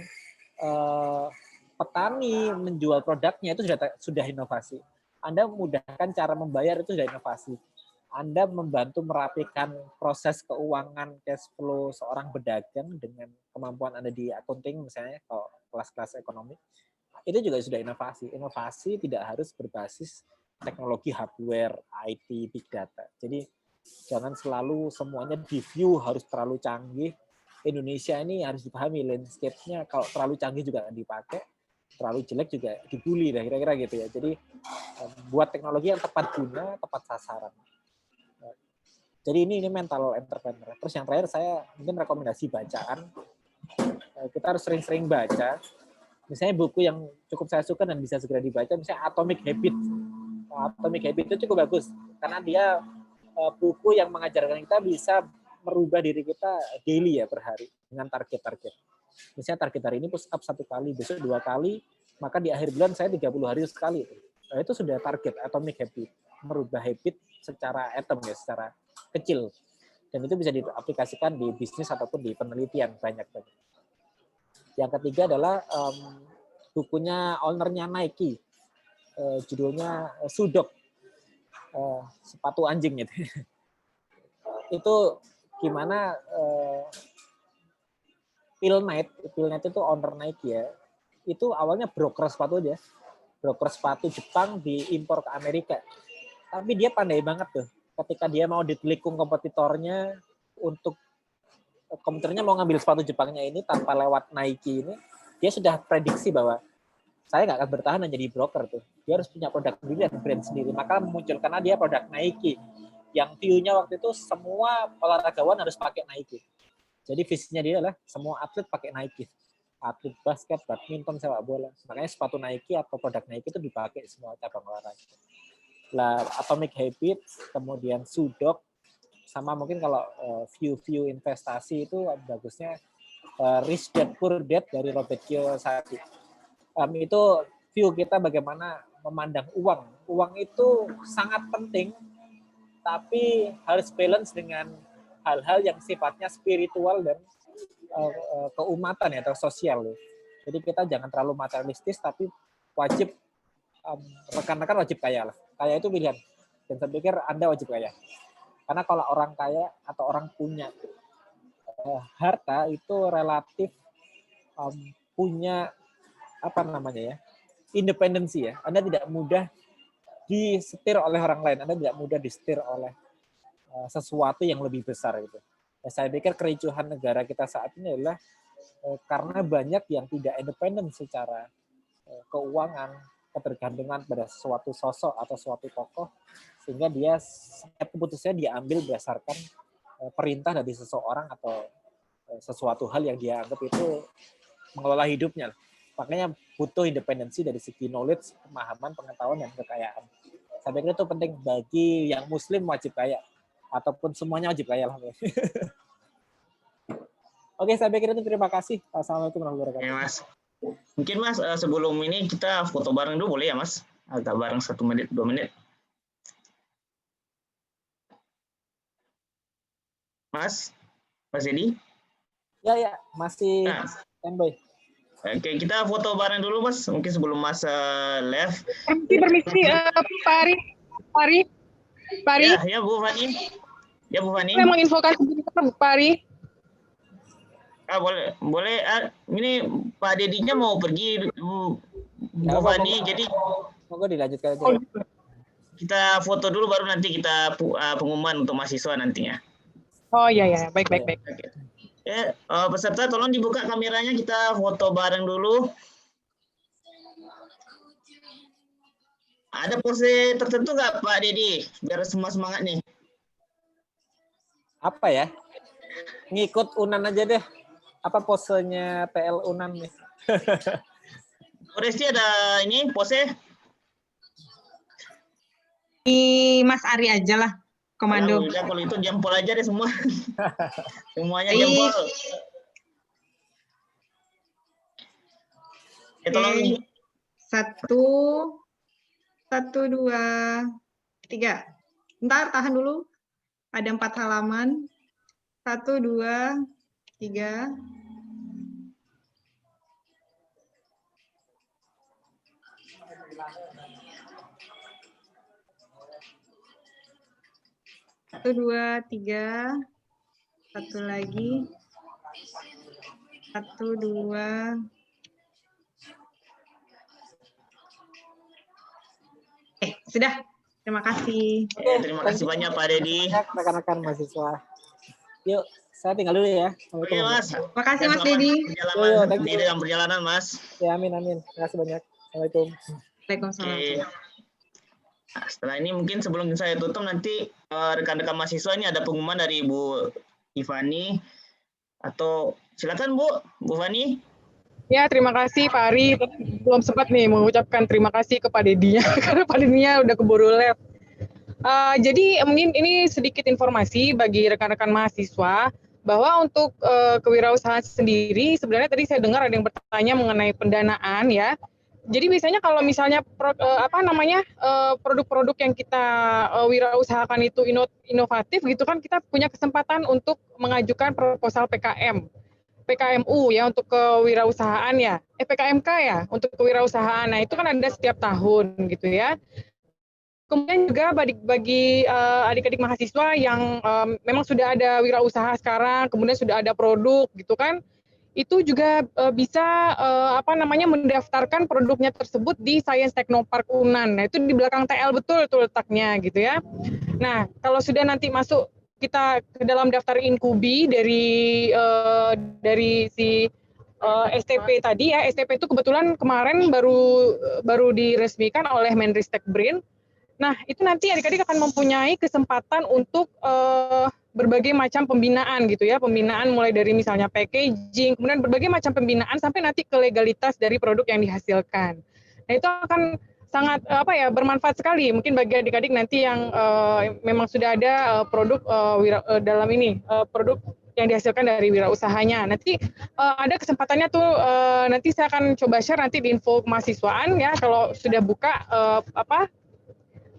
petani menjual produknya itu sudah inovasi. Anda memudahkan cara membayar itu sudah inovasi. Anda membantu merapikan proses keuangan cash flow seorang pedagang dengan kemampuan Anda di accounting misalnya kalau kelas-kelas ekonomi. Itu juga sudah inovasi. Inovasi tidak harus berbasis teknologi hardware, IT, big data. Jadi jangan selalu semuanya di-view harus terlalu canggih. Indonesia ini harus dipahami landscape-nya kalau terlalu canggih juga akan dipakai. Terlalu jelek juga dibully lah kira-kira gitu ya. Jadi buat teknologi yang tepat guna, tepat sasaran. Jadi ini mental entrepreneur. Terus yang terakhir saya mungkin rekomendasi bacaan. Kita harus sering-sering baca. Misalnya buku yang cukup saya suka dan bisa segera dibaca, misalnya Atomic Habit. Atomic Habit itu cukup bagus karena dia buku yang mengajarkan kita bisa merubah diri kita daily ya per hari dengan target-target. Misalnya target hari ini push up 1 kali, besok 2 kali, maka di akhir bulan saya 30 hari sekali. Nah, itu sudah target Atomic Habit. Merubah habit secara atom ya, secara kecil. Dan itu bisa diaplikasikan di bisnis ataupun di penelitian banyak-banyak. Yang ketiga adalah bukunya ownernya Nike. judulnya Sudok, sepatu anjing gitu. Itu gimana Phil Knight itu owner Nike ya, itu awalnya broker sepatu aja, broker sepatu Jepang diimpor ke Amerika. Tapi dia pandai banget tuh, ketika dia mau ditelikung kompetitornya untuk komputernya mau ngambil sepatu Jepangnya ini tanpa lewat Nike ini, dia sudah prediksi bahwa saya nggak akan bertahan hanya di broker tuh. Dia harus punya produk sendiri dan brand sendiri. Maka memunculkan dia produk Nike. Yang view-nya waktu itu semua olahragawan harus pakai Nike. Jadi visinya dia adalah semua atlet pakai Nike. Atlet basket, badminton, sepak bola. Makanya sepatu Nike atau produk Nike itu dipakai semua cabang olahraga. Lah Atomic Habits, kemudian Sudok, sama mungkin kalau view investasi itu bagusnya Rich Dad Poor Dad dari Robert Kiyosaki. Itu view kita bagaimana memandang uang. Uang itu sangat penting, tapi harus balance dengan hal-hal yang sifatnya spiritual dan keumatan ya, atau sosial. Jadi kita jangan terlalu materialistis, tapi wajib rekan-rekan wajib kaya lah. Kaya itu pilihan. Dan saya pikir Anda wajib kaya. Karena kalau orang kaya atau orang punya harta itu relatif punya apa namanya ya, independensi ya. Anda tidak mudah disetir oleh orang lain. Anda tidak mudah disetir oleh sesuatu yang lebih besar gitu. Ya, saya pikir kericuhan negara kita saat ini adalah karena banyak yang tidak independen secara keuangan, ketergantungan pada suatu sosok atau suatu tokoh, sehingga dia keputusannya diambil berdasarkan perintah dari seseorang atau sesuatu hal yang dia anggap itu mengelola hidupnya. Makanya butuh independensi dari segi knowledge, pemahaman, pengetahuan, dan kekayaan. Saya pikir itu penting bagi yang muslim wajib kaya, ataupun semuanya wajib kaya lah. Oke, saya pikir itu, terima kasih. Assalamualaikum warahmatullahi wabarakatuh. Ya, Mas. Mungkin Mas sebelum ini kita foto bareng dulu boleh ya Mas? Agak bareng 1 menit, 2 menit. Mas Dedi? Ya, masih standby. Oke, kita foto bareng dulu Mas, mungkin sebelum Mas live. Permisi, Pak Ari. Ya Bu Fani. Ya Bu Fani. Saya mau infokan sebentar Pak Ari. Boleh. Ini Pak Dedinya mau pergi Bu Fani, jadi monggo dilanjutkan aja. Kita foto dulu baru nanti kita pengumuman untuk mahasiswa nantinya. Oh iya, baik. Oke. Ya, peserta tolong dibuka kameranya, kita foto bareng dulu. Ada pose tertentu nggak Pak Dedi? Biar semua semangat nih. Apa ya? Ngikut Unan aja deh. Apa posenya TL Unan nih? Resti ada ini pose? Di Mas Ari aja lah. Komando. Udah, kalau itu jempol aja deh semua. Semuanya jempol. Tolong ini. 1, 2, 3. Ntar tahan dulu. Ada 4 halaman. 1, 2, 3. Satu, 2, 3. Satu lagi. 1, 2. Sudah. Terima kasih. Terima kasih banyak Pak Dedi. Rekan-rekan mahasiswa. Yuk, saya tinggal dulu ya. Oke Mas. Terima kasih Mas Dedi. Di dalam perjalanan Mas. Ya, amin. Terima kasih banyak. Assalamualaikum. Waalaikumsalam. Nah, setelah ini mungkin sebelum saya tutup nanti rekan-rekan mahasiswa ini ada pengumuman dari Ibu Ivani, atau silakan Bu Fani. Ya, terima kasih Pak Ari. Belum sempat nih mengucapkan terima kasih ke Pak Dedinya karena Pak Dedinya udah keburu live. Jadi mungkin ini sedikit informasi bagi rekan-rekan mahasiswa bahwa untuk kewirausahaan sendiri sebenarnya tadi saya dengar ada yang bertanya mengenai pendanaan ya. Jadi biasanya kalau misalnya produk-produk yang kita wirausahakan itu inovatif gitu kan, kita punya kesempatan untuk mengajukan proposal PKM. PKMU ya untuk kewirausahaan ya, PKMK ya untuk kewirausahaan. Nah itu kan ada setiap tahun gitu ya. Kemudian juga bagi adik-adik mahasiswa yang memang sudah ada wirausaha sekarang, kemudian sudah ada produk gitu kan, itu juga bisa mendaftarkan produknya tersebut di Science Technopark UNAN. Nah itu di belakang TL betul tuh letaknya gitu ya. Nah kalau sudah nanti masuk kita ke dalam daftar Inkubi dari si STP tadi ya, STP itu kebetulan kemarin baru diresmikan oleh Menristek BRIN. Nah, itu nanti adik-adik akan mempunyai kesempatan untuk berbagai macam pembinaan gitu ya, pembinaan mulai dari misalnya packaging, kemudian berbagai macam pembinaan sampai nanti ke legalitas dari produk yang dihasilkan. Nah, itu akan sangat bermanfaat sekali mungkin bagi adik-adik nanti yang memang sudah ada produk dalam ini produk yang dihasilkan dari wirausahanya. Nanti ada kesempatannya tuh nanti saya akan coba share nanti di info kemahasiswaan ya kalau sudah buka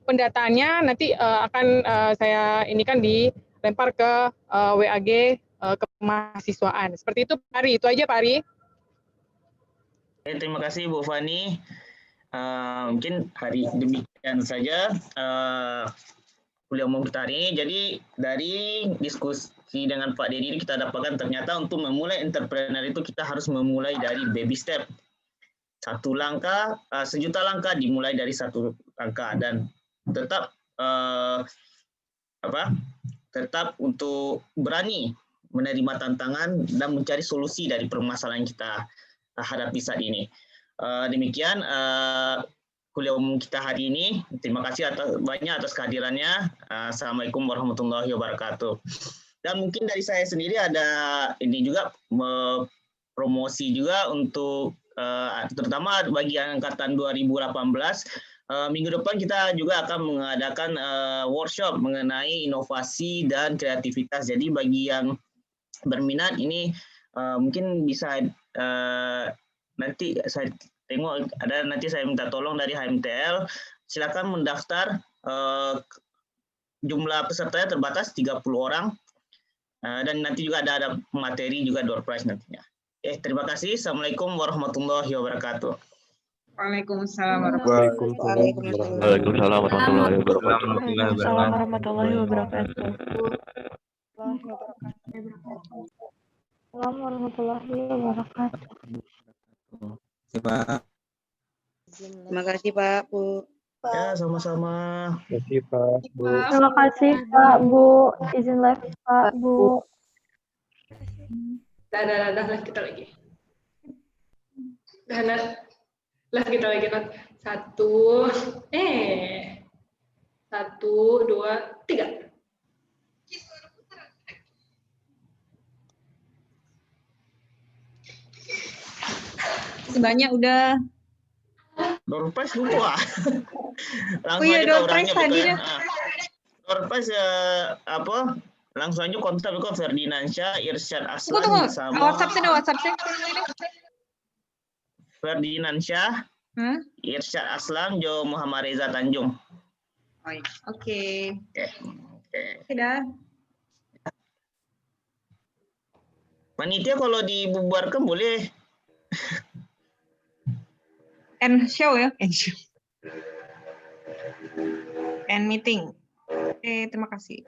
pendataannya nanti akan saya inikan dilempar ke WAG kemahasiswaan. Seperti itu Pak Ari, itu aja Pak Ari. Terima kasih Bu Fani. Mungkin hari demikian saja kuliah umum kita hari ini. Jadi dari diskusi dengan Pak Dedi kita dapatkan ternyata untuk memulai entrepreneur itu kita harus memulai dari baby step. Satu langkah, sejuta langkah dimulai dari satu langkah dan tetap tetap untuk berani menerima tantangan dan mencari solusi dari permasalahan yang kita hadapi saat ini. Demikian kuliah umum kita hari ini. Terima kasih banyak atas kehadirannya. Assalamualaikum warahmatullahi wabarakatuh. Dan mungkin dari saya sendiri ada ini juga promosi juga untuk terutama bagi angkatan 2018. Minggu depan kita juga akan mengadakan workshop mengenai inovasi dan kreativitas. Jadi bagi yang berminat ini mungkin bisa nanti saya tengok ada nanti saya minta tolong dari HMTL, silakan mendaftar. Jumlah pesertanya terbatas 30 orang dan nanti juga ada materi juga door prize nantinya. Terima kasih. Assalamualaikum warahmatullahi wabarakatuh. Waalaikumsalam warahmatullahi wabarakatuh. Assalamualaikum warahmatullahi wabarakatuh. Pak. Terima kasih Pak, Bu. Ya, sama-sama. Terima kasih Pak, Bu. Terima kasih Pak, Bu. Izin live Pak, Bu. Dah kita lagi. Lah kita lagi satu, 1, 2, 3. Sebanyak udah. Door prize lupa. Langsung iya, aja door prize tadi dah. Door prize langsung aja kontak ke Ferdinansyah, Irsyad Aslan sama WhatsApp sih. Ferdinansyah, Irsyad Aslan, Jo Muhammad Reza Tanjung. Oke. Sudah. Panitia kalau dibubarkan boleh. End show ya. End meeting. Oke, terima kasih.